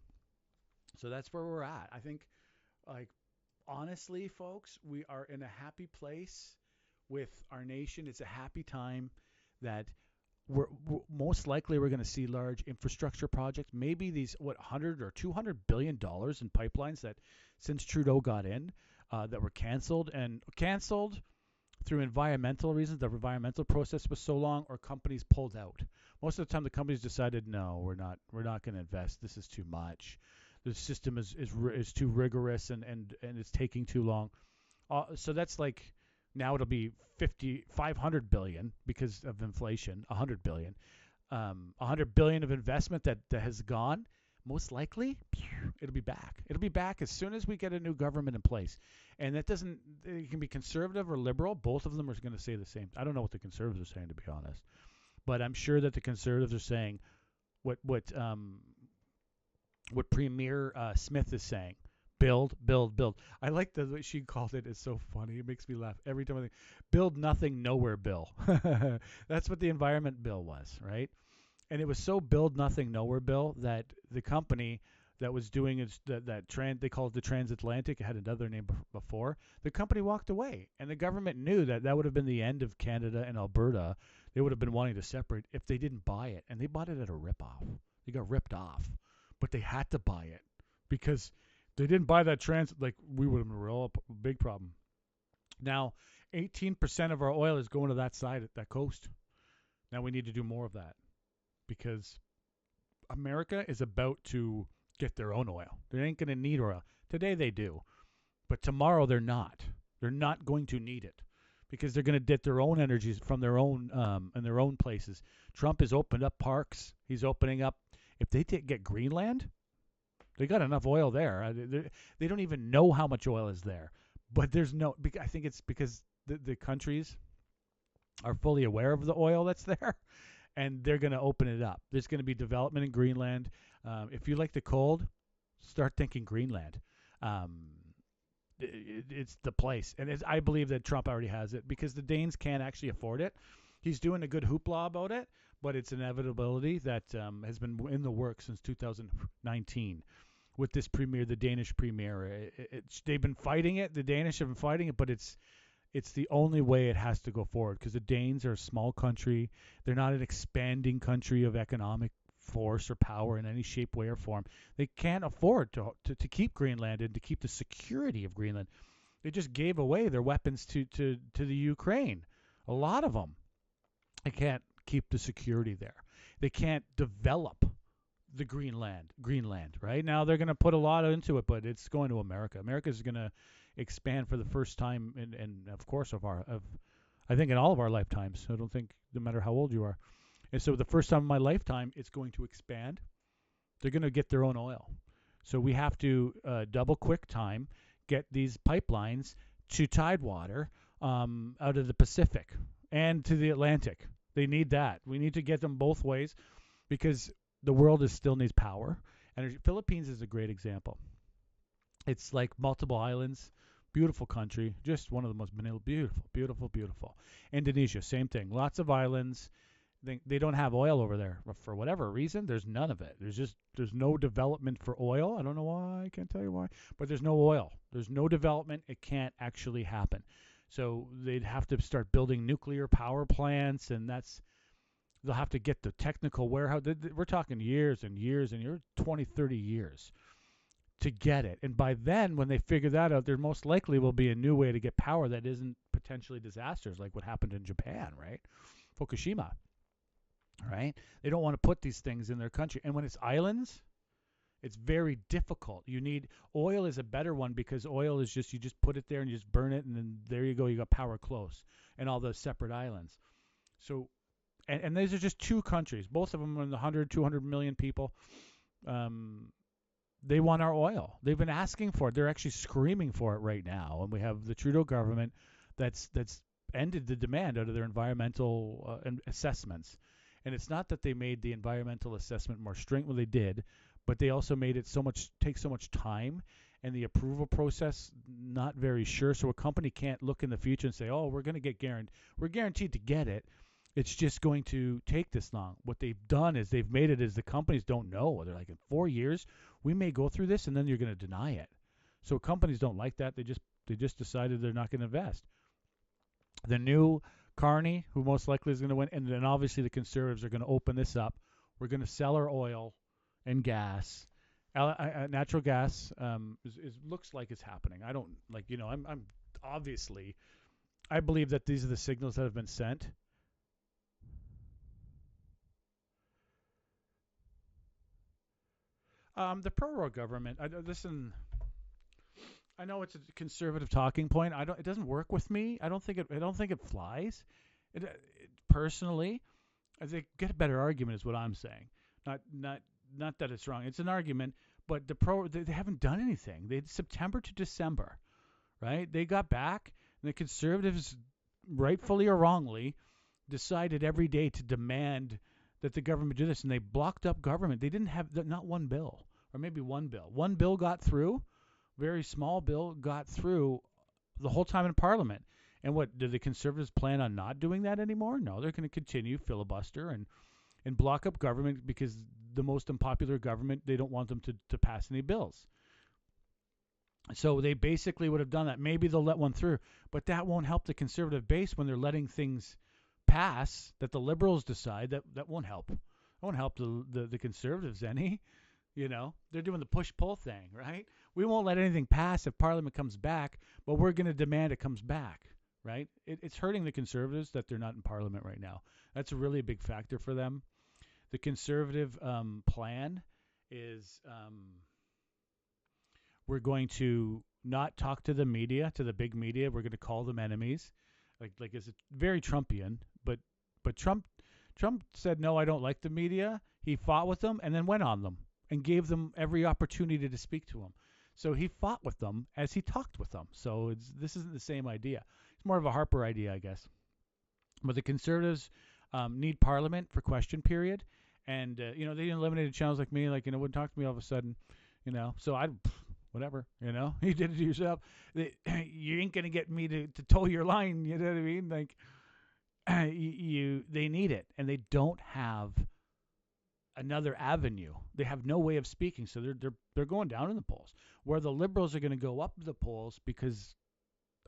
So that's where we're at. I think, like, honestly, folks, we are in a happy place with our nation. It's a happy time that we're most likely we're going to see large infrastructure projects. Maybe these 100 or 200 billion dollars in pipelines that since Trudeau got in that were canceled through environmental reasons. The environmental process was so long, or companies pulled out. Most of the time, the companies decided, no, we're not going to invest. This is too much. The system is too rigorous and it's taking too long. So that's like now it'll be 500 billion because of inflation. 100 billion, 100 billion of investment that has gone. Most likely, it'll be back. It'll be back as soon as we get a new government in place. And that doesn't. It can be conservative or liberal. Both of them are going to say the same. I don't know what the conservatives are saying, to be honest, but I'm sure that the conservatives are saying what Premier Smith is saying. Build, build, build. I like the way she called it. It's so funny. It makes me laugh every time I think, build nothing, nowhere bill. That's what the environment bill was, right? And it was so build nothing, nowhere bill that the company that was doing they called it the Transatlantic. It had another name before. The company walked away, and the government knew that would have been the end of Canada and Alberta. They would have been wanting to separate if they didn't buy it, and they bought it at a rip-off. They got ripped off, but they had to buy it because they didn't buy that like we would have been a real big problem. Now, 18% of our oil is going to that side, that coast. Now we need to do more of that because America is about to get their own oil. They ain't going to need oil. Today they do, but tomorrow they're not. They're not going to need it because they're going to get their own energies from their own in their own places. Trump has opened up parks. He's opening up. If they get Greenland, they got enough oil there. They don't even know how much oil is there. But there's no. I think it's because the countries are fully aware of the oil that's there, and they're going to open it up. There's going to be development in Greenland. If you like the cold, start thinking Greenland. It's the place. And I believe that Trump already has it because the Danes can't actually afford it. He's doing a good hoopla about it, but it's an inevitability that has been in the works since 2019 with this premier, the Danish premier. They've been fighting it. The Danish have been fighting it, but it's the only way it has to go forward because the Danes are a small country. They're not an expanding country of economic force or power in any shape, way, or form. They can't afford to keep Greenland and to keep the security of Greenland. They just gave away their weapons to the Ukraine. A lot of them. They can't keep the security there. They can't develop the Greenland, right? Now they're going to put a lot into it, but it's going to America. America is going to expand for the first time in of course, I think in all of our lifetimes. I don't think, no matter how old you are. And so the first time in my lifetime, it's going to expand. They're going to get their own oil. So we have to double quick time, get these pipelines to Tidewater out of the Pacific and to the Atlantic. They need that. We need to get them both ways because the world still needs power. And Philippines is a great example. It's like multiple islands, beautiful country, just one of the most beautiful, beautiful, beautiful. Indonesia, same thing. Lots of islands. They don't have oil over there for whatever reason. There's none of it. There's no development for oil. I don't know why. I can't tell you why. But there's no oil. There's no development. It can't actually happen. So they'd have to start building nuclear power plants, and they'll have to get the technical warehouse. We're talking years and years and years, 20, 30 years to get it. And by then, when they figure that out, there most likely will be a new way to get power that isn't potentially disasters like what happened in Japan, right? Fukushima. Right? They don't want to put these things in their country. And when it's islands, it's very difficult. Oil is a better one because oil is you just put it there and you just burn it and then there you go, you got power close and all those separate islands. So, and these are just two countries. Both of them are in the 100, 200 million people. They want our oil. They've been asking for it. They're actually screaming for it right now. And we have the Trudeau government that's ended the demand out of their environmental assessments. And it's not that they made the environmental assessment more stringent, well, they did, but they also made it take so much time, and the approval process not very sure. So a company can't look in the future and say, oh, we're guaranteed to get it. It's just going to take this long. What they've done is they've made it as the companies don't know. They're like, in 4 years, we may go through this, and then you're going to deny it. So companies don't like that. They just decided they're not going to invest. The new Carney, who most likely is going to win, and then obviously the Conservatives are going to open this up. We're going to sell our oil and gas. Natural gas looks like it's happening. I don't I'm obviously, I believe that these are the signals that have been sent. The pro-war government. Listen, I know it's a conservative talking point. It doesn't work with me. I don't think it flies. Personally, I think get a better argument is what I'm saying. Not that it's wrong. It's an argument, but they haven't done anything. They September to December, right? They got back, and the Conservatives, rightfully or wrongly, decided every day to demand that the government do this, and they blocked up government. They didn't have not one bill, or maybe one bill. One bill got through, very small bill got through the whole time in Parliament. And what, do the Conservatives plan on not doing that anymore? No, they're going to continue filibuster and block up government because the most unpopular government, they don't want them to pass any bills. So they basically would have done that. Maybe they'll let one through, but that won't help the Conservative base when they're letting things pass that the Liberals decide. That won't help. That won't help the Conservatives any. They're doing the push-pull thing, right? We won't let anything pass if Parliament comes back, but we're going to demand it comes back, right? It's hurting the Conservatives that they're not in Parliament right now. That's a really big factor for them. The Conservative plan is we're going to not talk to the media, to the big media. We're going to call them enemies. Like it's very Trumpian, but Trump said, no, I don't like the media. He fought with them and then went on them and gave them every opportunity to speak to him. So he fought with them as he talked with them. So this isn't the same idea. It's more of a Harper idea, I guess. But the Conservatives need Parliament for question period. And, they eliminated channels like me, wouldn't talk to me all of a sudden, So whatever, you did it to yourself. You ain't going to get me to toe your line, you know what I mean? Like, they need it, and they don't have another avenue. They have no way of speaking, so they're going down in the polls. Where the Liberals are going to go up the polls because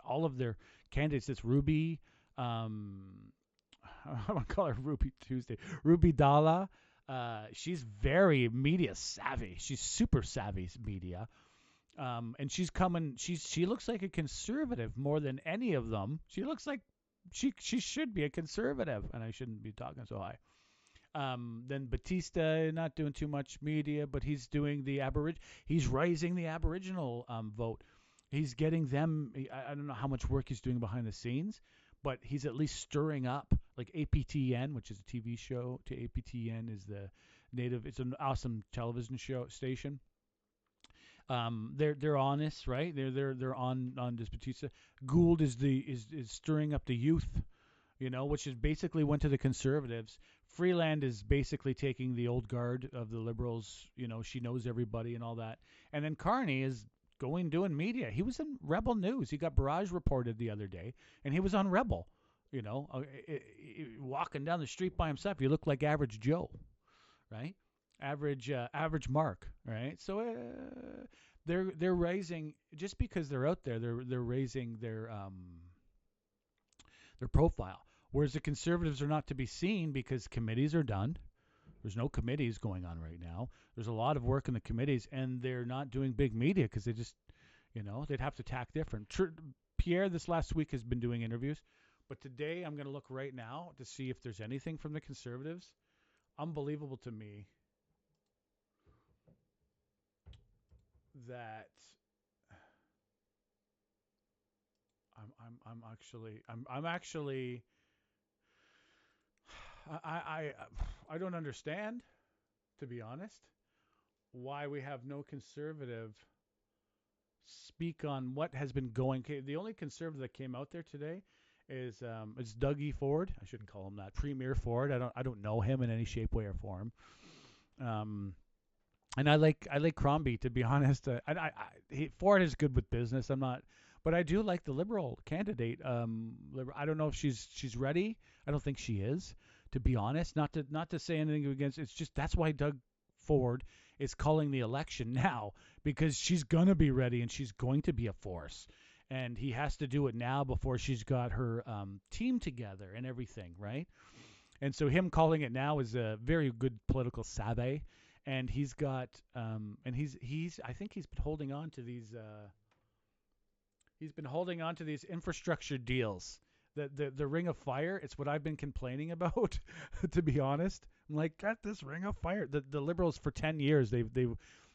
all of their candidates, it's Ruby, I want to call her Ruby Tuesday, Ruby Dalla. She's very media savvy. She's super savvy media. And she's coming. She looks like a conservative more than any of them. She looks like she should be a conservative, and I shouldn't be talking so high. Then Batista, not doing too much media, but he's doing he's raising the Aboriginal vote. He's getting them. I don't know how much work he's doing behind the scenes, but he's at least stirring up, like APTN, which is a TV show. To APTN is the native. It's an awesome television station. They're honest, right? They're on this Batista. Gould is stirring up the youth, which is basically went to the Conservatives. Freeland is basically taking the old guard of the Liberals. She knows everybody and all that. And then Carney is doing media. He was in Rebel News. He got barrage reported the other day, and he was on Rebel. Walking down the street by himself, he looked like average Joe, right? Average Mark, right? So they're raising, just because they're out there, they're raising their profile. Whereas the Conservatives are not to be seen because committees are done. There's no committees going on right now. There's a lot of work in the committees, and they're not doing big media because they just, they'd have to tack different. Pierre this last week has been doing interviews, but today I'm going to look right now to see if there's anything from the Conservatives. Unbelievable to me that I'm actually I don't understand, to be honest, why we have no Conservative speak on what has been going. The only Conservative that came out there today is Dougie Ford. I shouldn't call him that. Premier Ford. I don't know him in any shape, way, or form. And I like Crombie, to be honest. Ford is good with business. I'm not, but I do like the Liberal candidate. I don't know if she's ready. I don't think she is, to be honest. Not to say anything against. It's just that's why Doug Ford is calling the election now, because she's gonna be ready and she's going to be a force, and he has to do it now before she's got her team together and everything, right? And so him calling it now is a very good political savvy. And he's got, and he's I think he's been holding on to these, infrastructure deals. The Ring of Fire, it's what I've been complaining about, to be honest. I'm like, got this Ring of Fire. The Liberals for 10 years,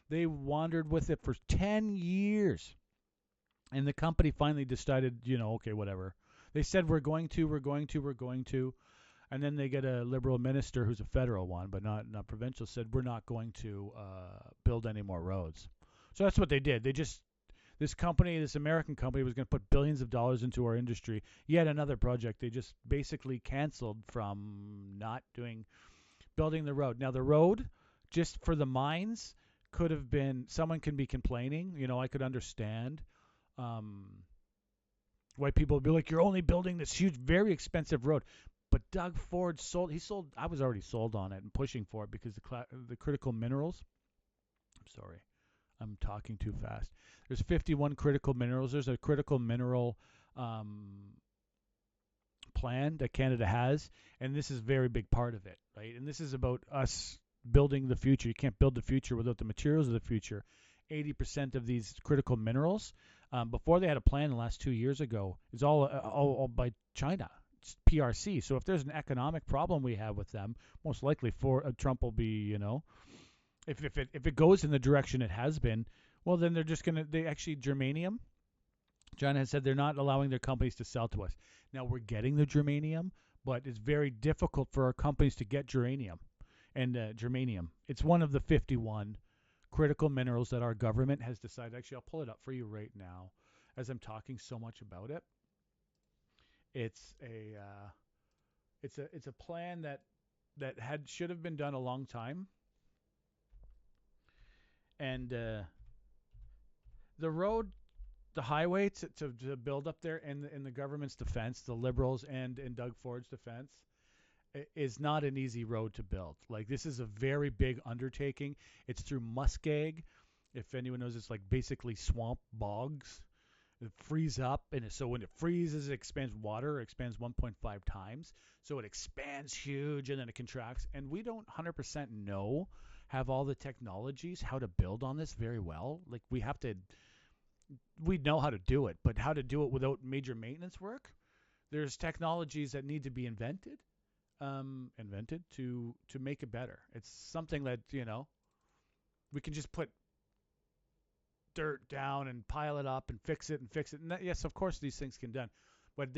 they wandered with it for 10 years. And the company finally decided, okay, whatever. They said, we're going to. And then they get a Liberal minister who's a federal one, but not provincial, said we're not going to build any more roads. So that's what they did. This American company was going to put billions of dollars into our industry. Yet another project they just basically canceled from not building the road. Now the road, just for the mines, could have been, someone can be complaining. I could understand why people would be like, you're only building this huge, very expensive road. But Doug Ford sold. I was already sold on it and pushing for it because the critical minerals. I'm sorry, I'm talking too fast. There's 51 critical minerals. There's a critical mineral plan that Canada has, and this is a very big part of it, right? And this is about us building the future. You can't build the future without the materials of the future. 80% of these critical minerals, before they had a plan the last 2 years ago, is all by China. PRC. So if there's an economic problem we have with them, most likely Trump will be, if it goes in the direction it has been, well, then germanium. China has said they're not allowing their companies to sell to us. Now we're getting the germanium, but it's very difficult for our companies to get germanium. And germanium, it's one of the 51 critical minerals that our government has decided. Actually, I'll pull it up for you right now as I'm talking so much about it. It's a plan that should have been done a long time. And the road, the highway to build up there in the government's defense, the Liberals and in Doug Ford's defense, is not an easy road to build. Like, this is a very big undertaking. It's through muskeg. If anyone knows, it's like basically swamp bogs. It frees up, and so when it freezes, it expands water. It expands 1.5 times, so it expands huge, and then it contracts. And we don't 100% have all the technologies how to build on this very well. Like, we know how to do it, but how to do it without major maintenance work. There's technologies that need to be invented to make it better. It's something that we can just put dirt down and pile it up and fix it. And yes, of course, these things can be done, but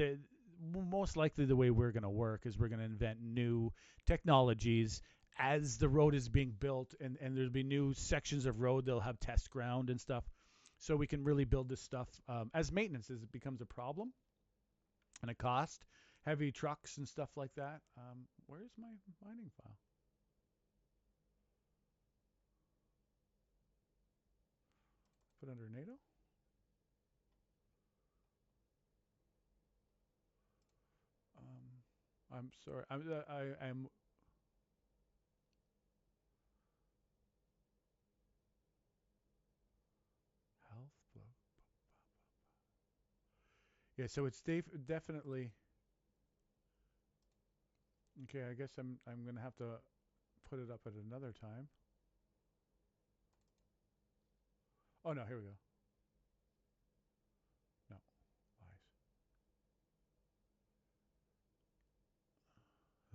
most likely the way we're going to work is we're going to invent new technologies as the road is being built, and there'll be new sections of road. They'll have test ground and stuff, so we can really build this stuff as maintenance as it becomes a problem and a cost. Heavy trucks and stuff like that. Where's my mining file? Put under NATO. I'm sorry. I'm health. Yeah, so it's definitely. Okay, I guess I'm gonna have to put it up at another time. Oh no, here we go.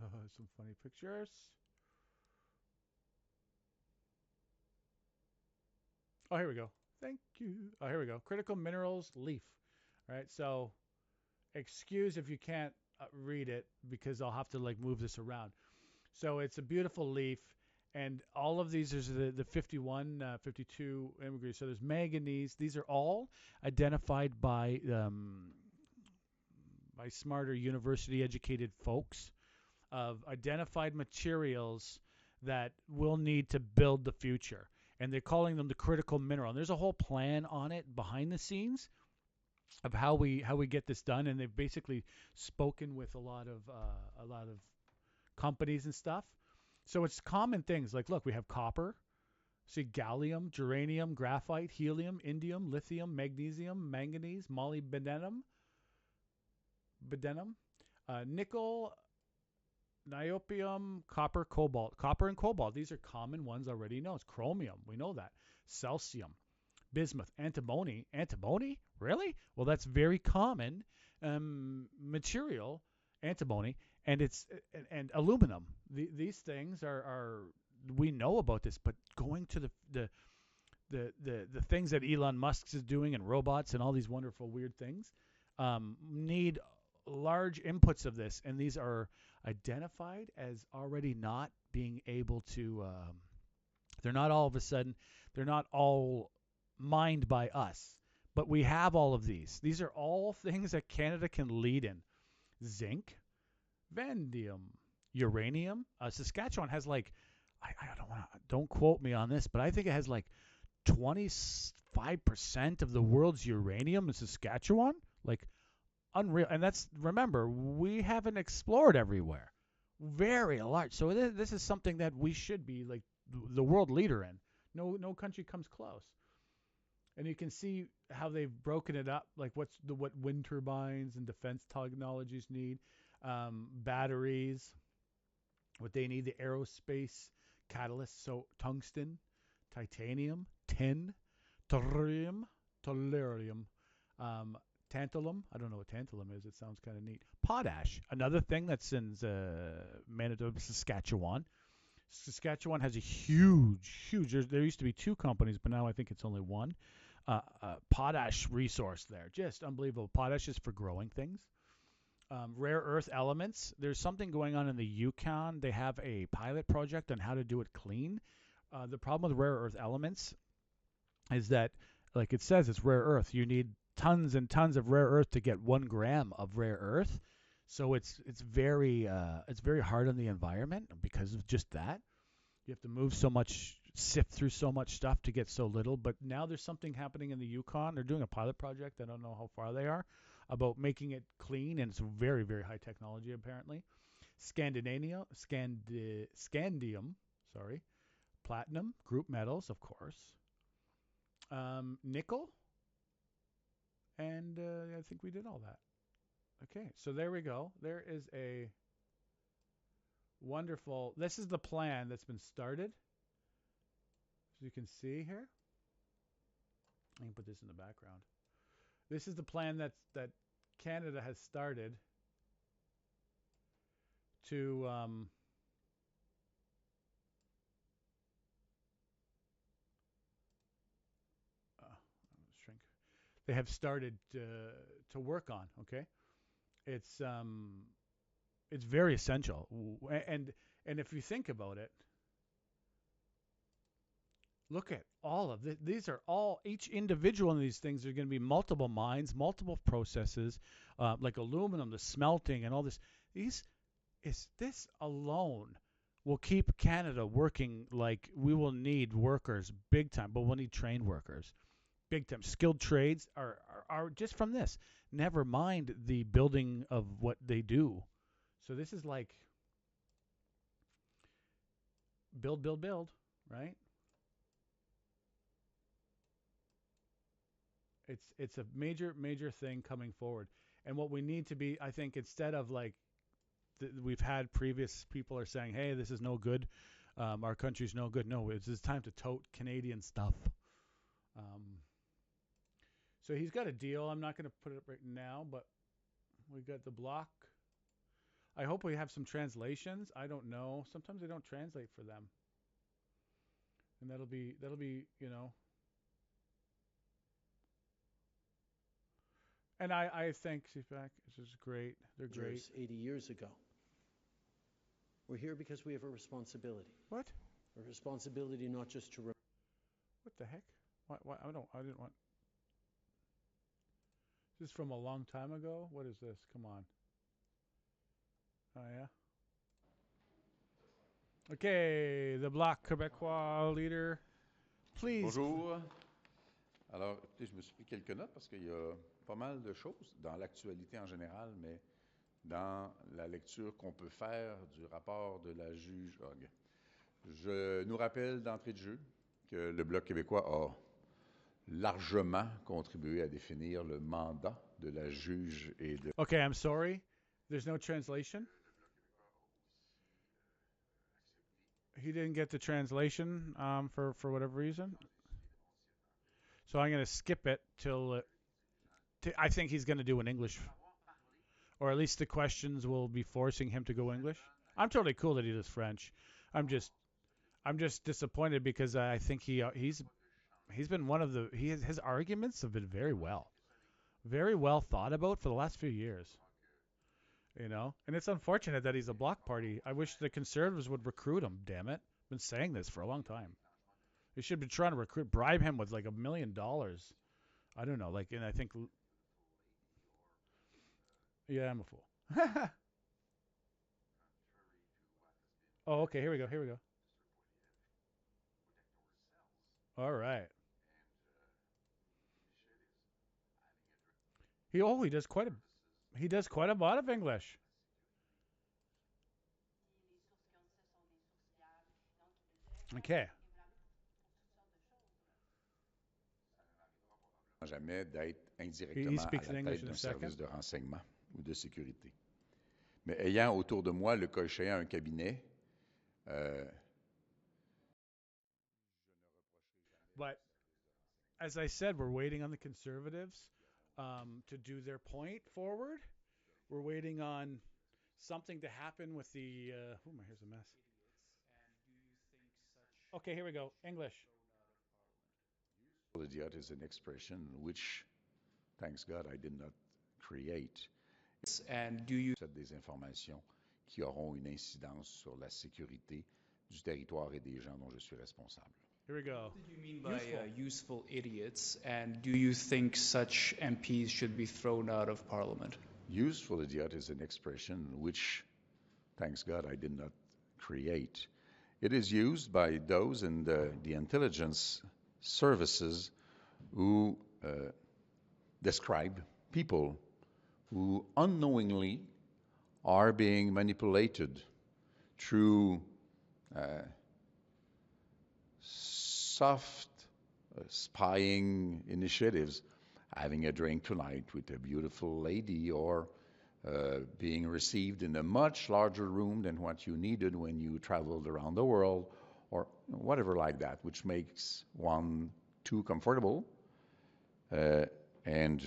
No, lies. Some funny pictures. Oh, here we go. Thank you. Oh, here we go. Critical minerals leaf. All right, so excuse if you can't read it because I'll have to move this around. So it's a beautiful leaf, and all of these is the 51, 52 immigrants. So there's manganese. These are all identified by by smarter university-educated folks of identified materials that we'll need to build the future. And they're calling them the critical mineral. And there's a whole plan on it behind the scenes of how we get this done. And they've basically spoken with a lot of companies and stuff. So it's common things like, look, we have copper, see gallium, germanium, graphite, helium, indium, lithium, magnesium, manganese, molybdenum, nickel, niobium, copper, cobalt. Copper and cobalt, these are common ones already known. It's chromium, we know that. Celsium, bismuth, antimony. Antimony? Really? Well, that's very common material, antimony, and aluminum. These things are we know about this, but going to the things that Elon Musk is doing and robots and all these wonderful weird things need large inputs of this, and these are identified as already not being able to they're not all of a sudden, they're not all mined by us, but we have all of these are all things that Canada can lead in. Zinc, vanadium, uranium. Saskatchewan has like, don't quote me on this, but I think it has like 25% of the world's uranium in Saskatchewan. Like, unreal. And that's, remember, we haven't explored everywhere. Very large. So this is something that we should be like the world leader in. No country comes close. And you can see how they've broken it up, like what wind turbines and defense technologies need, batteries, what they need, the aerospace catalysts, so tungsten, titanium, tin, thorium, tellurium, tantalum. I don't know what tantalum is. It sounds kind of neat. Potash, another thing that's in Manitoba, Saskatchewan. Saskatchewan has a huge, there used to be 2 companies, but now I think it's only one. Potash resource there. Just unbelievable. Potash is for growing things. Rare earth elements. There's something going on in the Yukon. They have a pilot project on how to do it clean. The problem with rare earth elements is that, like it says, it's rare earth. You need tons and tons of rare earth to get 1 gram of rare earth. So it's very hard on the environment because of just that. You have to move so much, sift through so much stuff to get so little. But now there's something happening in the Yukon. They're doing a pilot project. I don't know how far they are about making it clean, and it's very, very high technology apparently. Scandium, platinum, group metals, of course. Nickel, and I think we did all that. Okay, so there we go. There is a wonderful, this is the plan that's been started. As you can see here. I can put this in the background. This is the plan that Canada has started to shrink. They have started to work on. Okay, it's very essential, and if you think about it, look at all of this. These are all, each individual of these things are going to be multiple mines, multiple processes, like aluminum, the smelting, and all this. This alone will keep Canada working. Like, we will need workers big time, but we'll need trained workers big time. Skilled trades are just from this. Never mind the building of what they do. So this is like build, right? It's a major thing coming forward. And what we need to be, I think, instead of like we've had previous people are saying, hey, this is no good, our country's no good. No, it's time to tote Canadian stuff. So he's got a deal. I'm not going to put it up right now, but we got the block. I hope we have some translations. I don't know. Sometimes they don't translate for them. And that'll be, you know. And I think CFAC, this is great. They're great. 80 years ago. We're here because we have a responsibility. What? A responsibility not just to... What the heck? Why? I didn't want... This is from a long time ago. What is this? Come on. Oh, yeah. Okay, the Bloc Québécois leader, please. Bonjour. Alors, écoutez, je me suis pris quelques notes parce qu'il y a pas mal de choses dans l'actualité en général, mais dans la lecture qu'on peut faire du rapport de la juge Hogue. Je nous rappelle d'entrée de jeu que le Bloc québécois a largement contribué à définir le mandat de la juge et de... Okay, I'm sorry. There's no translation. He didn't get the translation for whatever reason. So I'm going to skip it till I think he's going to do an English, or at least the questions will be forcing him to go English. I'm totally cool that he does French. I'm just disappointed because I think he's been one of the his arguments have been very well thought about for the last few years. You know, and it's unfortunate that he's a Bloc party. I wish the Conservatives would recruit him. Damn it, I've been saying this for a long time. They should be trying to bribe him with like $1 million. I don't know, like, and I think, yeah, I'm a fool. Oh, okay, here we go. All right. He does quite a lot of English. Okay. Jamais d'être indirectement à la tête d'un service de renseignement ou de sécurité. Mais ayant autour de moi, le cas échéant, un cabinet, But as I said, we're waiting on the Conservatives to do their point forward. We're waiting on something to happen with the. My hair's a mess. Okay, here we go. English. Idiot is an expression which, thanks God, I did not create. And do you des informations qui auront une incidence sur la sécurité du territoire et des gens dont je suis responsable. Here we go. What did you mean by useful idiots? And do you think such MPs should be thrown out of Parliament? Useful idiot is an expression which, thanks God, I did not create. It is used by those in the intelligence services who describe people who unknowingly are being manipulated through soft spying initiatives, having a drink tonight with a beautiful lady, or being received in a much larger room than what you needed when you traveled around the world, or whatever like that, which makes one too comfortable and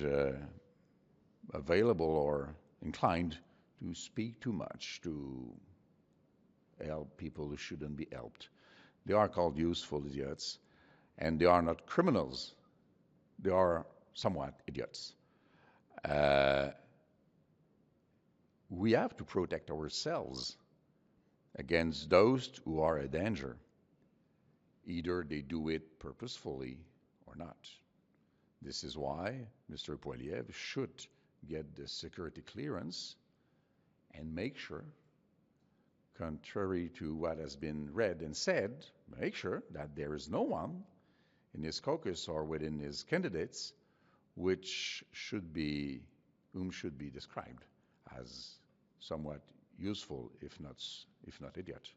available or inclined to speak too much, to help people who shouldn't be helped. They are called useful idiots, and they are not criminals. They are somewhat idiots. We have to protect ourselves against those who are a danger. Either they do it purposefully or not. This is why Mr. Poilievre should get the security clearance and make sure, contrary to what has been read and said, make sure that there is no one in his caucus or within his candidates whom should be described as somewhat useful, if not idiot.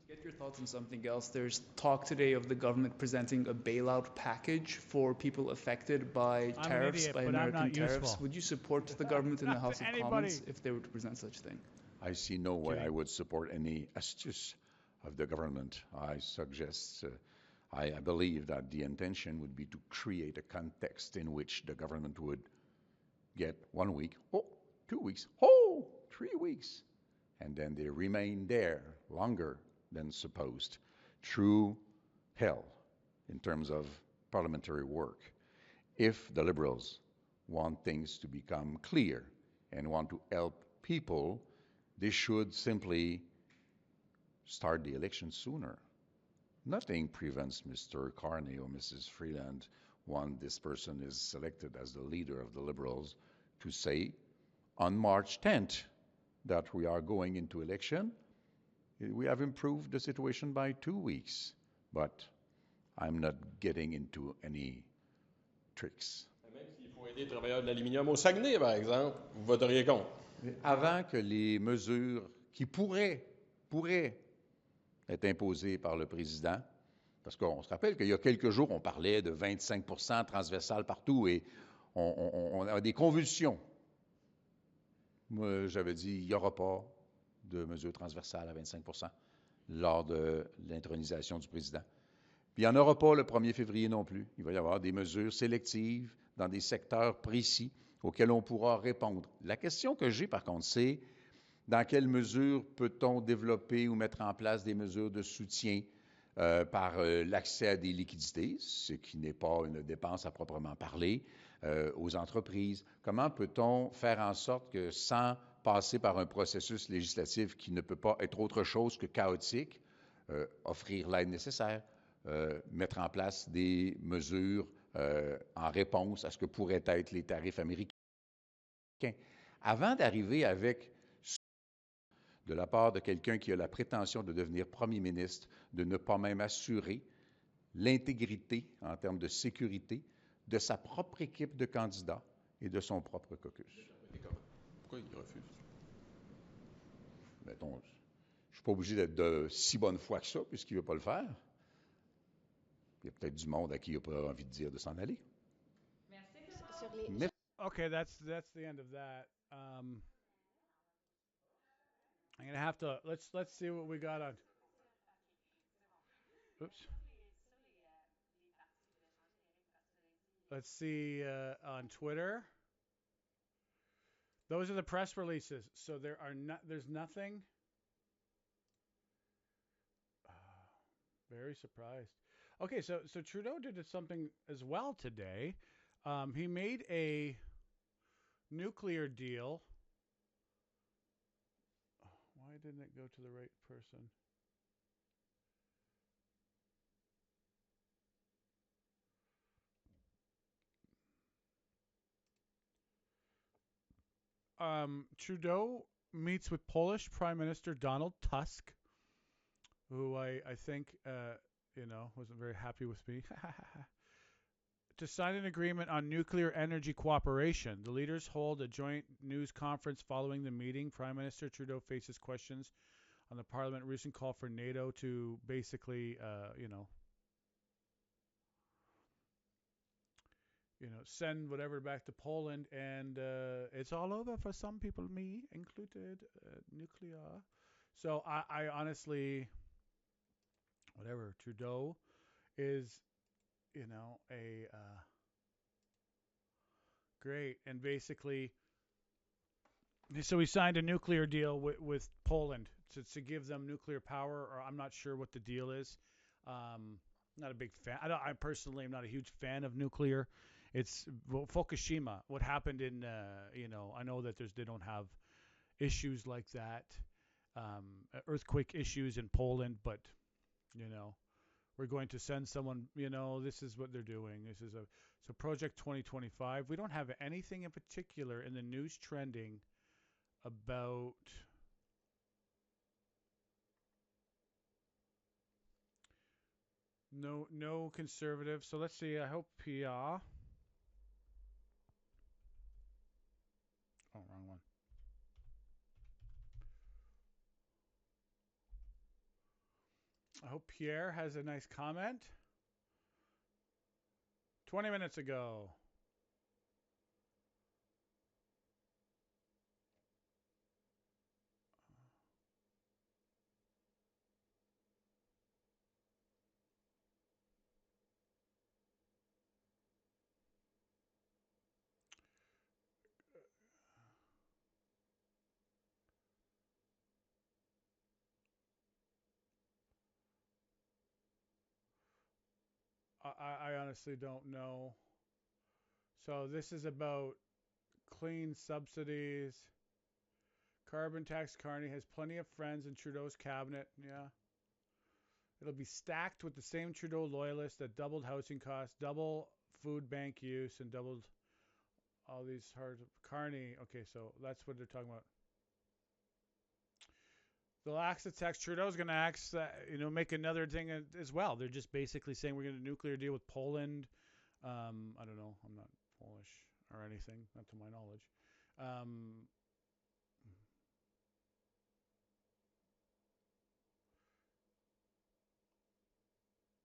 Get your thoughts on something else. There's talk today of the government presenting a bailout package for people affected by tariffs, by American tariffs. Would you support the government in the House of Commons if they were to present such thing? I see no way I would support any astuce of the government. I believe that the intention would be to create a context in which the government would get 1 week, 2 weeks, 3 weeks, and then they remain there longer than supposed, through hell in terms of parliamentary work. If the Liberals want things to become clear and want to help people, they should simply start the election sooner. Nothing prevents Mr. Carney or Mrs. Freeland when this person is selected as the leader of the Liberals, to say on March 10th that we are going into election. We have improved the situation by 2 weeks, but I'm not getting into any tricks. Même s'il faut aider les travailleurs de l'aluminium au Saguenay, par exemple, vous voteriez contre. Avant que les mesures qui pourraient être imposées par le président, parce qu'on se rappelle qu'il y a quelques jours, on parlait de 25% transversal partout et on a des convulsions. Moi, j'avais dit, il n'y aura pas de mesures transversales à 25% lors de l'intronisation du président. Puis il n'y en aura pas le 1er février non plus. Il va y avoir des mesures sélectives dans des secteurs précis auxquels on pourra répondre. La question que j'ai, par contre, c'est dans quelle mesure peut-on développer ou mettre en place des mesures de soutien par l'accès à des liquidités, ce qui n'est pas une dépense à proprement parler, aux entreprises. Comment peut-on faire en sorte que, sans passer par un processus législatif qui ne peut pas être autre chose que chaotique, offrir l'aide nécessaire, mettre en place des mesures en réponse à ce que pourraient être les tarifs américains. Avant d'arriver avec de la part de quelqu'un qui a la prétention de devenir premier ministre, de ne pas même assurer l'intégrité en termes de sécurité de sa propre équipe de candidats et de son propre caucus. Pourquoi il refuse? Mettons, je ne suis pas obligé d'être de si bonne foi que ça, puisqu'il ne veut pas le faire. Il y a peut-être du monde à qui il n'a pas envie de dire de s'en aller. Merci. Okay, that's the end of that. I'm gonna have to let's see what we got on. Oops. Let's see on Twitter. Those are the press releases. So there's nothing. Very surprised. Okay, so Trudeau did something as well today. He made a nuclear deal. Why didn't it go to the right person? Trudeau meets with Polish Prime Minister Donald Tusk, who I think, wasn't very happy with me, to sign an agreement on nuclear energy cooperation. The leaders hold a joint news conference following the meeting. Prime Minister Trudeau faces questions on the Parliament recent call for NATO to basically, send whatever back to Poland, and it's all over for some people, me included, nuclear. So I honestly, whatever, Trudeau is, great. And basically, so he signed a nuclear deal with Poland to give them nuclear power, or I'm not sure what the deal is. Not a big fan. I personally am not a huge fan of nuclear. It's Fukushima. What happened in, I know that they don't have issues like that, earthquake issues in Poland, but, we're going to send someone, this is what they're doing. This is so Project 2025. We don't have anything in particular in the news trending about no conservative. So let's see. I hope PR. Oh, wrong one. I hope Pierre has a nice comment. 20 minutes ago. I honestly don't know. So this is about clean subsidies. Carbon tax. Carney has plenty of friends in Trudeau's cabinet. Yeah. It'll be stacked with the same Trudeau loyalists that doubled housing costs, double food bank use and doubled all these hard Carney. Okay, so that's what they're talking about. They'll axe the text. Trudeau's going to axe, make another thing as well. They're just basically saying we're going to nuclear deal with Poland. I don't know. I'm not Polish or anything, not to my knowledge.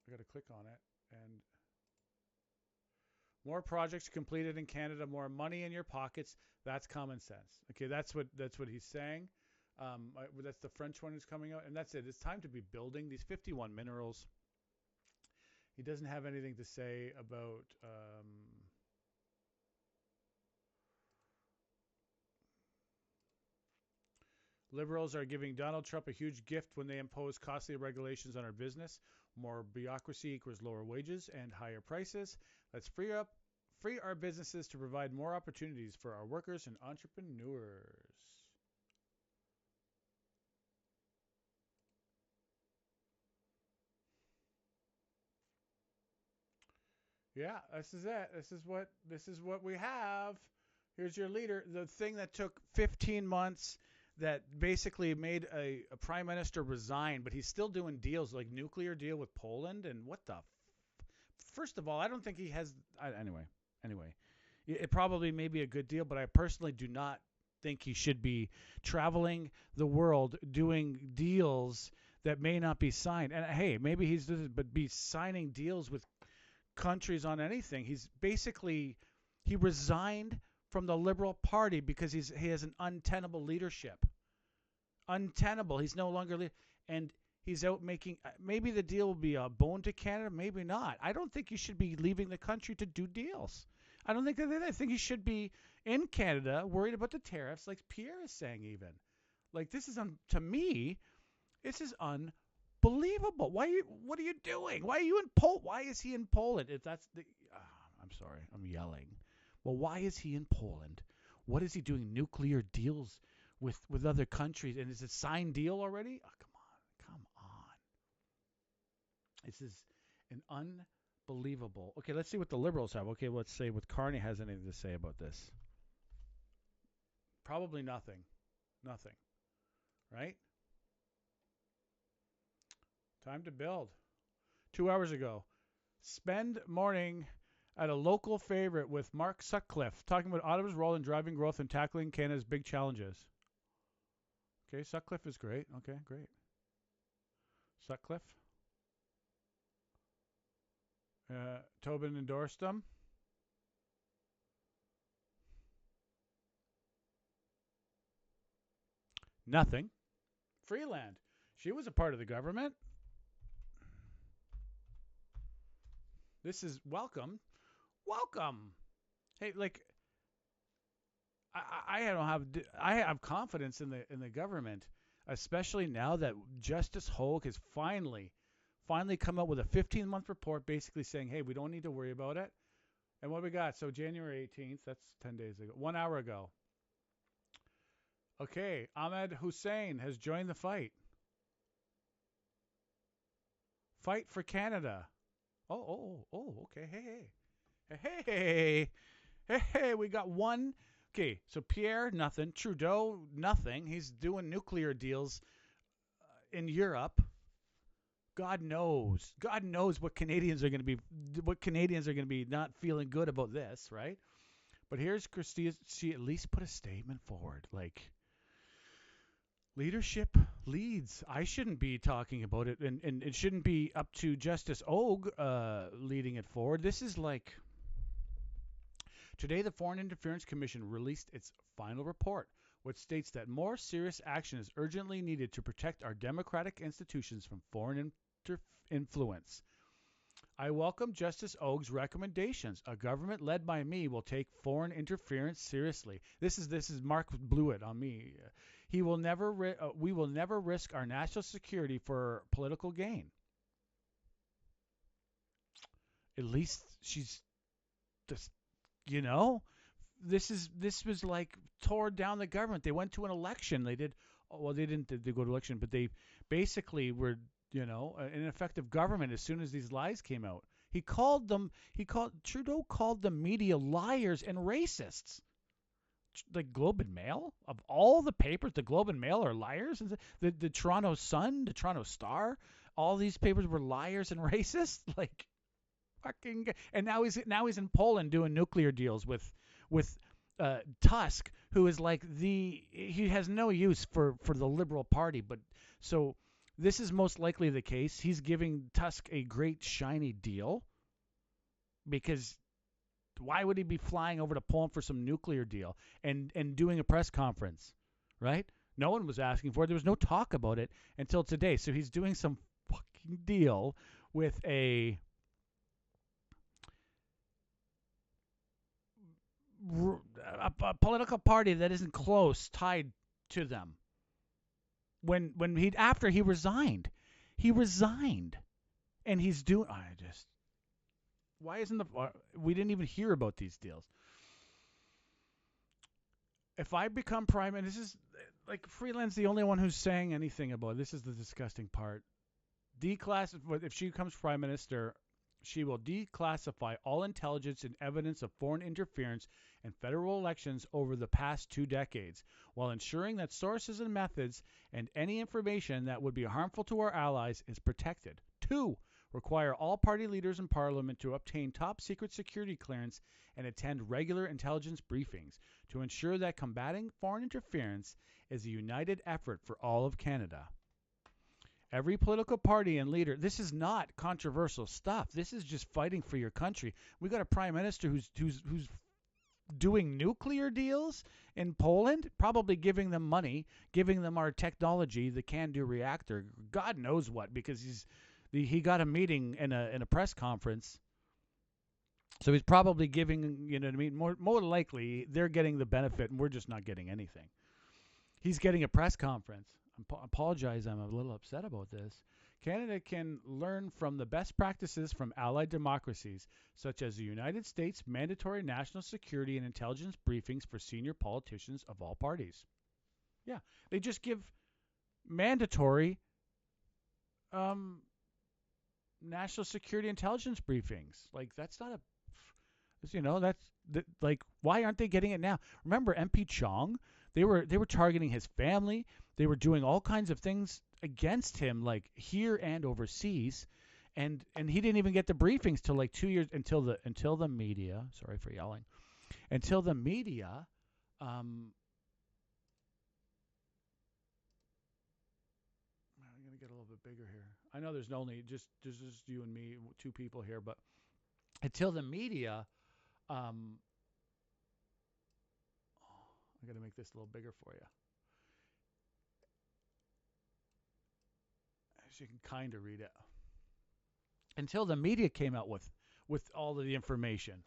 I got to click on it, and more projects completed in Canada, more money in your pockets. That's common sense. Okay, that's what he's saying. That's the French one who's coming out, and that's it. It's time to be building these 51 minerals. He doesn't have anything to say about Liberals are giving Donald Trump a huge gift when they impose costly regulations on our business. More bureaucracy equals lower wages and higher prices. Let's free our businesses to provide more opportunities for our workers and entrepreneurs. Yeah, this is it. This is what we have. Here's your leader. The thing that took 15 months that basically made a prime minister resign, but he's still doing deals like nuclear deal with Poland and what the first of all, I don't think he has anyway. It probably may be a good deal, but I personally do not think he should be traveling the world doing deals that may not be signed. And hey, maybe but be signing deals with countries on anything. He resigned from the Liberal Party because he has an untenable leadership. Untenable. He's no longer and he's out making. Maybe the deal will be a bone to Canada. Maybe not. I don't think you should be leaving the country to do deals. I don't think that. I think you should be in Canada, worried about the tariffs, like Pierre is saying. Even like this is to me, this is unbelievable. What are you doing? Why are you in Poland? Why is he in Poland? If that's the, I'm sorry, I'm yelling. Well, why is he in Poland? What is he doing? Nuclear deals with other countries, and is it signed deal already? Oh, come on. This is an unbelievable. Okay, let's see what the Liberals have. Okay, let's say what Carney has anything to say about this. Probably nothing. Nothing. Right? Time to build. 2 hours ago. Spend morning at a local favorite with Mark Sutcliffe, talking about Ottawa's role in driving growth and tackling Canada's big challenges. Okay, Sutcliffe is great. Okay, great. Sutcliffe. Tobin endorsed them. Nothing. Freeland. She was a part of the government. This is welcome. Welcome. Hey, like I have confidence in the government, especially now that Justice Hogue has finally come up with a 15-month report basically saying, hey, we don't need to worry about it. And what we got? So January 18th, that's 10 days ago, 1 hour ago. Okay, Ahmed Hussein has joined the fight. Fight for Canada. Oh, okay. Hey, we got one. Okay, so Pierre, nothing. Trudeau, nothing. He's doing nuclear deals in Europe. God knows what Canadians are going to be not feeling good about this, right? But here's Christie. She at least put a statement forward, like leadership leads. I shouldn't be talking about it, and it shouldn't be up to Justice Hogue leading it forward. This is like today the Foreign Interference Commission released its final report, which states that more serious action is urgently needed to protect our democratic institutions from foreign influence. I welcome Justice Hogue's recommendations. A government led by me will take foreign interference seriously. This is Mark blew it on me. We will never risk our national security for political gain. At least she's just, this was like tore down the government. They went to an election. They didn't go to election, but they basically were, an ineffective government as soon as these lies came out. Trudeau called the media liars and racists. The Globe and Mail, of all the papers, the Globe and Mail are liars. And the Toronto Sun, the Toronto Star, all these papers were liars and racist. Like, fucking. And now he's in Poland doing nuclear deals with Tusk, who is like he has no use for the Liberal Party. But so this is most likely the case. He's giving Tusk a great shiny deal because why would he be flying over to Poland for some nuclear deal and doing a press conference, right? No one was asking for it. There was no talk about it until today. So he's doing some fucking deal with a political party that isn't close tied to them. After he resigned, and he's doing. Why isn't we didn't even hear about these deals? If I become prime minister, this is like Freeland's the only one who's saying anything about it. This is the disgusting part. If she becomes prime minister, she will declassify all intelligence and evidence of foreign interference in federal elections over the past 2 decades, while ensuring that sources and methods and any information that would be harmful to our allies is protected. 2. Require all party leaders in Parliament to obtain top-secret security clearance and attend regular intelligence briefings to ensure that combating foreign interference is a united effort for all of Canada. Every political party and leader, this is not controversial stuff. This is just fighting for your country. We got a prime minister who's doing nuclear deals in Poland, probably giving them money, giving them our technology, the can-do reactor, God knows what, because he got a meeting in a press conference. So he's probably giving, you know what I mean, more likely they're getting the benefit and we're just not getting anything. He's getting a press conference. I apologize, I'm a little upset about this. Canada can learn from the best practices from allied democracies, such as the United States mandatory national security and intelligence briefings for senior politicians of all parties. Yeah, they just give mandatory national security intelligence briefings. Like, that's not like, why aren't they getting it now? Remember MP Chong? They were targeting his family. They were doing all kinds of things against him, like here and overseas, and he didn't even get the briefings till like 2 years until the media. Sorry for yelling. Until the media. I'm gonna get a little bit bigger here. I know there's only just you and me, 2 people here, but until the media. I got to make this a little bigger for you. As you can kind of read it. Until the media came out with all of the information.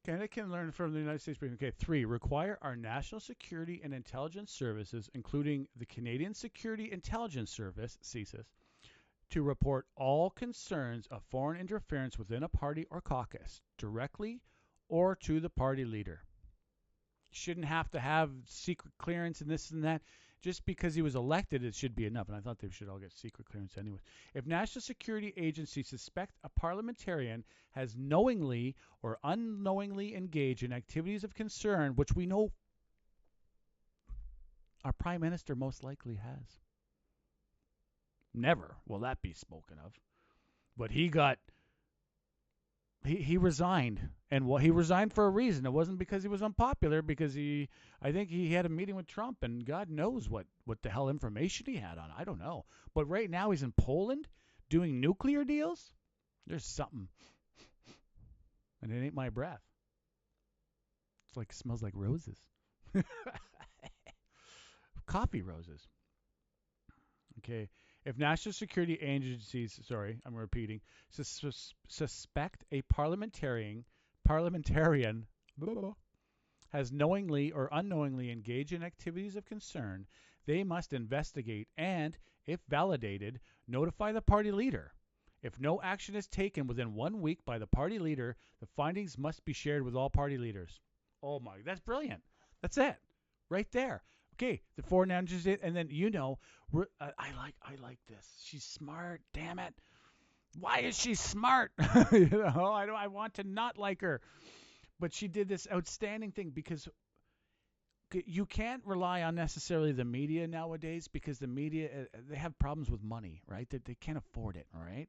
Canada can learn from the United States briefing. Okay, 3, require our national security and intelligence services, including the Canadian Security Intelligence Service, CSIS, to report all concerns of foreign interference within a party or caucus, directly or to the party leader. Shouldn't have to have secret clearance and this and that. Just because he was elected, it should be enough. And I thought they should all get secret clearance anyway. If national security agencies suspect a parliamentarian has knowingly or unknowingly engaged in activities of concern, which we know our prime minister most likely has. Never will that be spoken of. But he resigned, and he resigned for a reason. It wasn't because he was unpopular, because I think he had a meeting with Trump, and God knows what the hell information he had on it. I don't know. But right now he's in Poland doing nuclear deals. There's something. And it ain't my breath. It's like, it smells like roses. Coffee roses. Okay. If national security agencies, I'm repeating, suspect a parliamentarian has knowingly or unknowingly engaged in activities of concern, they must investigate and, if validated, notify the party leader. If no action is taken within 1 week by the party leader, the findings must be shared with all party leaders. Oh my, that's brilliant. That's it. Right there. okay, the foreign entities, and then I like this. She's smart. Damn it. Why is she smart? I want to not like her, but she did this outstanding thing because you can't rely on necessarily the media nowadays because the media they have problems with money, right? They can't afford it, all right?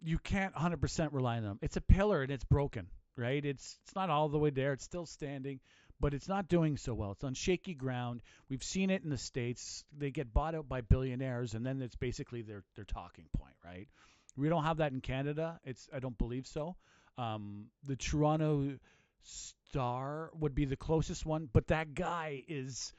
You can't 100% rely on them. It's a pillar and it's broken, right? It's not all the way there. It's still standing, but it's not doing so well. It's on shaky ground. We've seen it in the States. They get bought out by billionaires, and then it's basically their talking point, right? We don't have that in Canada. I don't believe so. The Toronto Star would be the closest one, but that guy is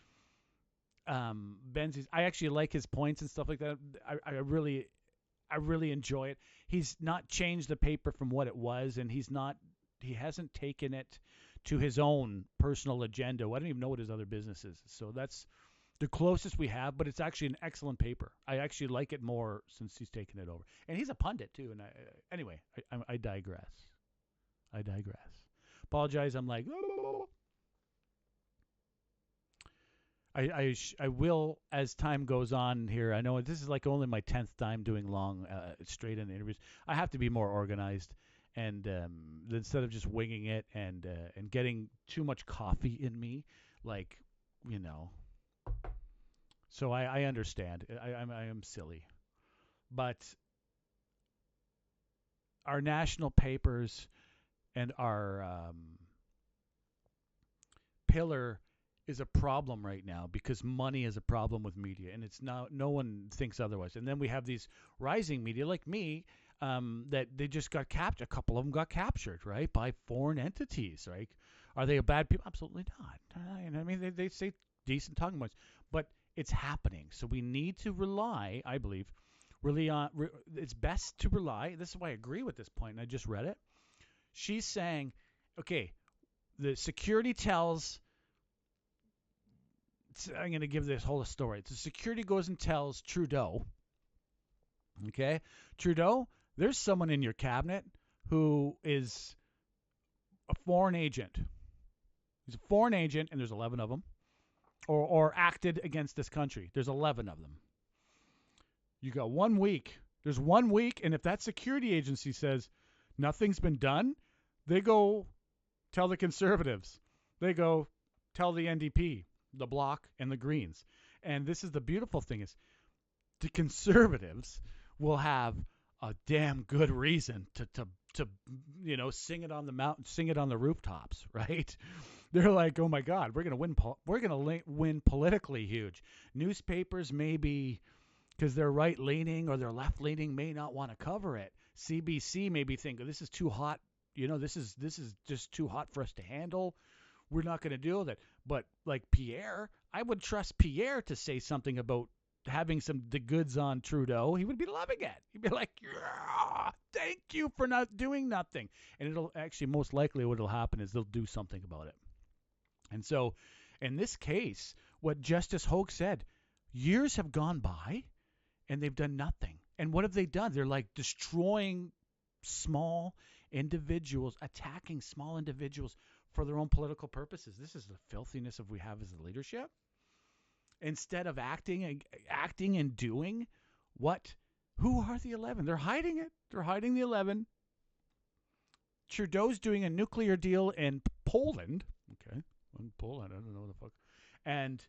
Benzies. I actually like his points and stuff like that. I really enjoy it. He's not changed the paper from what it was, and he hasn't taken it to his own personal agenda. I don't even know what his other business is. So that's the closest we have, but it's actually an excellent paper. I actually like it more since he's taken it over. And he's a pundit too. And anyway, I digress. Apologize. I'm like, I will, as time goes on here, I know this is like only my 10th time doing long, straight-in interviews. I have to be more organized, and instead of just winging it and getting too much coffee in me, like, So I understand. I am silly. But our national papers and our pillar is a problem right now because money is a problem with media, and it's now no one thinks otherwise. And then we have these rising media like me that they just got captured. A couple of them got captured, right, by foreign entities, right? Are they a bad people? Absolutely not. I mean, they say decent talking points, but it's happening. So we need to rely, I believe, really on. It's best to rely. This is why I agree with this point, and I just read it. She's saying, okay, the security tells. I'm going to give this whole story. The security goes and tells Trudeau, okay, Trudeau, there's someone in your cabinet who is a foreign agent. He's a foreign agent, and there's 11 of them, or acted against this country. There's 11 of them. You got 1 week. There's 1 week, and if that security agency says nothing's been done, they go tell the Conservatives. They go tell the NDP. The Bloc and the Greens. And this is the beautiful thing is the Conservatives will have a damn good reason to sing it on the mountain, sing it on the rooftops, right? They're like, "Oh my God, we're going to win politically huge." Newspapers maybe because they're right-leaning or they're left-leaning may not want to cover it. CBC maybe think, "This is too hot. This is just too hot for us to handle. We're not going to deal with it." But like Pierre, I would trust Pierre to say something about having the goods on Trudeau. He would be loving it. He'd be like, "Yeah, thank you for not doing nothing." And it'll actually most likely what'll happen is they'll do something about it. And so in this case, what Justice Hogue said, years have gone by and they've done nothing. And what have they done? They're like destroying small individuals, attacking small individuals for their own political purposes. This is the filthiness of we have as a leadership. Instead of acting and doing what? Who are the 11? They're hiding it. They're hiding the 11. Trudeau's doing a nuclear deal in Poland. Okay, in Poland, I don't know what the fuck. And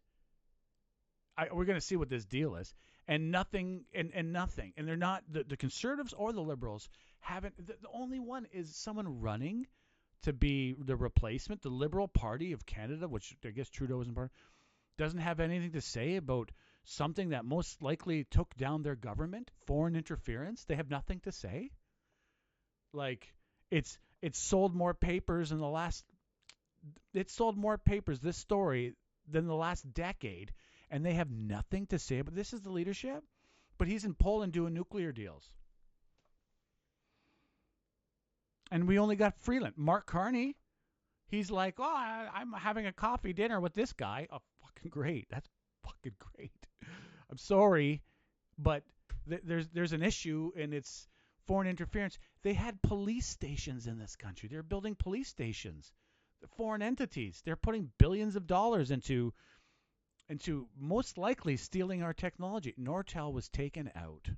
we're going to see what this deal is. And nothing, and nothing. And they're not, the Conservatives or the Liberals haven't, the only one is someone running to be the replacement. The Liberal Party of Canada, which I guess Trudeau isn't part of, doesn't have anything to say about something that most likely took down their government, foreign interference. They have nothing to say. Like, it's sold more papers this story, than the last decade, and they have nothing to say. But this is the leadership. But he's in Poland doing nuclear deals. And we only got Freeland. Mark Carney, he's like, "Oh, I'm having a coffee dinner with this guy." Oh, fucking great. That's fucking great. I'm sorry, but there's an issue, and it's foreign interference. They had police stations in this country. They're building police stations. foreign entities. They're putting billions of dollars into most likely stealing our technology. Nortel was taken out.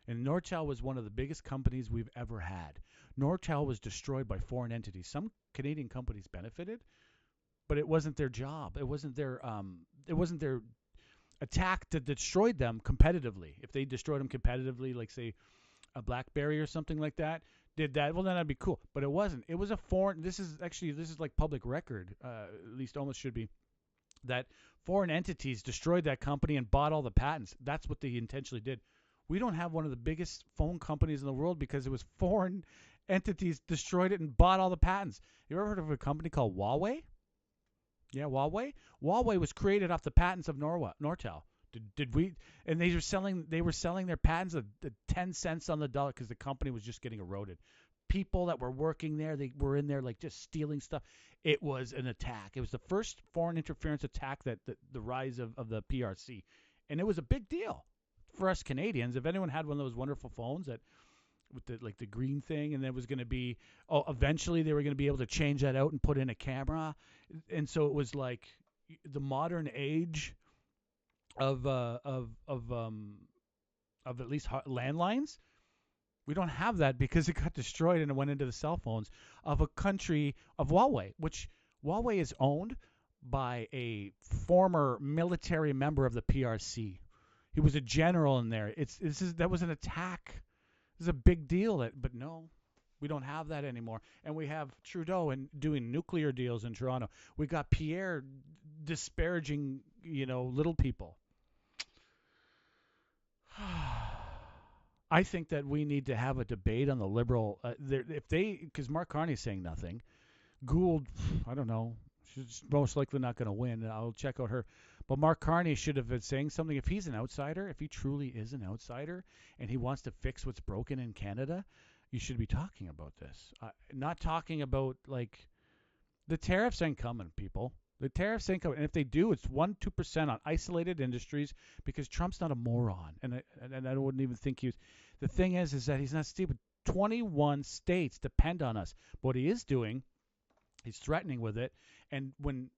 And Nortel was one of the biggest companies we've ever had. Nortel was destroyed by foreign entities. Some Canadian companies benefited, but it wasn't their job. It wasn't their attack that destroyed them competitively. If they destroyed them competitively, like say a BlackBerry or something like that, did that, well then that'd be cool. But it wasn't. It was a foreign. This is like public record. At least almost should be. That foreign entities destroyed that company and bought all the patents. That's what they intentionally did. We don't have one of the biggest phone companies in the world because it was foreign entities destroyed it and bought all the patents. You ever heard of a company called Huawei? Yeah, Huawei. Huawei was created off the patents of Nortel. Did we? And they were selling their patents at 10 cents on the dollar because the company was just getting eroded. People that were working there, they were in there like just stealing stuff. It was an attack. It was the first foreign interference attack that the rise of the PRC, and it was a big deal for us Canadians. If anyone had one of those wonderful phones that with the green thing, and there was going to be eventually they were going to be able to change that out and put in a camera, and so it was like the modern age of at least landlines. We don't have that because it got destroyed and it went into the cell phones of a country of Huawei, which Huawei is owned by a former military member of the PRC. He was a general in there. That was an attack. This is a big deal. But no, we don't have that anymore. And we have Trudeau doing nuclear deals in Toronto. We got Pierre disparaging, little people. I think that we need to have a debate on the Liberal. Because Mark Carney's saying nothing. Gould, I don't know. She's most likely not going to win. I'll check out her. But Mark Carney should have been saying something. If he's an outsider, if he truly is an outsider, and he wants to fix what's broken in Canada, you should be talking about this. Not talking about, the tariffs ain't coming, people. The tariffs ain't coming. And if they do, it's 1-2% on isolated industries because Trump's not a moron. And I wouldn't even think he was. The thing is that he's not stupid. 21 states depend on us. But what he is doing, he's threatening with it. And when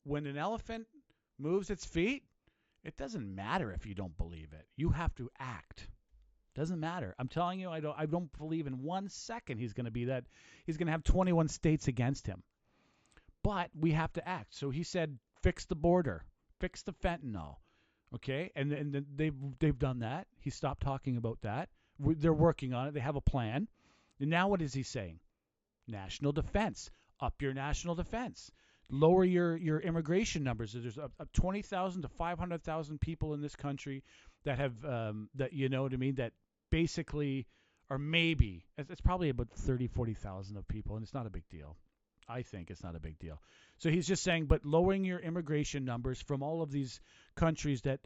an elephant moves its feet, it doesn't matter if you don't believe it. You have to act. Doesn't matter. I'm telling you, I don't believe in 1 second he's going to be that. He's going to have 21 states against him. But we have to act. So he said, fix the border, fix the fentanyl. Okay, and they've done that. He stopped talking about that. They're working on it. They have a plan. And now what is he saying? National defense. Up your national defense. Lower your immigration numbers. There's 20,000 to 500,000 people in this country that have that basically are maybe. It's probably about 40,000 of people, and it's not a big deal. I think it's not a big deal. So he's just saying, but lowering your immigration numbers from all of these countries that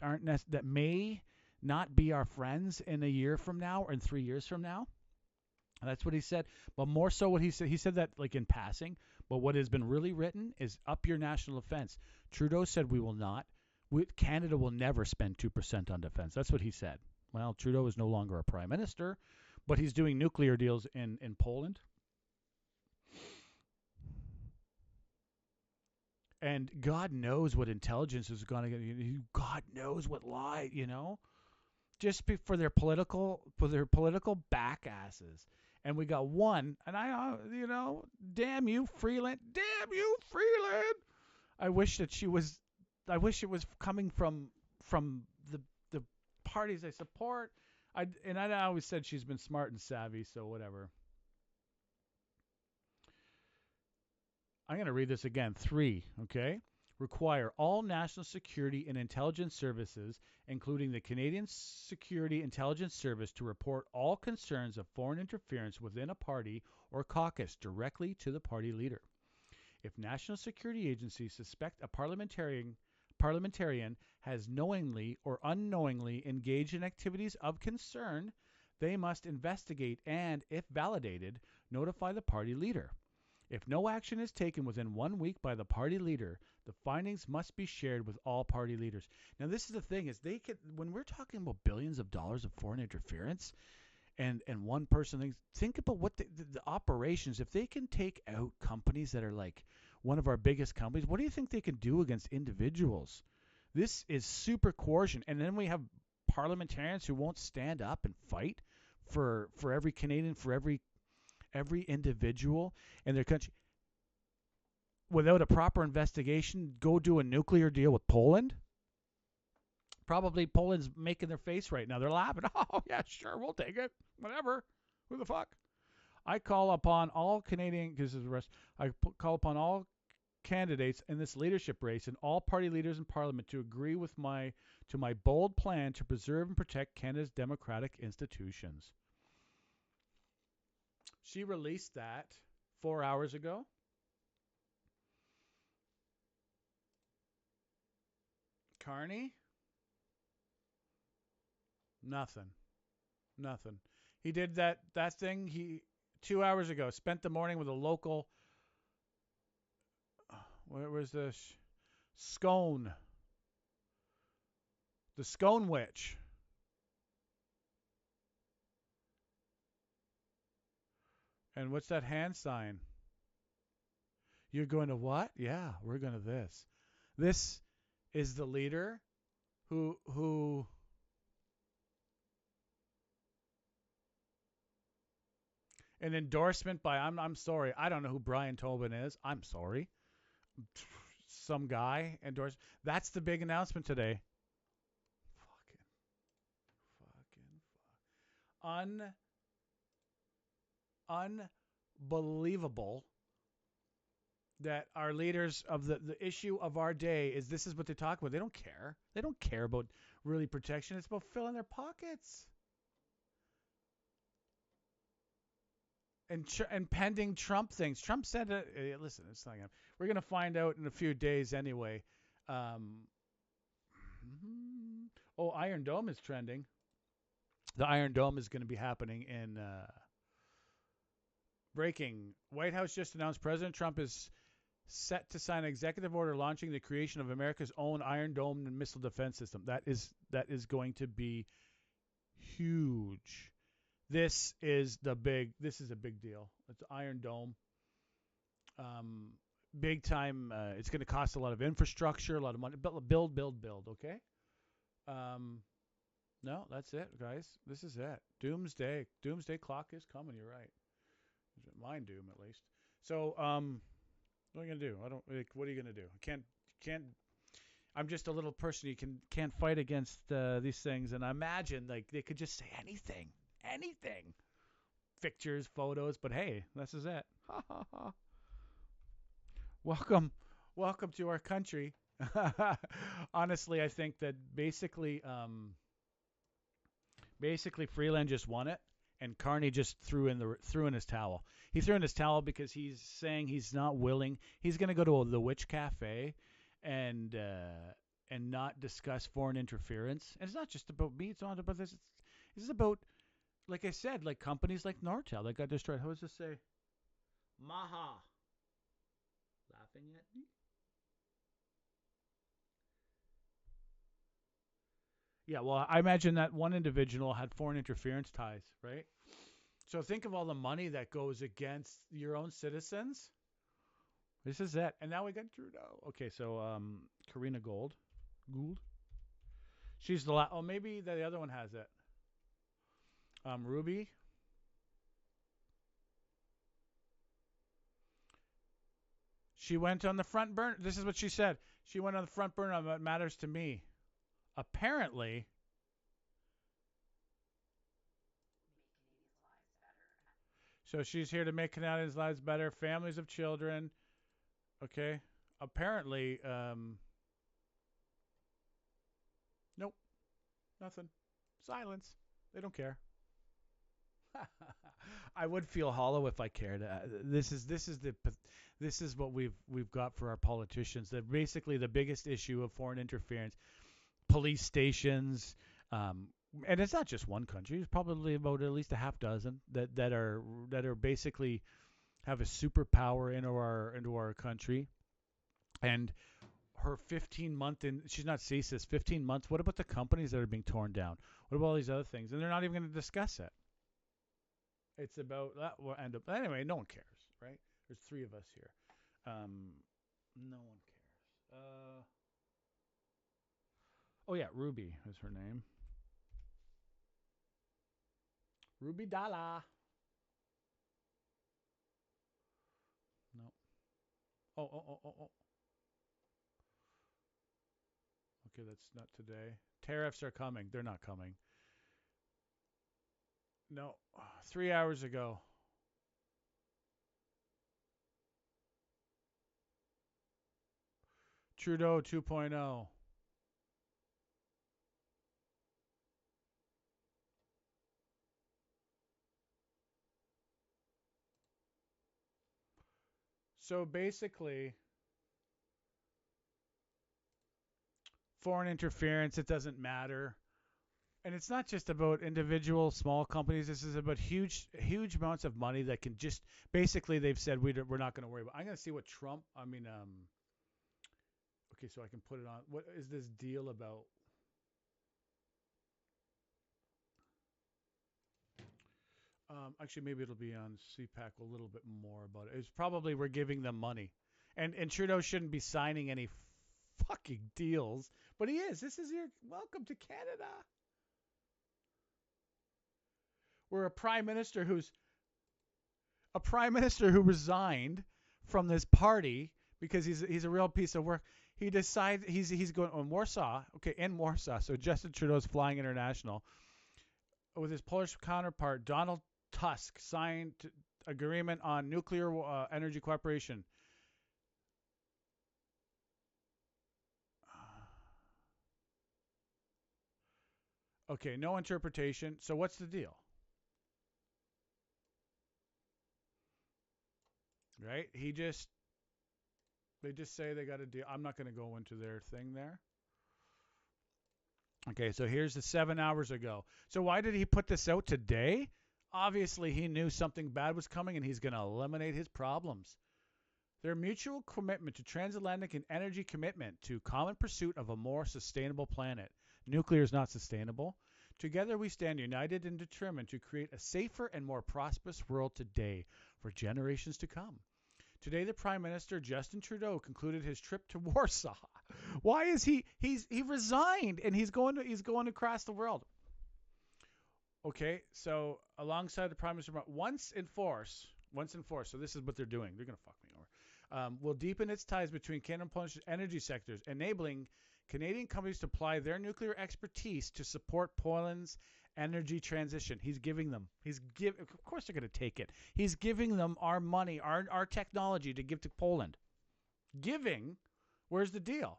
that may not be our friends in a year from now or in 3 years from now. And that's what he said. But more so what he said that like in passing. But what has been really written is up your national defense. Trudeau said we will not. Canada will never spend 2% on defense. That's what he said. Well, Trudeau is no longer a prime minister, but he's doing nuclear deals in Poland. And God knows what intelligence is going to get. God knows what lie, just for their political back asses. And we got one, and damn you, Freeland. Damn you, Freeland. I wish it was coming from the parties I support. I always said she's been smart and savvy, so whatever. I'm going to read this again. 3, okay? Require all national security and intelligence services, including the Canadian Security Intelligence Service, to report all concerns of foreign interference within a party or caucus directly to the party leader. If national security agencies suspect a parliamentarian has knowingly or unknowingly engaged in activities of concern, they must investigate and, if validated, notify the party leader. If no action is taken within 1 week by the party leader, the findings must be shared with all party leaders. Now, this is the thing: is when we're talking about billions of dollars of foreign interference, and one person think about what the operations. If they can take out companies that are like one of our biggest companies. What do you think they can do against individuals? This is super coercion. And then we have parliamentarians who won't stand up and fight for every Canadian, for every individual in their country. Without a proper investigation, go do a nuclear deal with Poland. Probably Poland's making their face right now. They're laughing. Oh, yeah, sure, we'll take it. Whatever. Who the fuck? I call upon all Canadian, I call upon all candidates in this leadership race and all party leaders in Parliament to agree with my bold plan to preserve and protect Canada's democratic institutions. She released that 4 hours ago. Carney? Nothing. He did that thing 2 hours ago. Spent the morning with a local. Where was this? Scone. The Scone Witch. And what's that hand sign? You're going to what? Yeah, we're going to this. This is the leader who an endorsement by I'm sorry, I don't know who Brian Tobin is. I'm sorry. Some guy endorsed. That's the big announcement today. Unbelievable that our leaders of the issue of our day is this is what they talk about. They don't care. They don't care about really protection. It's about filling their pockets. And pending Trump things. Trump said, listen, it's not gonna, we're going to find out in a few days anyway. Iron Dome is trending. The Iron Dome is going to be happening in breaking. White House just announced President Trump is set to sign an executive order launching the creation of America's own Iron Dome and missile defense system. That is going to be huge. This is a big deal. It's Iron Dome. Big time. It's going to cost a lot of infrastructure, a lot of money. Build. Okay. No, that's it, guys. This is it. Doomsday clock is coming. You're right. Mine doom at least. So, what are you gonna do? What are you gonna do? Can't. I'm just a little person. You can't fight against these things. And I imagine like they could just say anything. Pictures, photos, but hey, this is it. Welcome to our country. Honestly, I think that basically Freeland just won it, and Carney just threw in his towel. He threw in his towel because he's saying he's not willing. He's going to go to the Witch Cafe and not discuss foreign interference. And it's not just about me. It's not about this. This is about, like I said, like companies like Nortel that got destroyed. How does this say? Maha. Laughing at me? Yeah, well, I imagine that one individual had foreign interference ties, right? So think of all the money that goes against your own citizens. This is it. And now we got Trudeau. Okay, so Karina Gould. She's the last. Oh, maybe the other one has it. Ruby. She went on the front burner. This is what she said. She went on the front burner on what matters to me. Apparently, so she's here to make Canadians' lives better, families of children. Okay. Apparently, nope, nothing. Silence. They don't care. I would feel hollow if I cared. This is what we've got for our politicians. That basically the biggest issue of foreign interference. Police stations, and it's not just one country. There's probably about at least a half dozen that are basically have a superpower into our country. And her 15-month she's not CSIS, 15 months. What about the companies that are being torn down? What about all these other things? And they're not even going to discuss it. It's about that will end up anyway. No one cares, right? There's three of us here. No one cares. Oh yeah, Ruby is her name. Ruby Dalla. No. Oh. Okay, that's not today. Tariffs are coming. They're not coming. No. 3 hours ago. Trudeau 2.0. So basically, foreign interference, it doesn't matter. And it's not just about individual small companies. This is about huge amounts of money that can just, basically they've said we're not going to worry about. I'm going to see what Trump, okay, so I can put it on. What is this deal about? Actually, maybe it'll be on CPAC a little bit more about it. It's probably we're giving them money. And Trudeau shouldn't be signing any fucking deals, but he is. This is your welcome to Canada. We're a prime minister who resigned from this party because he's a real piece of work. He decides he's going on Warsaw. Okay, in Warsaw. So Justin Trudeau's flying international with his Polish counterpart Donald Tusk signed agreement on nuclear energy cooperation. Okay, no interpretation. So what's the deal? Right? They just say they got a deal. I'm not going to go into their thing there. Okay, so here's the 7 hours ago. So why did he put this out today? Obviously, he knew something bad was coming, and he's going to eliminate his problems. Their mutual commitment to transatlantic and energy commitment to common pursuit of a more sustainable planet. Nuclear is not sustainable. Together we stand united and determined to create a safer and more prosperous world today for generations to come. Today, the Prime Minister, Justin Trudeau, concluded his trip to Warsaw. Why is he resigned and he's going across the world? Okay, so alongside the Prime Minister, once in force, so this is what they're doing. They're going to fuck me over. Will deepen its ties between Canada and Polish energy sectors, enabling Canadian companies to apply their nuclear expertise to support Poland's energy transition. He's giving them. Of course they're going to take it. He's giving them our money, our technology to give to Poland. Giving, where's the deal?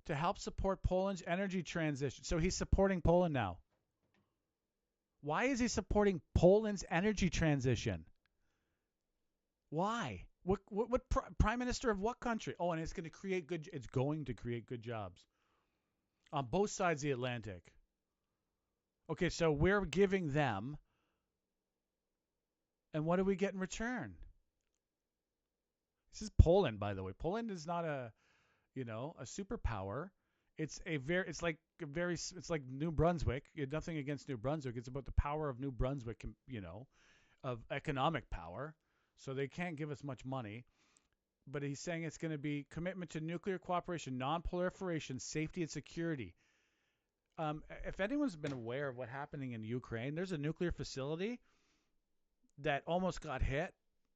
To help support Poland's energy transition. So he's supporting Poland now. Why is he supporting Poland's energy transition? Why? What prime minister of what country? Oh, and it's going to create good jobs on both sides of the Atlantic. Okay, so we're giving them, and what do we get in return? This is Poland, by the way. Poland is not a superpower. It's like New Brunswick. You have nothing against New Brunswick. It's about the power of New Brunswick, of economic power. So they can't give us much money. But he's saying it's going to be commitment to nuclear cooperation, non-proliferation, safety, and security. If anyone's been aware of what's happening in Ukraine, there's a nuclear facility that almost got hit,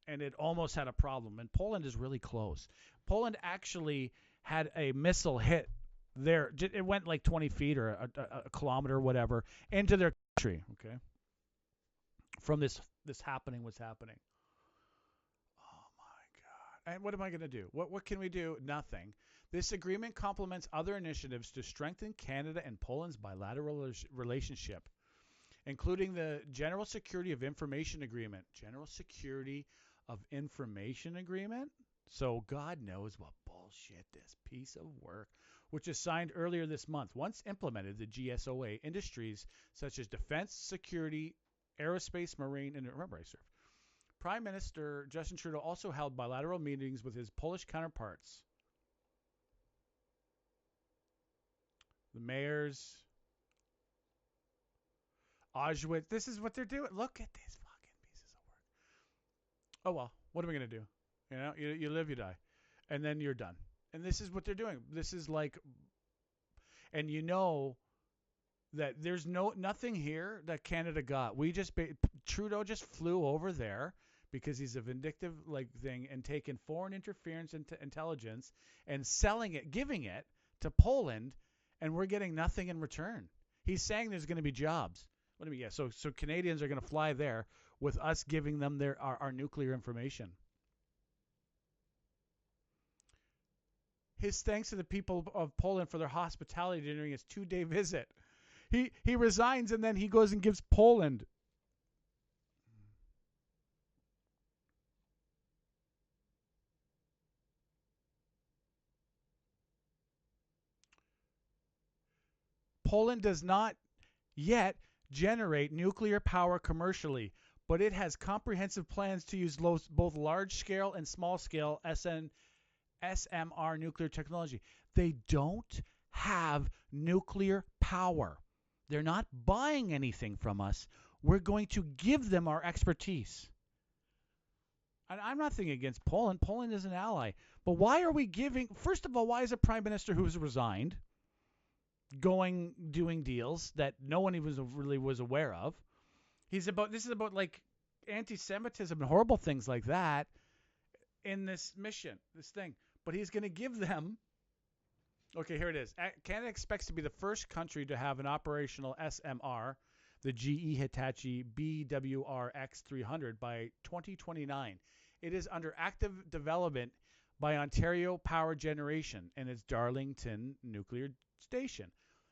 and it almost had a problem. And Poland is really close. Poland actually had a missile hit there. It went like 20 feet or a kilometer, whatever, into their country. Okay, from what's happening. And what am I going to do? What can we do? Nothing. This agreement complements other initiatives to strengthen Canada and Poland's bilateral relationship, including the General Security of Information Agreement. General Security of Information Agreement? So God knows what bullshit this piece of work, which is signed earlier this month. Once implemented, the GSOA industries such as defense, security, aerospace, marine, and remember I served. Prime Minister Justin Trudeau also held bilateral meetings with his Polish counterparts. The mayors, Auschwitz. This is what they're doing. Look at these fucking pieces of work. oh, well, what are we going to do? You know, you live, you die. And then you're done. And this is what they're doing. This is like, and you know that there's nothing here that Canada got. Trudeau just flew over there because he's a vindictive thing and taking foreign interference into intelligence and selling it, giving it to Poland, and we're getting nothing in return. He's saying there's going to be jobs. What do you mean? Yeah, so Canadians are going to fly there with us giving them our nuclear information. His thanks to the people of Poland for their hospitality during his 2-day visit. He resigns and then he goes and gives Poland. Poland does not yet generate nuclear power commercially, but it has comprehensive plans to use both large-scale and small-scale SMR nuclear technology. They don't have nuclear power. They're not buying anything from us. We're going to give them our expertise. And I'm not thinking against Poland. Poland is an ally. But why are we giving... First of all, why is a prime minister who's resigned doing deals that no one even really was aware of? This is about like anti-Semitism and horrible things like that in this mission, this thing. But he's going to give them... Okay, here it is. Canada expects to be the first country to have an operational SMR, the GE Hitachi BWRX-300, by 2029. It is under active development by Ontario Power Generation and its Darlington nuclear station.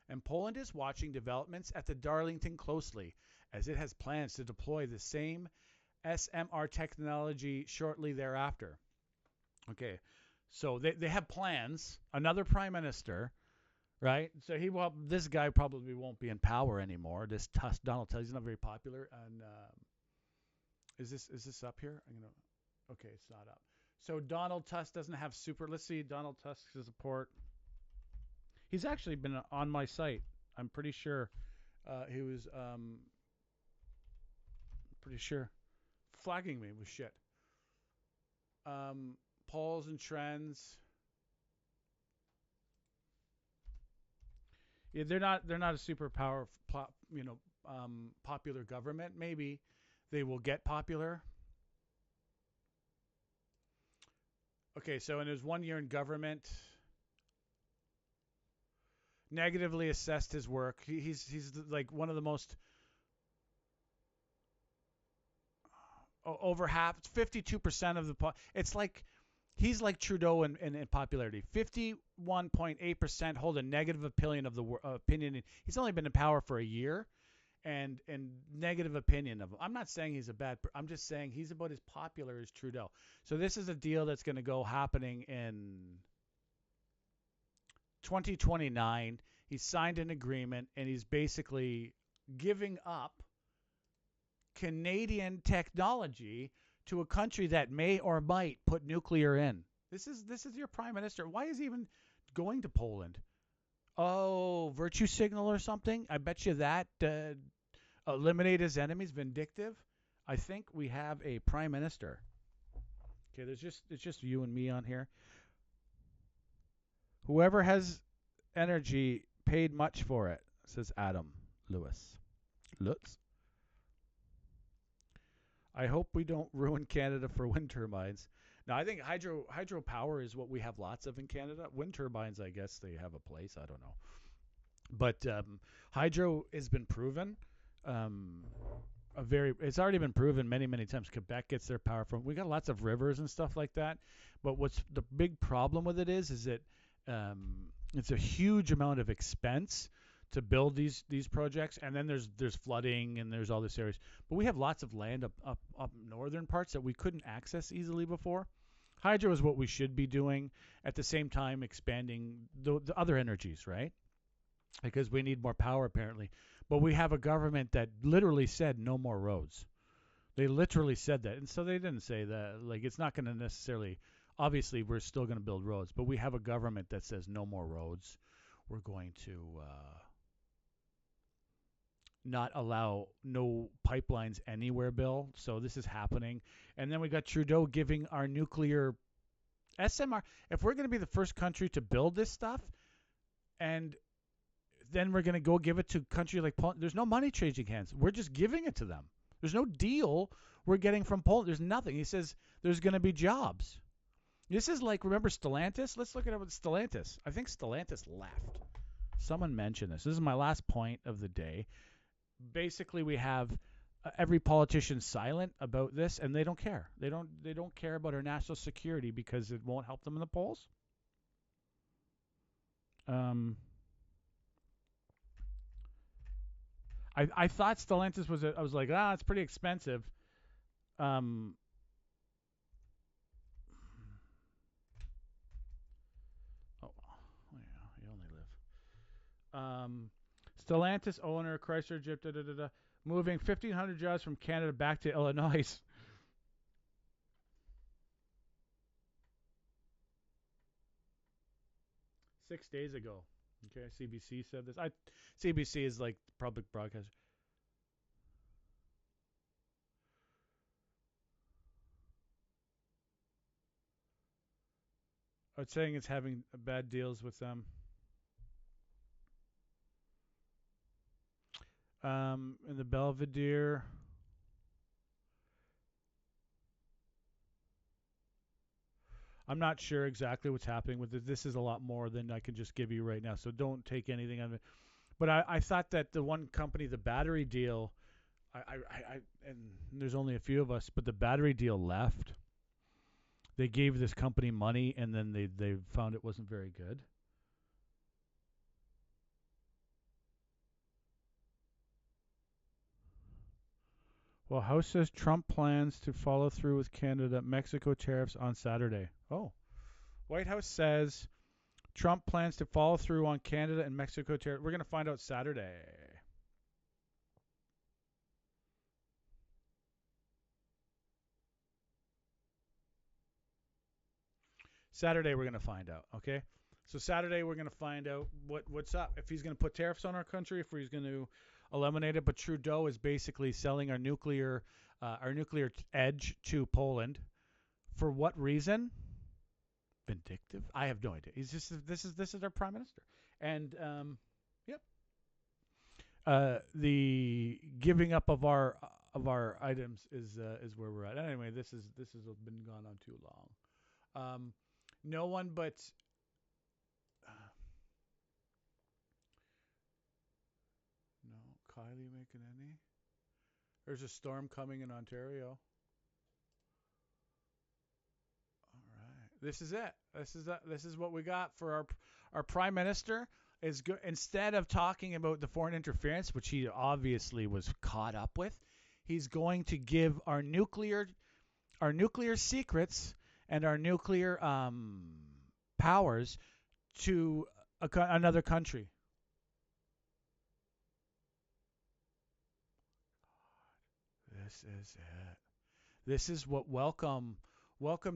And Poland is watching developments at the Darlington closely, as it has plans to deploy the same SMR technology shortly thereafter. Okay. So they have plans. Another prime minister, right? So this guy probably won't be in power anymore. This Donald Tusk, he's not very popular. And is this up here? Okay, it's not up. So Donald Tusk doesn't have let's see Donald Tusk's support. He's actually been on my site. I'm pretty sure he was pretty sure flagging me with shit. Polls and trends. Yeah, they're not a super popular government. Maybe they will get popular. Okay, so in his 1 year in government, negatively assessed his work. He's like one of the most over half, 52% of the it's like. He's like Trudeau in popularity. 51.8% hold a negative opinion of the opinion. He's only been in power for a year, and negative opinion of him. I'm not saying he's a bad. I'm just saying he's about as popular as Trudeau. So this is a deal that's going to go happening in 2029. He's signed an agreement, and he's basically giving up Canadian technology to a country that may or might put nuclear in. This is your prime minister. Why is he even going to Poland? Oh, virtue signal or something? I bet you that eliminate his enemies, vindictive. I think we have a prime minister. Okay, it's just you and me on here. Whoever has energy paid much for it, says Adam Lewis. Lutz. I hope we don't ruin Canada for wind turbines. Now, I think hydropower is what we have lots of in Canada. Wind turbines, I guess they have a place. I don't know. But hydro has been proven. It's already been proven many, many times. Quebec gets their power from. We got lots of rivers and stuff like that. But what's the big problem with it is that it's a huge amount of expense to build these projects, and then there's flooding and there's all this areas. But we have lots of land up northern parts that we couldn't access easily before. Hydro is what we should be doing at the same time expanding the other energies, right? Because we need more power apparently. But we have a government that literally said no more roads. They literally said that. And so they didn't say that. Like, it's not going to necessarily, obviously we're still going to build roads, but we have a government that says no more roads. We're going to not allow no pipelines anywhere bill. So this is happening. And then we got Trudeau giving our nuclear SMR. If we're going to be the first country to build this stuff, and then we're going to go give it to a country like Poland, there's no money changing hands. We're just giving it to them. There's no deal we're getting from Poland. There's nothing. He says there's going to be jobs. This is like, remember Stellantis? Let's look at it with Stellantis. I think Stellantis left. Someone mentioned this. This is my last point of the day. Basically, we have every politician silent about this, and they don't care. They don't care about our national security because it won't help them in the polls. I thought Stellantis was I was like, it's pretty expensive. Oh, yeah, you only live. Stellantis owner, Chrysler Jeep, moving 1,500 jobs from Canada back to Illinois. Six days ago. Okay, CBC said this. CBC is like public broadcaster. It's saying it's having bad deals with them. In the Belvedere. I'm not sure exactly what's happening with it. This is a lot more than I can just give you right now, so don't take anything of it. But I thought that the one company, the battery deal, and there's only a few of us, but the battery deal left. They gave this company money, and then they found it wasn't very good. Well, House says Trump plans to follow through with Canada-Mexico tariffs on Saturday. Oh. White House says Trump plans to follow through on Canada and Mexico tariffs. We're going to find out Saturday. Saturday we're going to find out, okay? So Saturday we're going to find out what's up. If he's going to put tariffs on our country, if he's going to eliminate it. But Trudeau is basically selling our nuclear edge to Poland. For what reason? Vindictive? I have no idea. He's just this is our prime minister. And yep. The giving up of our items is where we're at. Anyway, this has been gone on too long. No one but no Kylie making any. There's a storm coming in Ontario. All right, this is it. This is what we got for our prime minister. Is instead of talking about the foreign interference, which he obviously was caught up with, he's going to give our nuclear secrets and our nuclear powers to another country. This is it. This is what welcome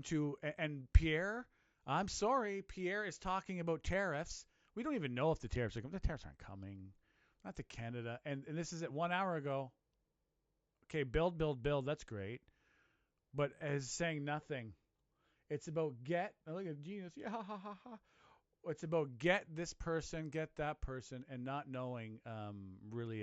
to. And Pierre, I'm sorry, Pierre is talking about tariffs. We don't even know if the tariffs are coming. The tariffs aren't coming. Not to Canada. And this is at 1 hour ago. Okay, build. That's great. But as saying nothing. It's about look at genius. Yeah, ha, ha, ha, ha. It's about get this person, get that person, and not knowing really